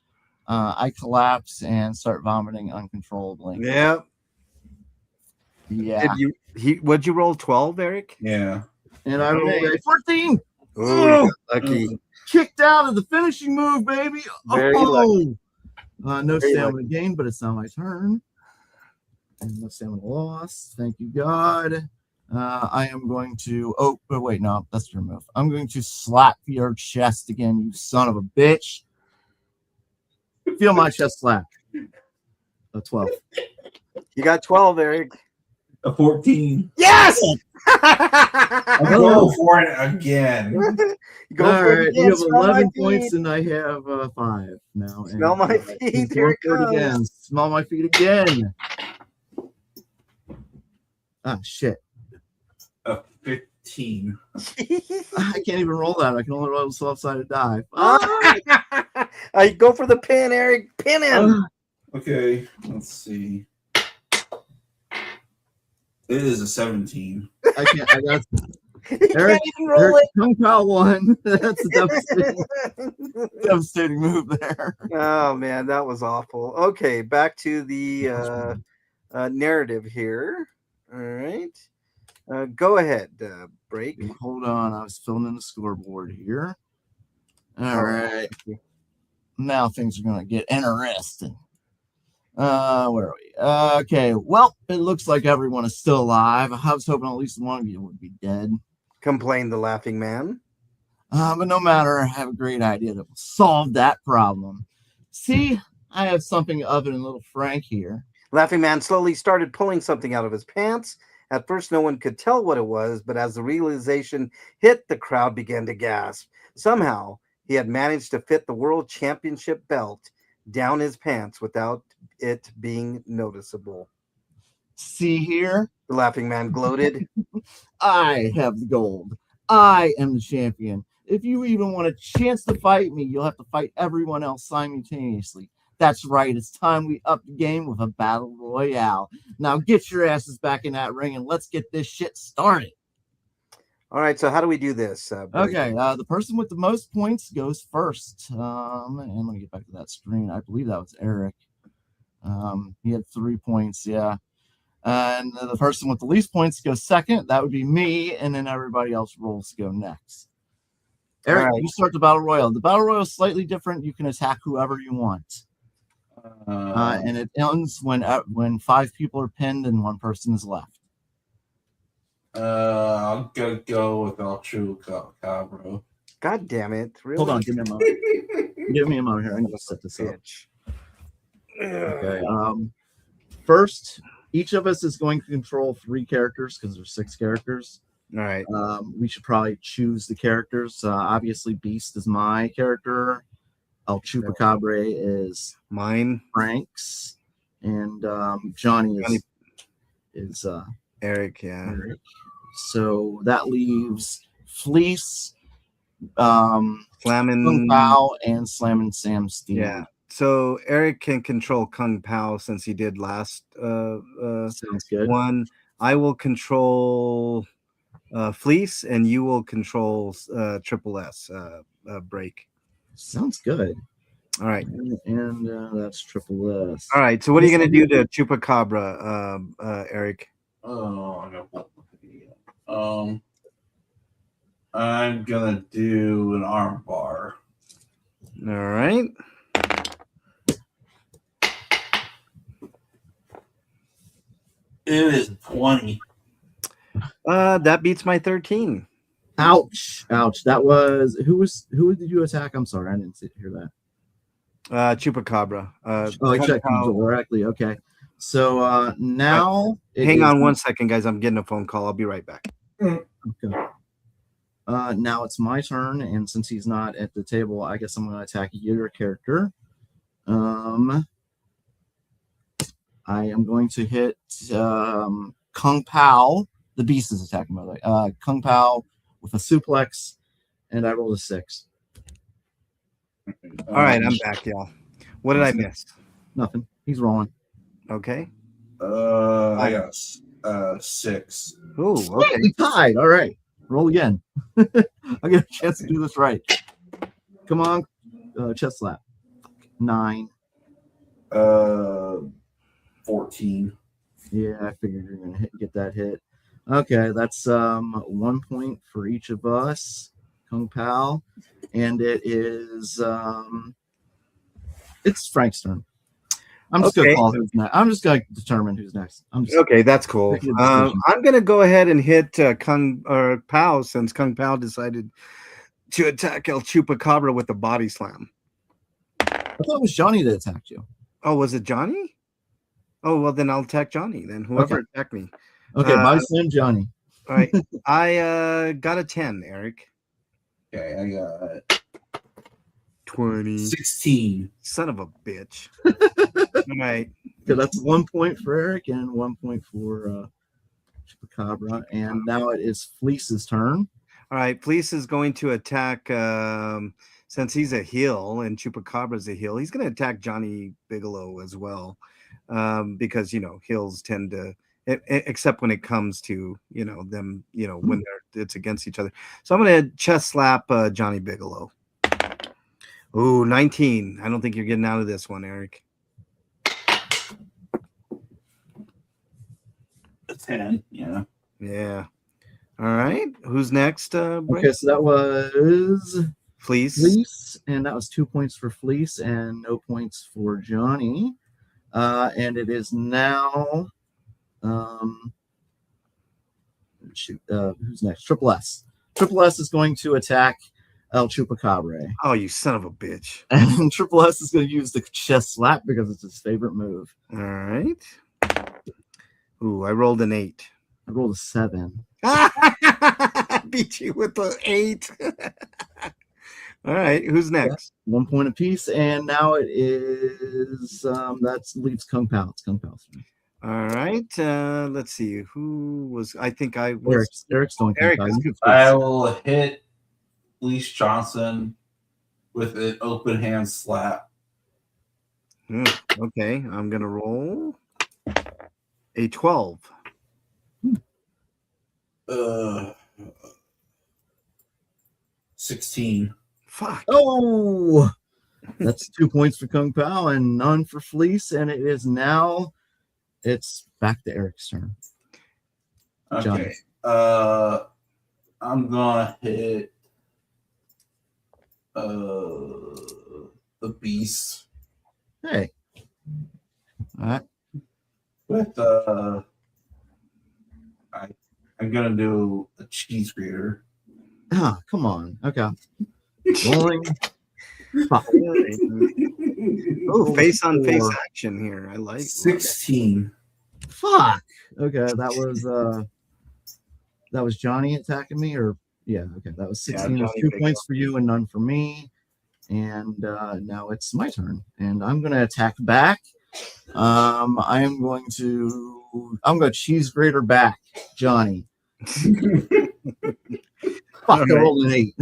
I collapse and start vomiting uncontrollably. Yeah. Yeah. What'd you roll? 12, Eric? Yeah. And I rolled a 14. Oh, you got lucky. Kicked out of the finishing move, baby. Very lucky. No Very stamina gain, but it's not my turn. And no stamina lost. Thank you, God. I am going to. Wait, no, that's your move. I'm going to slap your chest again, you son of a bitch. Feel my chest slap. A 12. You got 12, Eric. A 14. Yes! I'm going for it again. Go All for it right, again. you have Smell my 11 feet. points, and I have 5 now. Smell my He's feet. going Here it for it goes. again. Smell my feet again. Ah, shit. A 15. I can't even roll that. I can only roll the left-sided die. I go for the pin, Eric. Pin him. Okay, let's see. It is a 17. I can't. I got You Eric, can't even roll it. Kung Pao 1. That's a devastating move there. Oh man, that was awful. Okay, back to the narrative here. All right, go ahead, break. Hold on, I was filling in the scoreboard here. All right, now things are gonna get interesting. Where are we? Okay, well, it looks like everyone is still alive. I was hoping at least one of you would be dead. Complained the laughing man. But no matter, I have a great idea that will solve that problem. See, I have something other than little Frank here. Laughing man slowly started pulling something out of his pants. At first, no one could tell what it was, but as the realization hit, the crowd began to gasp. Somehow, he had managed to fit the world championship belt down his pants without it being noticeable. See here? The laughing man gloated. I have the gold. I am the champion. If you even want a chance to fight me, you'll have to fight everyone else simultaneously. That's right. It's time we up the game with a battle royale. Now get your asses back in that ring and let's get this shit started. All right, so how do we do this? Okay, the person with the most points goes first. And let me get back to that screen. I believe that was Eric. He had 3 points, yeah. And the person with the least points goes second. That would be me, and then everybody else rolls to go next. Eric, right. You start the battle royal. The battle royal is slightly different. You can attack whoever you want, and it ends when 5 people are pinned and 1 person is left. I'm gonna go with El Cabro. God damn it! Really? Hold on, give me a moment. Give me a moment here. I need to set this up. Bitch. Okay. First, each of us is going to control 3 characters because there's 6 characters. All right. We should probably choose the characters. Obviously, Beast is my character. El Chupacabra is Mine. Frank's, and Johnny Johnny. is Eric. Yeah. Eric. So that leaves Fleece, Slamming. Kung Pao, and Slammin' Sam Steele. Yeah. So Eric can control Kung Pao since he did last Sounds good. one. I will control Fleece, and you will control Triple S break. Sounds good. All right. And that's Triple S. All right. So what are you going to do to Chupacabra, Eric? Oh, I got one. I'm gonna do an arm bar. All right. It is 20. That beats my 13. Ouch! That was who did you attack? I'm sorry, I didn't hear that. Chupacabra. Oh, I checked directly. Okay, so now hang on 1 second, guys. I'm getting a phone call. I'll be right back. Okay. Now it's my turn, and since he's not at the table, I guess I'm going to attack your character. I am going to hit Kung Pao. The Beast is attacking, by the way. Kung Pao with a suplex, and I rolled a 6. All right, I'm back, y'all. What did I miss? Nothing. He's rolling. Okay. I got 6. Oh, okay. We tied. All right. Roll again. I get a chance to do this right. Come on. Chest slap. 9. 14. Yeah, I figured you're going to get that hit. Okay, that's 1 point for each of us. Kung Pao. And it is it's Frank's turn. I'm just gonna call who's next. I'm just gonna determine who's next. Okay, that's cool. I'm gonna go ahead and hit Kung Pao since Kung Pao decided to attack El Chupacabra with the body slam. I thought it was Johnny that attacked you. Oh, was it Johnny? Oh, well, then I'll attack Johnny. Then whoever attacked me. Okay, body slam Johnny. All right, I got a 10, Eric. Okay, I got 20. 16. Son of a bitch. All right. Okay, that's 1 point for Eric and 1 point for Chupacabra. And now it is Fleece's turn. All right. Fleece is going to attack, since he's a heel and Chupacabra's a heel, he's going to attack Johnny Bigelow as well. Because, heels tend to, except when it comes to, them, when it's against each other. So I'm going to chest slap Johnny Bigelow. Ooh, 19. I don't think you're getting out of this one, Eric. A 10, yeah. Yeah. All right. Who's next? Okay, so that was Fleece. And that was 2 points for Fleece and no points for Johnny. And it is now who's next? Triple S. Triple S is going to attack El Chupacabra. Oh, you son of a bitch. And Triple S is going to use the chest slap because it's his favorite move. All right. Ooh, I rolled an 8. I rolled a 7. Beat you with the 8. All right. Who's next? 1 point apiece. And now it is that leaves Kung Pao. It's Kung Pao's turn. All right. Let's see. Who was I think I was Eric's doing Eric. I will hit Fleece Johnson with an open hand slap. Okay, I'm gonna roll a 12. 16. Fuck. Oh, that's 2 points for Kung Pao and none for Fleece, and it is now it's back to Eric's turn. Okay. I'm gonna hit the Beast. Hey. All right. With I'm gonna do a cheese grater. Ah, come on. Okay. Rolling. Oh, face on face action here. I like 16. Fuck. Okay, that was that was Johnny attacking me, or yeah, okay, that was 16. Yeah, That's Johnny 2 picked points for you and none for me. And now it's my turn, and I'm going to attack back. I'm going to cheese grater back, Johnny. Fuck, I rolled an 8.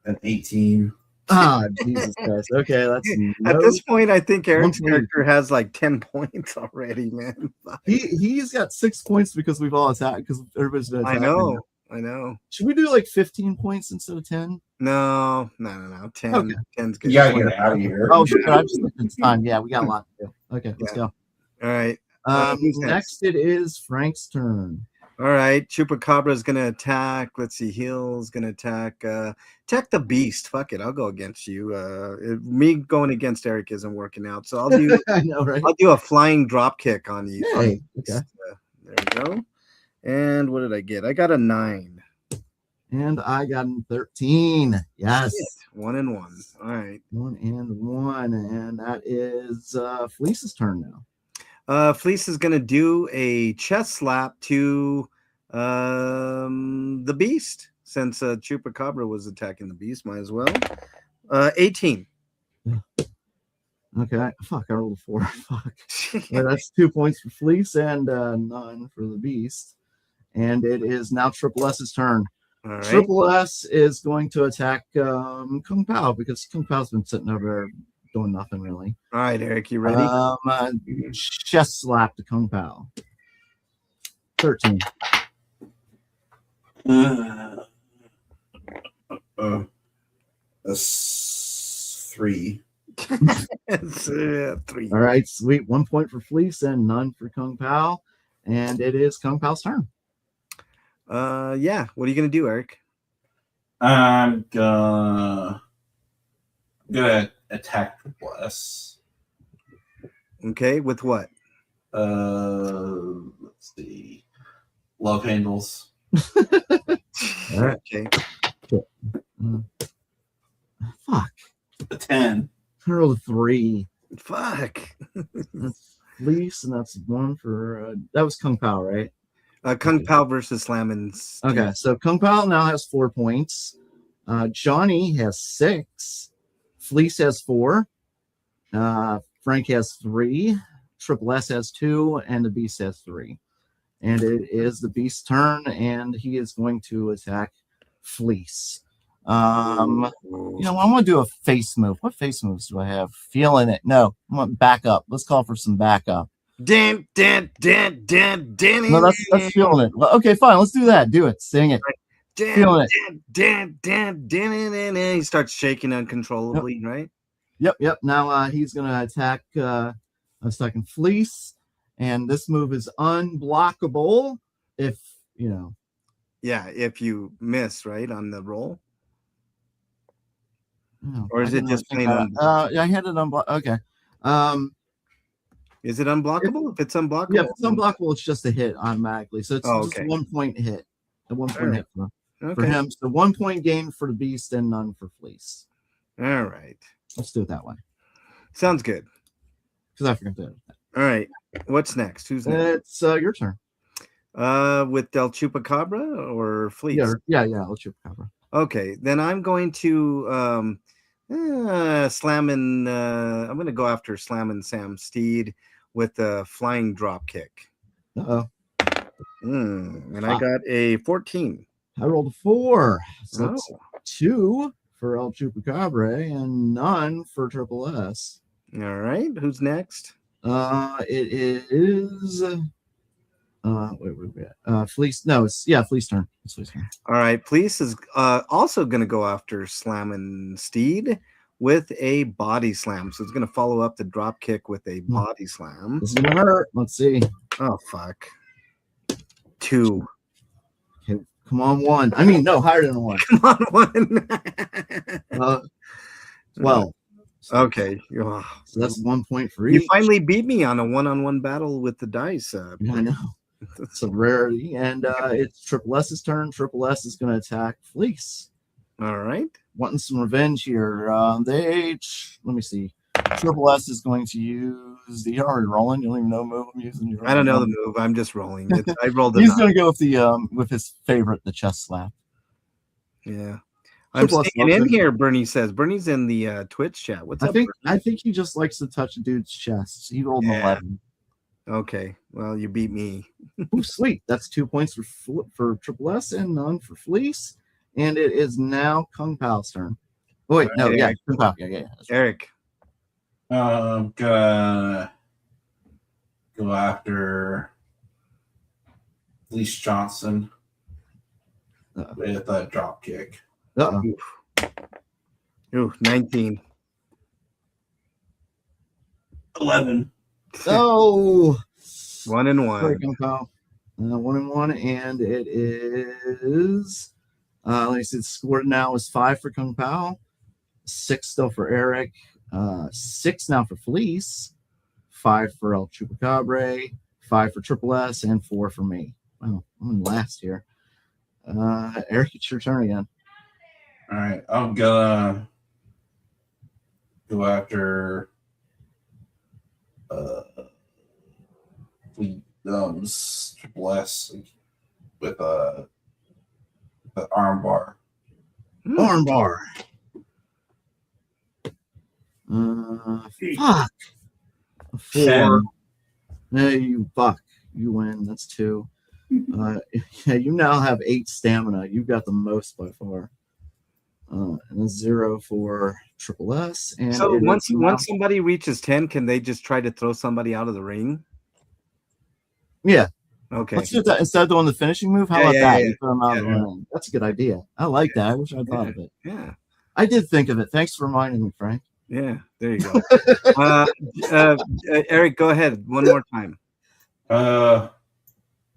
An 18. Ah, Jesus Christ. Okay, that's At this point, I think Eric's 1 point. character has like 10 points already, man. He's got 6 points because we've all attacked, because everybody's been I attacking. know. I know. Should we do like 15 points instead of 10? No. 10. Okay. 10's good. You gotta get out of here. Oh shit! I just looked at the time. Yeah, we got a lot to do. Okay, let's go. All right. Who's Next it is Frank's turn. All right. Chupacabra is going to attack. Let's see. Heal's going to attack the beast. Fuck it. I'll go against you. Me going against Eric isn't working out. So I'll do I know, right? I'll do a flying drop kick on you. Hey, okay. There we go. And what did I get? I got a 9. And I got a 13. Yes. 1 and 1. All right. 1 and 1. And that is Fleece's turn now. Fleece is going to do a chest slap to the beast, since Chupacabra was attacking the beast. Might as well. 18. Okay. Fuck, I rolled a 4. Fuck. Yeah, that's 2 points for Fleece and none for the beast. And it is now Triple S's turn. All right. Triple S is going to attack Kung Pao, because Kung Pao's been sitting over there doing nothing really. All right, Eric, you ready? Chest slap to Kung Pao. 13. That's 3. It's, 3. All right, sweet. 1 point for Fleece and none for Kung Pao. And it is Kung Pao's turn. Yeah. What are you gonna do, Eric? I'm gonna attack Triple S. Okay, with what? Let's see. Love handles. All right. Okay. Fuck. A 10. I rolled a 3. Fuck. That's Fleece, and that's 1 for that was Kung Pao, right? Kung Pao versus Slammin'. Okay, so Kung Pao now has 4 points. Johnny has 6. Fleece has 4. Frank has 3. Triple S has 2, and the Beast has 3. And it is the Beast's turn, and he is going to attack Fleece. I'm going to do a face move. What face moves do I have? Feeling it. No, I'm going to back up. Let's call for some backup. Dan. No, that's feeling it. Well, okay, fine. Let's do that. Do it. Sing it. Feeling it. Dan. He starts shaking uncontrollably, right? Yep. Now he's going to attack a second Fleece, and this move is unblockable if, Yeah, if you miss, right, on the roll. Oh, Or is it just plain unblockable? I had it unblocked. Okay. Is it unblockable? If it's unblockable? Yeah, if it's unblockable, it's just a hit automatically. So it's just okay. a 1 point hit. A 1 point hit for Okay. him. So 1 point gain for the Beast and none for Fleece. All right. Let's do it that way. Sounds good. Because I forgot to. All right. What's next? Who's next? It's your turn. With Del Chupacabra or Fleece? Yeah. Let's Chupacabra. Okay, then I'm going to Slammin'. I'm going to go after Slammin' Sam Steed with a flying drop kick. Uh-oh. And I got a 14. I rolled a 4. So that's 2 for El Chupacabra and none for Triple S. All right, who's next? It is wait, we got Fleece. No, Fleece turn. It's Fleece turn. All right, Fleece is also going to go after Slammin' Steed with a body slam. So it's going to follow up the drop kick with a body slam. This is gonna hurt. Let's see. Oh fuck. 2. Okay, come on, 1. I mean, no, higher than 1. Come on, 1. 12. Okay. So that's 1 point for each. You finally beat me on a one-on-one battle with the dice. Yeah, I know. It's a rarity. And it's Triple S's turn. Triple S is going to attack Fleece. All right. Wanting some revenge here. Let me see. Triple S is going to use Is he already rolling? You don't even know move I'm using. I don't know the move. I'm just rolling. I rolled a He's 9. gonna go with the with his favorite, the chest slap. Yeah. I'm Triple S staying in loves it. here, Bernie says. Bernie's in the Twitch chat. What's up, I think Bernie? he just likes to touch a dude's chest. He rolled an Yeah. 11. Okay. Well, you beat me. Ooh, sweet. That's 2 points for Triple S and none for Fleece. And it is now Kung Pao's turn. Oh, wait, no, yeah, Kung Pao. Yeah. That's right. Eric. I'm gonna go after Fleece Johnson with a drop kick. Uh-oh. Ooh, 19. 11. Oh, 1 and 1. sorry, Kung Pao. 1 and 1, and it is. Let me see. The score now is 5 for Kung Pao, 6 still for Eric, 6 now for Fleece, 5 for El Chupacabra, 5 for Triple S, and 4 for me. Wow, I'm in last here. Eric, it's your turn again. All right, I'm gonna go after Triple S with the arm bar. Arm bar. Fuck. 4. 10. No, you fuck. You win. That's 2. Yeah, you now have 8 stamina. You've got the most by far. And a 0 for Triple S. And So it once is now- somebody reaches 10, can they just try to throw somebody out of the ring? Yeah. Okay. Let's do that instead of doing the finishing move. How Yeah, about yeah, that? yeah. You throw them out of the Yeah. ring. That's a good idea. I like that. I wish I'd thought of it. Yeah. I did think of it. Thanks for reminding me, Frank. Yeah. There you go. Eric, go ahead one more time.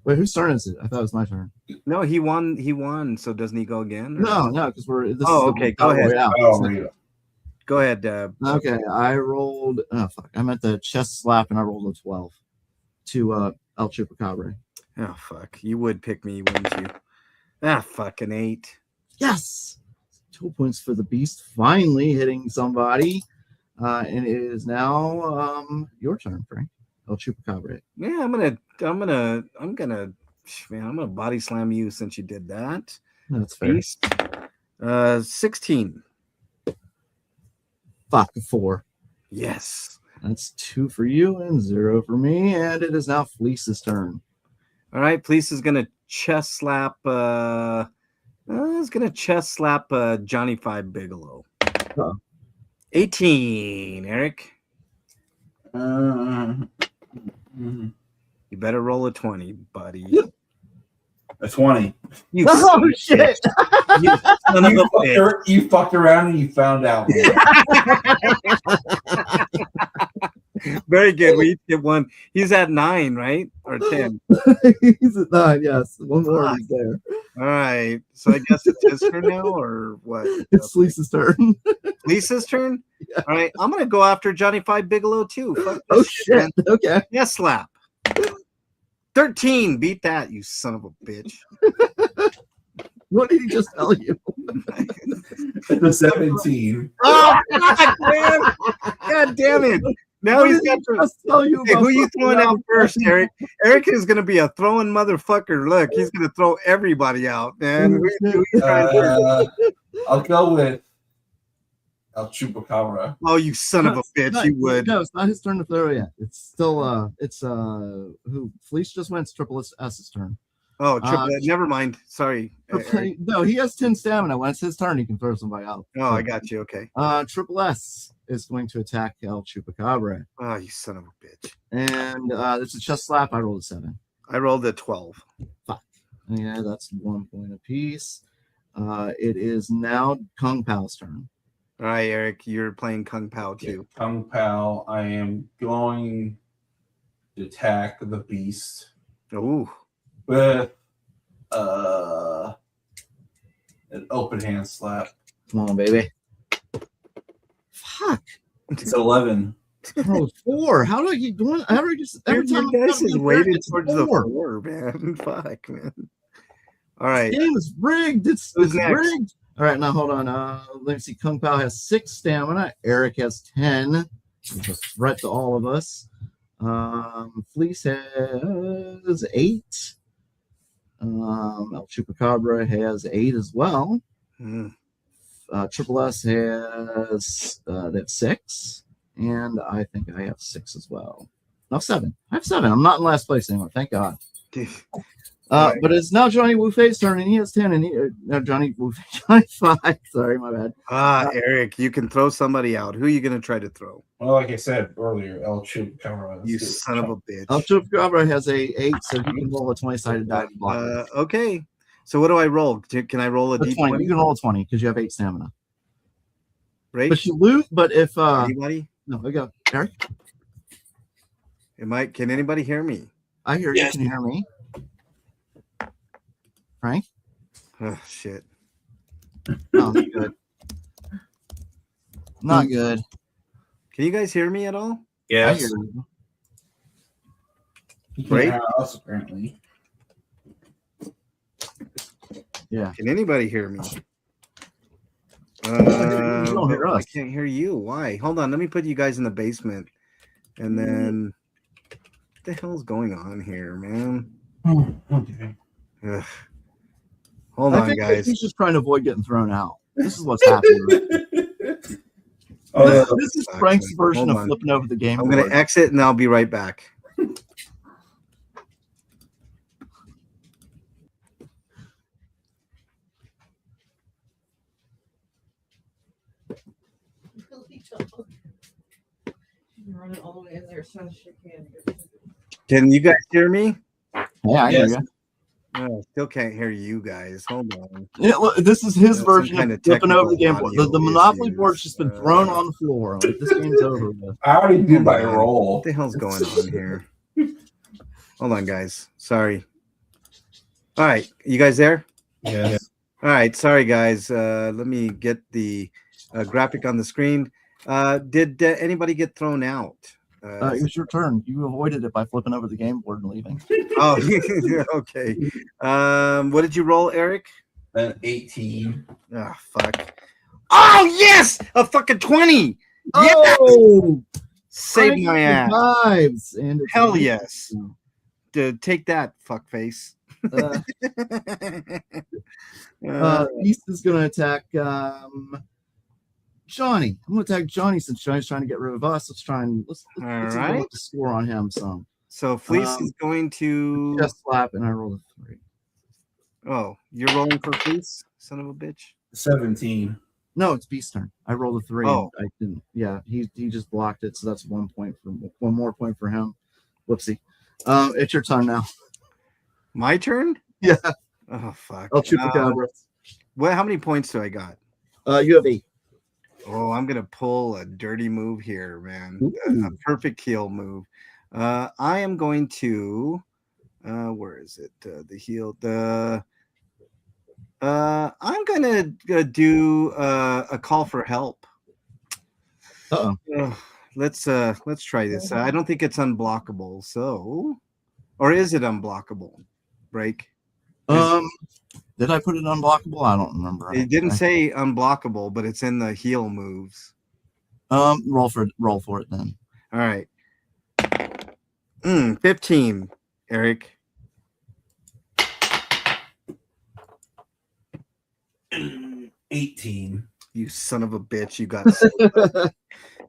Wait, whose turn is it? I thought it was my turn. No, he won. He won. So doesn't he go again? or- No, because we're. This Oh, is okay, the go ahead. Royale. I'll read it. Go ahead. Okay, I rolled. Oh fuck! I meant the chest slap, and I rolled a 12 to El Chupacabra. Oh fuck! You would pick me, wouldn't you? Ah, fucking 8. Yes, 2 points for the beast. Finally hitting somebody, and it is now your turn, Frank. El Chupacabra. Yeah, I'm gonna body slam you since you did that. That's fair. Beast. 16. Fuck, 4. Yes. That's 2 for you and 0 for me, and it is now Fleece's turn. All right. Police is gonna chest slap. Johnny 5 Bigelow. Uh-oh. 18. Eric, Mm. you better roll a 20, buddy. A 20. You Oh son of a shit! bitch. You son of a bitch. You fucked around and you found out. Very good. We each get one. He's at 9, right? Or 10. He's at 9. Yes, one more. Fuck. He's there. All right. So I guess it's his turn now, or what? It's Fleece's turn. Lisa's turn? Yeah. All right. I'm going to go after Johnny 5 Bigelow, too. Fuck Oh this shit! man. Okay. Yes, slap. 13. Beat that, you son of a bitch. What did he just tell you? It's a 17. Oh, God, man. God damn it. Now What he's did got he to. just tell you Hey, about who you fucking throwing out around? first, Eric? Eric is going to be a throwing motherfucker. Look, he's going to throw everybody out, man. Who you trying to- I'll go with El Chupacabra. Oh, you son of a bitch. No, You would. No, it's not his turn to throw yet. It's still who Fleece just went. It's Triple S's turn. Oh, never mind. Sorry. Okay, no, he has 10 stamina. When it's his turn, he can throw somebody out. Oh, I got you. Okay. Triple S is going to attack El Chupacabra. Oh, you son of a bitch. And it's a chest slap. I rolled a 7. I rolled a 12. Yeah, that's 1 point apiece. It is now Kung Pao's turn. All right, Eric, you're playing Kung Pao too. Kung Pao, I am going to attack the beast Ooh. with an open hand slap. Come on, baby. Fuck. It's 11. Oh, 4. How do you doing? Every Dude, time you guys is weighted it's towards the 4. 4, man. Fuck, man. All right. This game is rigged. It's Who's next? rigged. All right, now hold on. Let me see. Kung Pao has 6 stamina. Eric has 10. It's a threat to all of us. Fleece has 8. El Chupacabra has 8 as well. Triple S has they have 6, and I think I have 6 as well. No, 7. I have 7. I'm not in last place anymore. Thank God. Right. But it's now Johnny Wuffe's turn, and he has 10, and Johnny 5. Sorry, my bad. Eric, you can throw somebody out. Who are you going to try to throw? Well, like I said earlier, El Chupacabra. You son of a bitch. El Chupacabra has a 8, so he can roll a 20-sided die. Okay. So what do I roll? Can I roll a D20? You can roll a 20 because you have 8 stamina. Right? But you lose. But if anybody? no, we go. Eric, Can anybody hear me? I hear you. Can you hear me? Frank? Oh shit. No, not good. Not good. Can you guys hear me at all? I Yes. hear you. Great. Us, apparently. Yeah. Can anybody hear me? You don't hear I us. can't hear you. Why? Hold on. Let me put you guys in the basement. And then what the hell's going on here, man? Okay. Ugh. Hold I on, think guys. he's just trying to avoid getting thrown out. This is what's happening. This is Frank's version Hold of on. flipping over the game I'm board. going to exit and I'll be right back. Run it all the way in there so she can. Can you guys hear me? Yeah, I hear Yes. you. Oh, still can't hear you guys. Hold on. Yeah, look, this is his Some version kind of of flipping over the game technical board. The audio Monopoly issues. board's just been thrown on the floor. Like, this game's over with. I already did my Hold on. roll. What the hell's going on here? Hold on, guys. Sorry. All right. You guys there? Yes. All right. Sorry, guys. Let me get the graphic on the screen. Did anybody get thrown out? It was your turn. You avoided it by flipping over the game board and leaving. Oh, okay. What did you roll, Eric? An 18. Oh, fuck. Oh, yes! A fucking 20! Oh! Save my ass. Survives, and it's Hell yes. Take that, fuckface. East is going to attack Johnny. I'm going to attack Johnny since Johnny's trying to get rid of us. Let's All see right. what the score on him some. So Fleece is going to. Just slap, and I rolled a 3. Oh, you're rolling for Fleece, son of a bitch. 17. No, it's Beast's turn. I rolled a 3. Oh. I didn't. Yeah, he just blocked it, so that's 1 point for one more point for him. Whoopsie. It's your turn now. My turn? Yeah. Oh fuck. El Chupacabra. How many points do I got? You have 8. Oh, I'm gonna pull a dirty move here, man. A perfect heel move. I am going to. Where is it? The heel. I'm gonna do a call for help. Let's try this. I don't think it's unblockable. So, or is it unblockable? Break. Did I put it unblockable? I don't remember. It didn't say unblockable, but it's in the heel moves. Roll for it then. All right. 15, Eric. 18. You son of a bitch. You got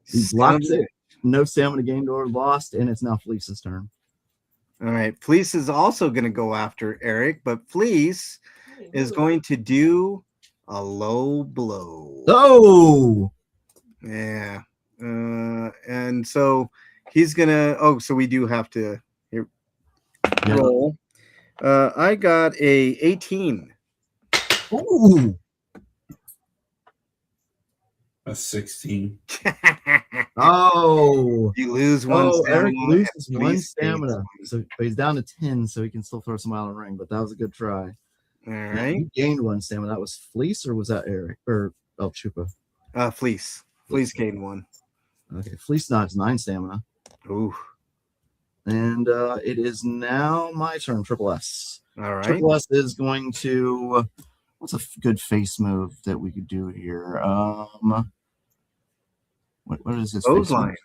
He blocked it. No stamina gained or lost, and it's now Fleece's turn. All right. Fleece is also going to go after Eric, but Fleece is going to do a low blow. Oh! Yeah. And so he's going to. So we do have to roll. I got a 18. Ooh! A 16. Oh! You lose one. Eric stamina, loses and 1 Fleece stamina. gains So he's down to 10, so he can still throw some out of the ring, but that was a good try. one. All right. You gained 1 stamina. That was Fleece, or was that Eric? Or El Chupa? Fleece. Fleece gained 1. Okay, Fleece now has 9 stamina. Ooh. And it is now my turn, Triple S. All right. Triple S is going to. What's a good face move that we could do here? What is this? Clothesline.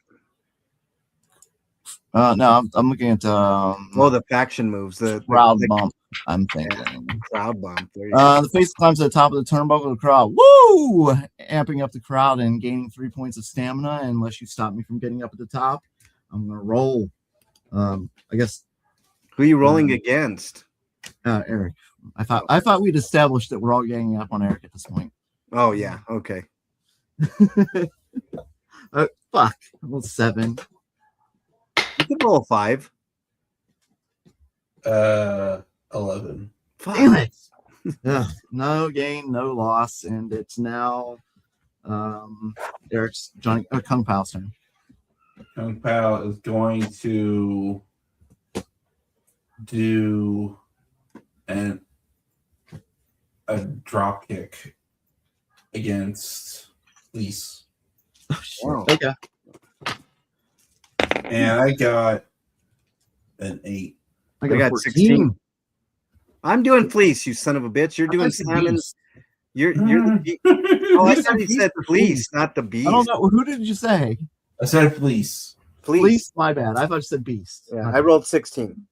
No, I'm looking at the faction moves. The crowd bump. I'm thinking. crowd bump. There you go. The face climbs to the top of the turnbuckle of the crowd. Woo! Amping up the crowd and gaining 3 points of stamina. Unless you stop me from getting up at the top, I'm gonna roll. I guess. Who are you rolling against? Eric. I thought we'd established that we're all ganging up on Eric at this point. Oh yeah. Okay. Fuck. Well, 7. You can roll a 5. 11. Fuck. Damn it. No gain, no loss, and it's now Eric's Kung Pao's turn. Kung Pao is going to do a drop kick against Fleece. Wow. Okay. And I got an 8. I got 16. I'm doing Fleece, you son of a bitch. You're doing Salmon. You're the Oh, I thought he said Fleece, not the Beast. I don't know. Who did you say? I said Fleece. Fleece, my bad. I thought you said Beast. Yeah, I rolled 16.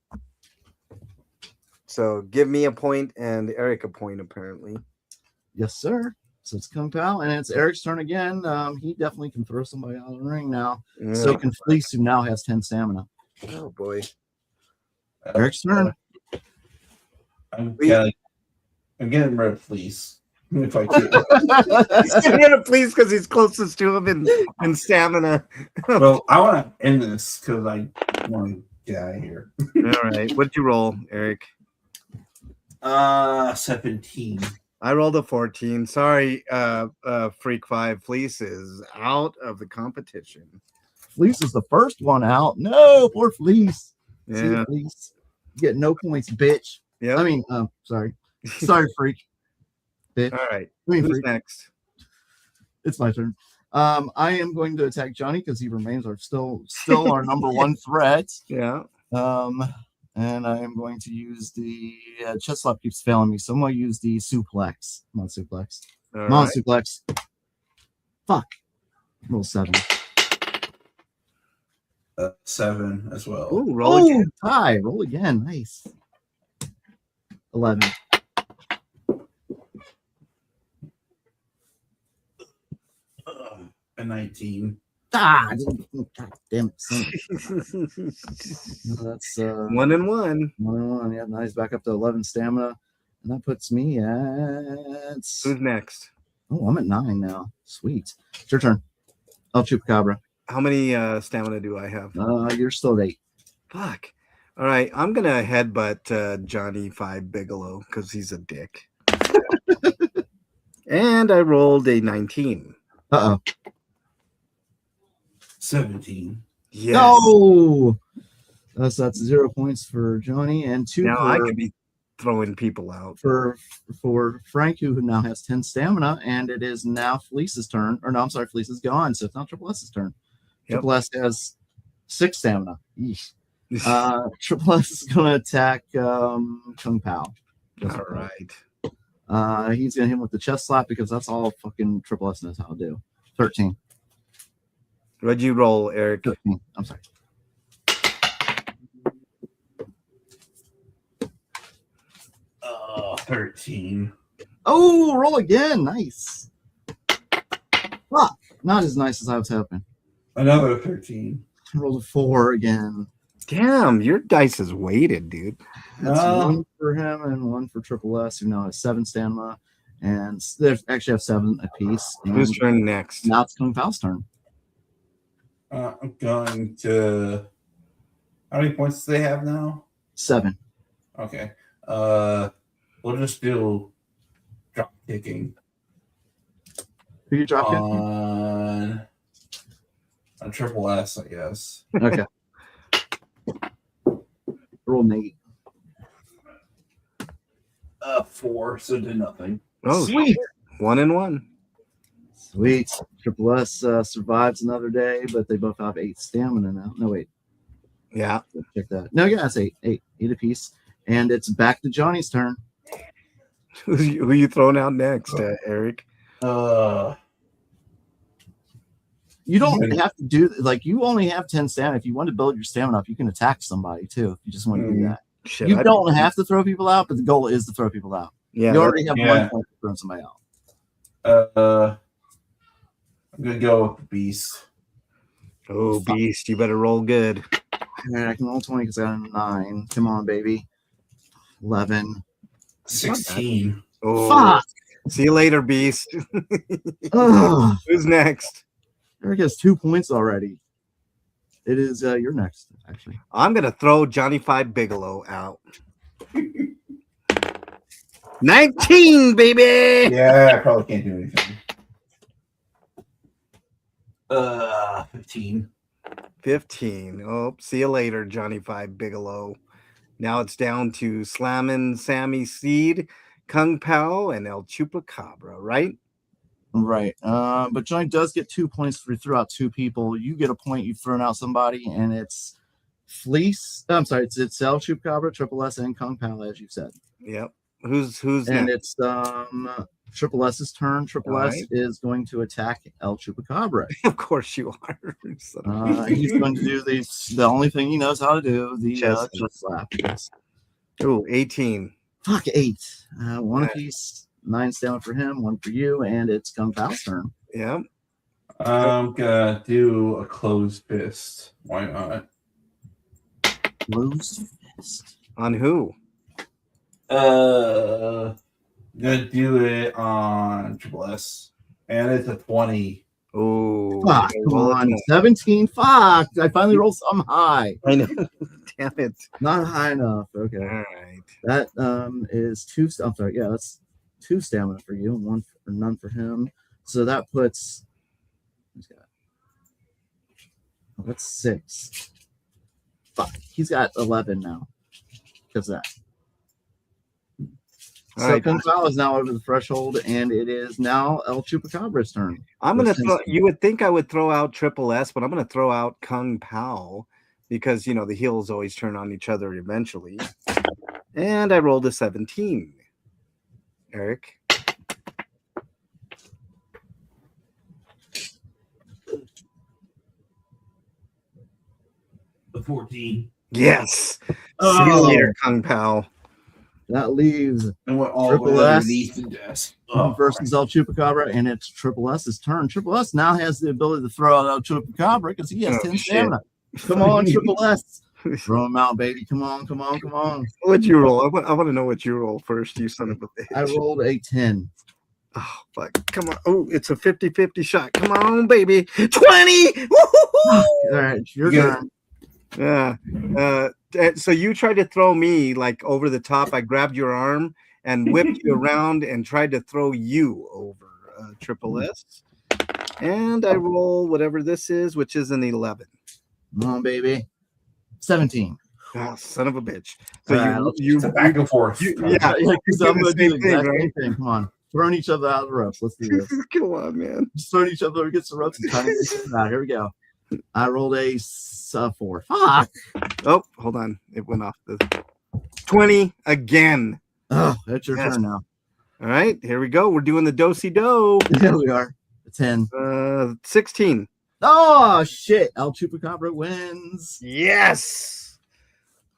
So give me a point and Eric a point, apparently. Yes, sir. So it's Kung Pao, and it's Eric's turn again. He definitely can throw somebody out of the ring now. Yeah. So can Fleece, who now has 10 stamina. Oh boy. Eric's turn. I'm getting rid of Fleece. If I can. He's getting rid of Fleece because he's closest to him in stamina. Well, I want to end this because I want to get out of here. All right. What'd you roll, Eric? 17. I rolled a 14. Sorry, Freak 5. Fleece is out of the competition. Fleece is the first one out. No, poor Fleece. Yeah. See, Fleece. You get no points, bitch. Yeah. I mean, sorry. Sorry, Freak. Bitch. All right. I mean, Who's Freak. next? It's my turn. I am going to attack Johnny because he remains still our number one threat. Yeah. And I am going to use the chest slap keeps failing me, so I'm going to use the suplex. Come on, suplex. All Come on, right. suplex. Fuck. Roll 7. 7 as well. Ooh, roll again. Tie. Roll again. Nice. 11. A 19. God damn it. Son. No, that's 1 and 1. 1 and 1. Yeah, now he's back up to 11 stamina. And that puts me at. Who's next? Oh, I'm at 9 now. Sweet. It's your turn. El Chupacabra. How many stamina do I have? You're still at 8. Fuck. All right. I'm going to headbutt Johnny 5 Bigelow because he's a dick. And I rolled a 19. Uh-oh. 17. Yes. No! So that's 0 points for Johnny and 2 Now for, I could be throwing people out. for Frank, who now has 10 stamina, and it is now Fleece's turn. Or no, I'm sorry, Fleece is gone, so it's now Triple S's turn. Yep. Triple S has 6 stamina. Yeesh. Triple S is going to attack Kung Pao. All right. He's going to hit him with the chest slap because that's all fucking Triple S knows how to do. 13. What'd you roll, Eric? 13. I'm sorry. Oh, 13. Oh, roll again. Nice. Fuck. Not as nice as I was hoping. Another 13. Rolled a 4 again. Damn, your dice is weighted, dude. That's No. 1 for him and 1 for Triple S, who now has 7 stamina. And they actually have 7 apiece. And Whose turn next? now it's Kung Pao's turn. I'm going to. How many points do they have now? 7. Okay. We'll just do drop kicking Who you drop in? on Triple S, I guess. Okay. Roll an 8. 4, so did nothing. Oh, Sweet. 1 and 1. Sweet. Triple S survives another day, but they both have 8 stamina now. No, wait. Yeah. Check that. No, yeah, it's 8. 8 apiece. And it's back to Johnny's turn. Who you throwing out next, Eric? You You don't have to do like you only have 10 stamina. If you want to build your stamina up, you can attack somebody too. If you just want to do that, Shit, you don't have to throw people out, but the goal is to throw people out. Yeah, you already have yeah. 1 point for throwing somebody out. I'm gonna go with the beast. Oh, beast! You better roll good. All right, I can roll 20 because I got a 9. Come on, baby. 11. 16. Oh, Fuck! see you later, beast. Ugh. Who's next? Eric has 2 points already. It is you're next, actually. I'm gonna throw Johnny Five Bigelow out. 19, baby. Yeah, I probably can't do anything. 15. 15. Oh, see you later, Johnny Five Bigelow. Now it's down to Slammin' Sammy Seed, Kung Pao, and El Chupacabra, right? Right. But Johnny does get 2 points if you throw out 2 people. You get a point, you've thrown out somebody, and it's Fleece. I'm sorry, it's El Chupacabra, Triple S, and Kung Pao, as you said. Yep. Who's And next? it's Triple S's turn. Triple All S right. is going to attack El Chupacabra. Of course you are. He's going to do the only thing he knows how to do, the Chest chest slap. Yes. Oh, 18. Fuck 8. 1 apiece. 9 stamina for him, 1 for you, and it's Kung Pao's turn. Yep. I'm gonna do a closed fist. Why not? Closed fist. On who? I'm gonna do it on Triple S, and it's a 20. Oh, Fuck, come on. 17. Fuck. I finally rolled some high. I know. Damn it. Not high enough. Okay. All right. That is 2. I'm sorry. Yeah, that's 2 stamina for you, and 1 for none for him. So that puts. That's 6. Fuck. He's got 11 now. Because of that. All So right. Kung Pao is now over the threshold, and it is now El Chupacabra's turn. I'm gonna With 10 throw. stamina. You would think I would throw out Triple S, but I'm gonna throw out Kung Pao because you know the heels always turn on each other eventually. And I rolled a 17. Eric. The 14. Yes. See you Oh. later, Kung Pao. That leaves And what all Triple the S underneath the desk. versus El Chupacabra, and it's Triple S's turn. Triple S now has the ability to throw out El Chupacabra because he has Oh, 10 shit. stamina. Come on, Triple S. Throw him out, baby. Come on, come on, come on. What'd you roll? I want to know what you roll first, you son of a bitch. I rolled a 10. Oh, fuck. Come on. Oh, it's a 50-50 shot. Come on, baby. 20! Woo-hoo-hoo! All right, it's your Good. turn. Yeah. So you tried to throw me like over the top. I grabbed your arm and whipped you around and tried to throw you over Triple S. And I roll whatever this is, which is an 11. Come on, baby. 17. Oh, son of a bitch. So It's a back and forth. yeah. Because I'm going to do the Same thing, exact right? same thing. Come on. Throwing each other out of the ropes. Let's do this. Come on, man. Just throwing each other against the ropes and trying to get each other out. Here we go. I rolled a 4. Fuck. Oh, hold on. It went off the 20 again. Oh, that's your Yes. turn now. All right, here we go. We're doing the do-si-do. There we are. A 10. 16. Oh, shit. El Chupacabra wins. Yes.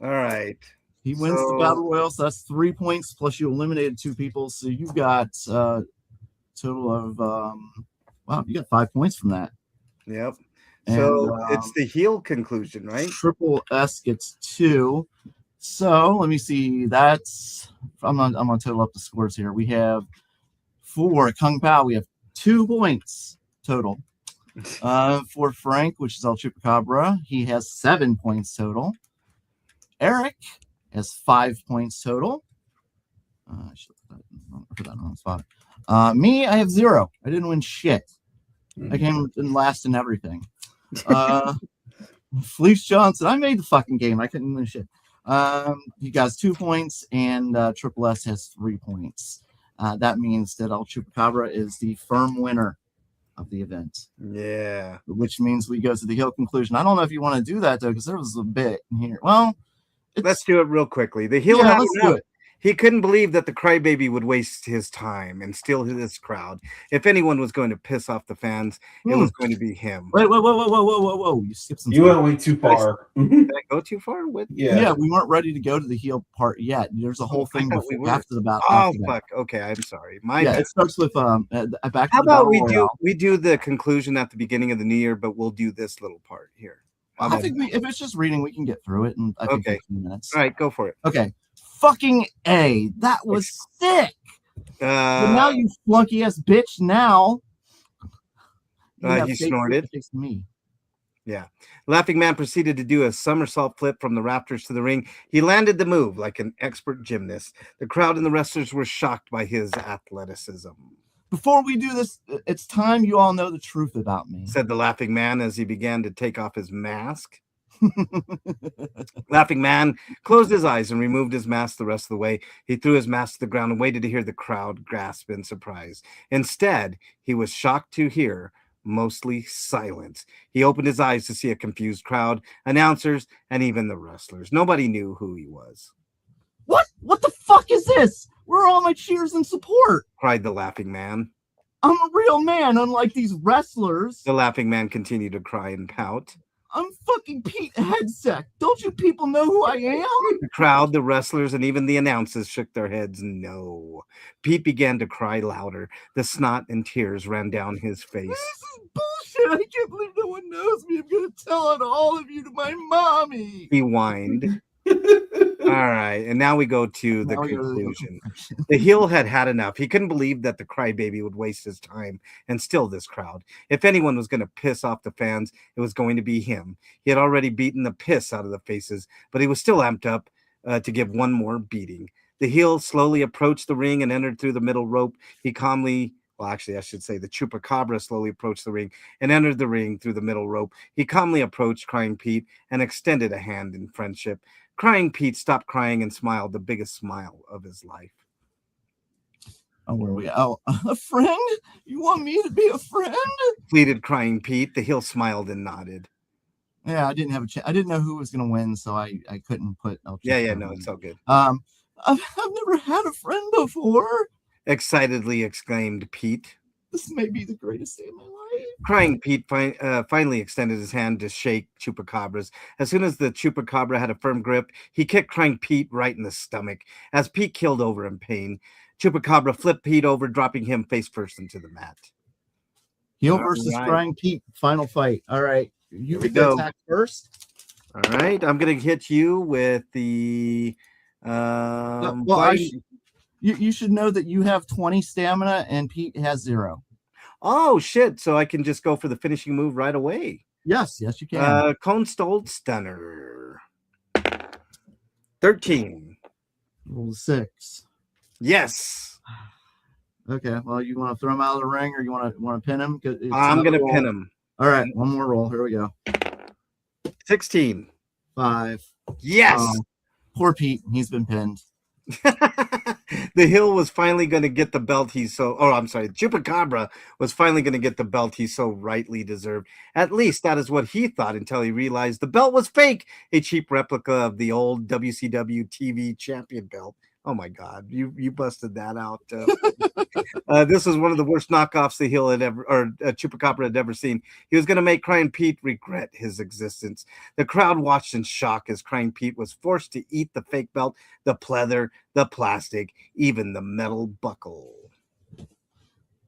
All right. He wins the battle royal, so that's 3 points, plus you eliminated 2 people. So you've got a total of, wow, you got 5 points from that. Yep. And, So it's the heel conclusion, right? Triple S gets 2. So let me see. That's I'm gonna total up the scores here. We have for Kung Pao, we have 2 points total. For Frank, which is El Chupacabra, he has 7 points total. Eric has 5 points total. I should put that on the wrong spot. Me, I have 0. I didn't win shit. I came in last in everything. Fleece Johnson, I made the fucking game. I couldn't win shit. He got 2 points, and Triple S has 3 points. That means that El Chupacabra is the firm winner of the event. Yeah. Which means we go to the heel conclusion. I don't know if you want to do that though, because there was a bit in here. Well, Let's do it real quickly. The heel yeah, had let's enough. do it. He couldn't believe that the crybaby would waste his time and steal this crowd. If anyone was going to piss off the fans, it was going to be him. Wait, whoa. You skipped some You stuff. went way too far. Did I go too far? What? Yeah, we weren't ready to go to the heel part yet. There's a whole thing thought we before, were. after that. Oh fuck. Okay, I'm sorry. My bad. It starts with back to How the about Battle we Royale. do the conclusion at the beginning of the new year, but we'll do this little part here. How I about think if it's just reading, we can get through it in I think Okay. 15 minutes. All right, go for it. Okay. Fucking A. That was sick. But now you flunky ass bitch. Now you have he fake snorted. face me. Yeah. Laughing Man proceeded to do a somersault flip from the rafters to the ring. He landed the move like an expert gymnast. The crowd and the wrestlers were shocked by his athleticism. Before we do this, it's time you all know the truth about me, said the Laughing Man as he began to take off his mask. Laughing Man closed his eyes and removed his mask the rest of the way. He threw his mask to the ground and waited to hear the crowd gasp in surprise. Instead, he was shocked to hear mostly silence. He opened his eyes to see a confused crowd, announcers, and even the wrestlers. Nobody knew who he was. What the fuck is this? Where are all my cheers and support? Cried the Laughing Man. I'm a real man, unlike these wrestlers. The Laughing Man continued to cry and pout. I'm fucking Pete Headsack. Don't you people know who I am? The crowd, the wrestlers, and even the announcers shook their heads no. Pete began to cry louder. The snot and tears ran down his face. This is bullshit. I can't believe no one knows me. I'm going to tell on all of you to my mommy. He whined. All right, and now we go to the conclusion. The heel had had enough. He couldn't believe that the crybaby would waste his time and steal this crowd. If anyone was going to piss off the fans, it was going to be him. He had already beaten the piss out of the faces, but he was still amped up to give one more beating. The heel slowly approached the ring and entered through the middle rope. He calmly... Well, actually, I should say the Chupacabra slowly approached the ring and entered the ring through the middle rope. He calmly approached Crying Pete and extended a hand in friendship. Crying Pete stopped crying and smiled the biggest smile of his life. Oh, where are we? Oh, a friend? You want me to be a friend? Pleaded Crying Pete. The heel smiled and nodded. Yeah, I didn't have a chance. I didn't know who was going to win, so I couldn't put. No, it's all good. I've never had a friend before. Excitedly exclaimed Pete. This may be the greatest day of my life. Crying Pete finally extended his hand to shake Chupacabra's. As soon as the Chupacabra had a firm grip, he kicked Crying Pete right in the stomach. As Pete killed over in pain, Chupacabra flipped Pete over, dropping him face first into the mat. Heel versus Crying Pete, final fight. All right, you go attack first. All right, I'm gonna hit you with the. You should know that you have 20 stamina and Pete has 0. Oh shit! So I can just go for the finishing move right away. Yes, you can. Cone Stoled Stunner. 13. Roll 6. Yes. Okay. Well, you want to throw him out of the ring, or you want to pin him? I'm gonna pin him. All right. One more roll. Here we go. 16. 5. Yes. Poor Pete. He's been pinned. The heel was finally going to get the belt Chupacabra was finally going to get the belt he so rightly deserved. At least that is what he thought until he realized the belt was fake, a cheap replica of the old WCW TV champion belt. Oh my God, you busted that out. This was one of the worst knockoffs the heel had ever, or Chupacabra had ever seen. He was going to make Crying Pete regret his existence. The crowd watched in shock as Crying Pete was forced to eat the fake belt, the pleather, the plastic, even the metal buckle.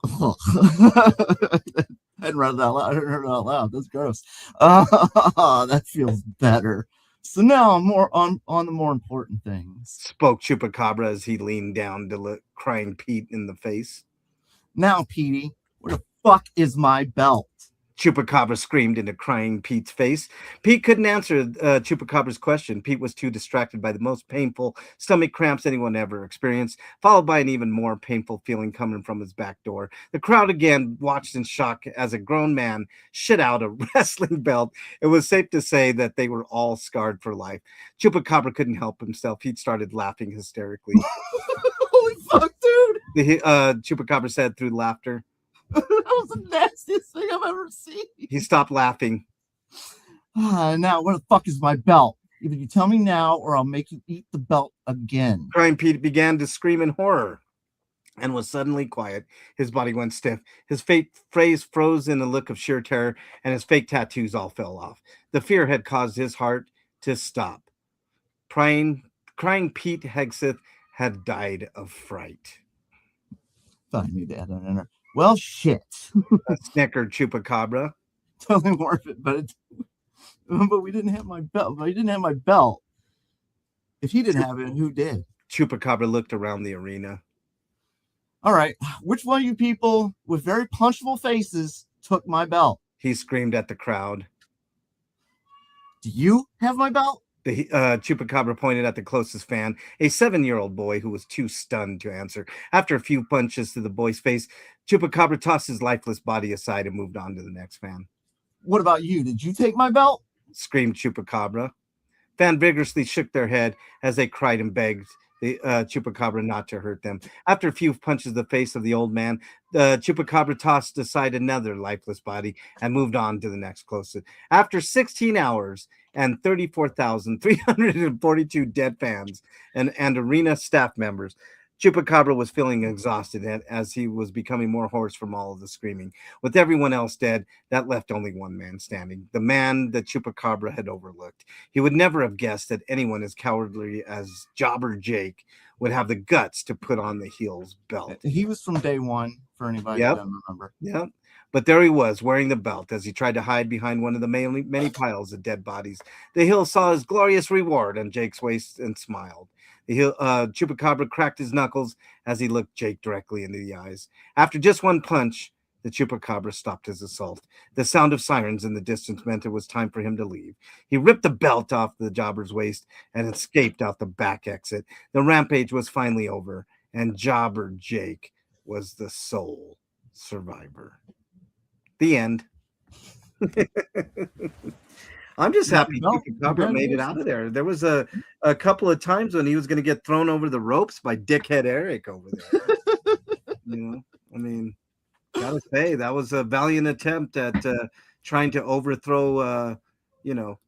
Oh. I hadn't read that out. I didn't hear it out loud. That's gross. That feels better. So now I'm more on the more important things. Spoke Chupacabra as he leaned down to look Crying Pete in the face. Now, Petey, where the fuck is my belt? Chupacabra screamed into Crying Pete's face. Pete couldn't answer Chupacabra's question. Pete was too distracted by the most painful stomach cramps anyone ever experienced, followed by an even more painful feeling coming from his back door. The crowd again watched in shock as a grown man shit out a wrestling belt. It was safe to say that they were all scarred for life. Chupacabra couldn't help himself. He started laughing hysterically. Holy fuck, dude! The Chupacabra said through laughter. That was the nastiest thing I've ever seen. He stopped laughing. Now, where the fuck is my belt? Either you tell me now or I'll make you eat the belt again. Crying Pete began to scream in horror and was suddenly quiet. His body went stiff. His face froze in a look of sheer terror, and his fake tattoos all fell off. The fear had caused his heart to stop. Crying Pete Hegseth had died of fright. Thought I need to add an enter. Well, shit. Snickered Chupacabra. Totally worth it, but we didn't have my belt. But he didn't have my belt. If he didn't have it, who did? Chupacabra looked around the arena. All right, which one of you people with very punchable faces took my belt? He screamed at the crowd. Do you have my belt? The Chupacabra pointed at the closest fan, a 7-year-old boy who was too stunned to answer. After a few punches to the boy's face, Chupacabra tossed his lifeless body aside and moved on to the next fan. What about you? Did you take my belt? Screamed Chupacabra. Fan vigorously shook their head as they cried and begged the Chupacabra not to hurt them. After a few punches to the face of the old man, the Chupacabra tossed aside another lifeless body and moved on to the next closest. After 16 hours and 34,342 dead fans and arena staff members, Chupacabra was feeling exhausted as he was becoming more hoarse from all of the screaming. With everyone else dead, that left only one man standing, the man that Chupacabra had overlooked. He would never have guessed that anyone as cowardly as Jobber Jake would have the guts to put on the heels belt. He was from day one, for anybody who doesn't remember. Yep. But there he was, wearing the belt as he tried to hide behind one of the many piles of dead bodies. The heel saw his glorious reward on Jake's waist and smiled. The Chupacabra cracked his knuckles as he looked Jake directly into the eyes. After just one punch, the Chupacabra stopped his assault. The sound of sirens in the distance meant it was time for him to leave. He ripped the belt off the jobber's waist and escaped out the back exit. The rampage was finally over, and Jobber Jake was the sole survivor. The end. I'm just happy Chupacabra made it out of there. There was a couple of times when he was going to get thrown over the ropes by dickhead Eric over there. I mean, gotta say that was a valiant attempt at trying to overthrow,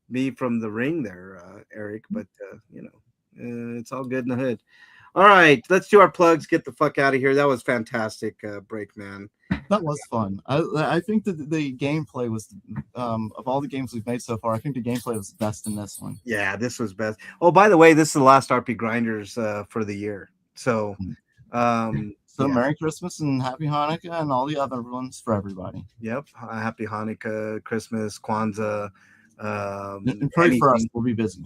me from the ring there, Eric. But it's all good in the hood. All right, let's do our plugs. Get the fuck out of here. That was fantastic, Breakman. That was fun. I think that the gameplay was, of all the games we've made so far, I think the gameplay was best in this one. Yeah, this was best. Oh, by the way, this is the last RPGrinders for the year. So, Merry Christmas and Happy Hanukkah and all the other ones for everybody. Yep, Happy Hanukkah, Christmas, Kwanzaa. And pray for us. We'll be busy.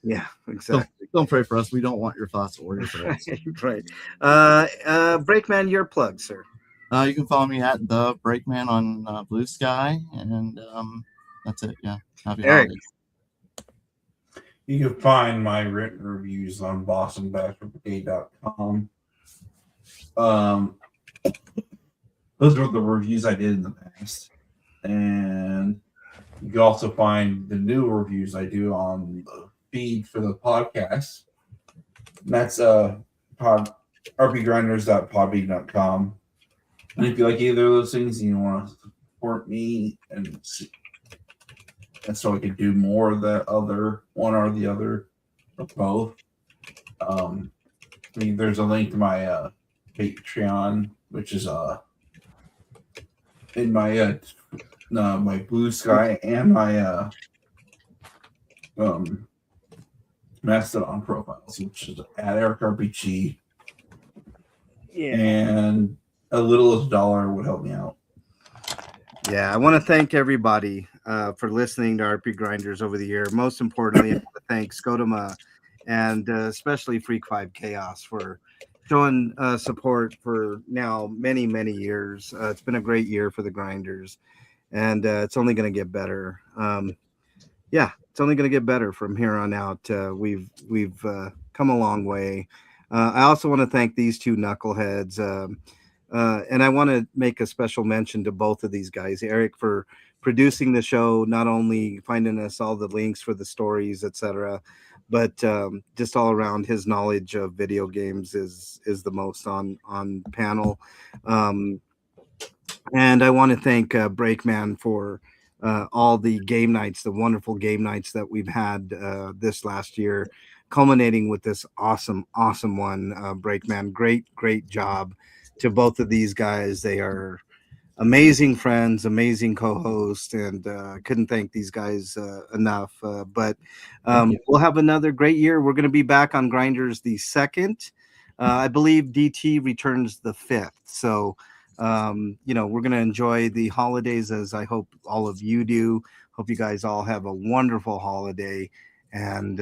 Yeah, exactly. Don't pray for us. We don't want your thoughts or words for us. Right. Breakman, your plug, sir. You can follow me at the Breakman on Blue Sky, and that's it. Yeah. Happy Eric. holidays. You can find my written reviews on bostonbastarbrigade.com. Those are the reviews I did in the past, and you can also find the new reviews I do on the feed for the podcast. And that's rpgrinders.podbean.com. And if you like either of those things and you want to support me and so I can do more of the other one or the other or both, there's a link to my Patreon, which is in my my Blue Sky and my Mastodon profiles, which is at Eric RPG. Yeah. And a little as $1 would help me out. Yeah, I want to thank everybody for listening to RPGrinders over the year. Most importantly, I want to thank Scotoma and especially Freak 5 Chaos for showing support for now many, many years. It's been a great year for the Grinders, and it's only going to get better. It's only going to get better from here on out. We've come a long way. I also want to thank these two knuckleheads. And I want to make a special mention to both of these guys, Eric, for producing the show, not only finding us all the links for the stories, etc., but just all around his knowledge of video games is the most on panel. And I want to thank Breakman for all the game nights, the wonderful game nights that we've had this last year, culminating with this awesome one. Breakman, great job to both of these guys. They are amazing friends, amazing co-host, and couldn't thank these guys enough. But we'll have another great year. We're going to be back on Grinders the 2nd. I believe DT returns the 5th. So, we're going to enjoy the holidays, as I hope all of you do. Hope you guys all have a wonderful holiday. And,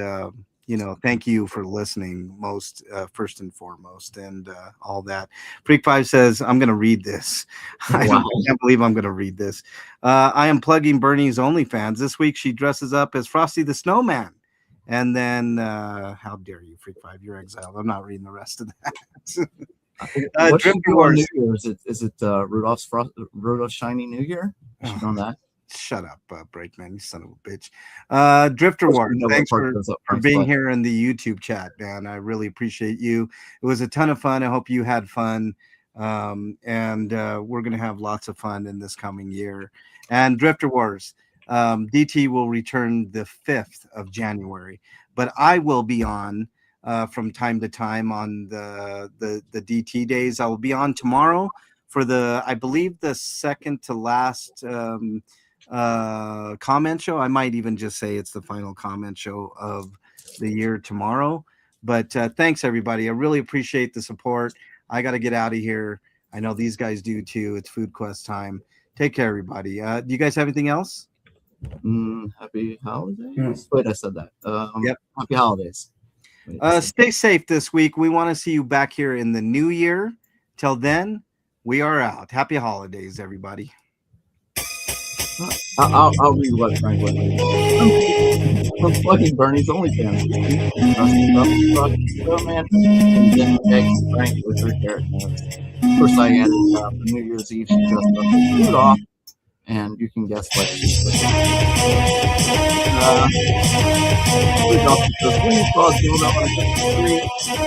thank you for listening most first and foremost, and all that. Freak 5 says, I'm going to read this. I can't believe I'm going to read this. I am plugging Bernie's OnlyFans. This week she dresses up as Frosty the Snowman. And then, how dare you, Freak 5? You're exiled. I'm not reading the rest of that. What's she Drifter doing on Wars. New Year? Is it Rudolph's Shiny New Year? Is she doing that? Shut up, Breakman, you son of a bitch. Drifter Wars, thanks for being here in the YouTube chat, man. I really appreciate you. It was a ton of fun. I hope you had fun. And we're going to have lots of fun in this coming year. And Drifter Wars, DT will return the 5th of January, but I will be on from time to time on the DT days. I will be on tomorrow for I believe the second to last comment show. I might even just say it's the final comment show of the year tomorrow. But thanks, everybody. I really appreciate the support. I got to get out of here. I know these guys do too. It's Food Quest time. Take care, everybody. Do you guys have anything else? Happy holidays. Wait, I said that. Yep. Happy holidays. Stay safe this week. We want to see you back here in the new year. Till then, we are out. Happy holidays, everybody. I'll read what Frank went. I'm fucking Bernie's OnlyFans. Man, and then eggs Frank with her carrot nose. Of course, I added for New Year's Eve. She dressed up as Rudolph, and you can guess what she's with. Rudolph just when you saw Dildo on a Christmas tree.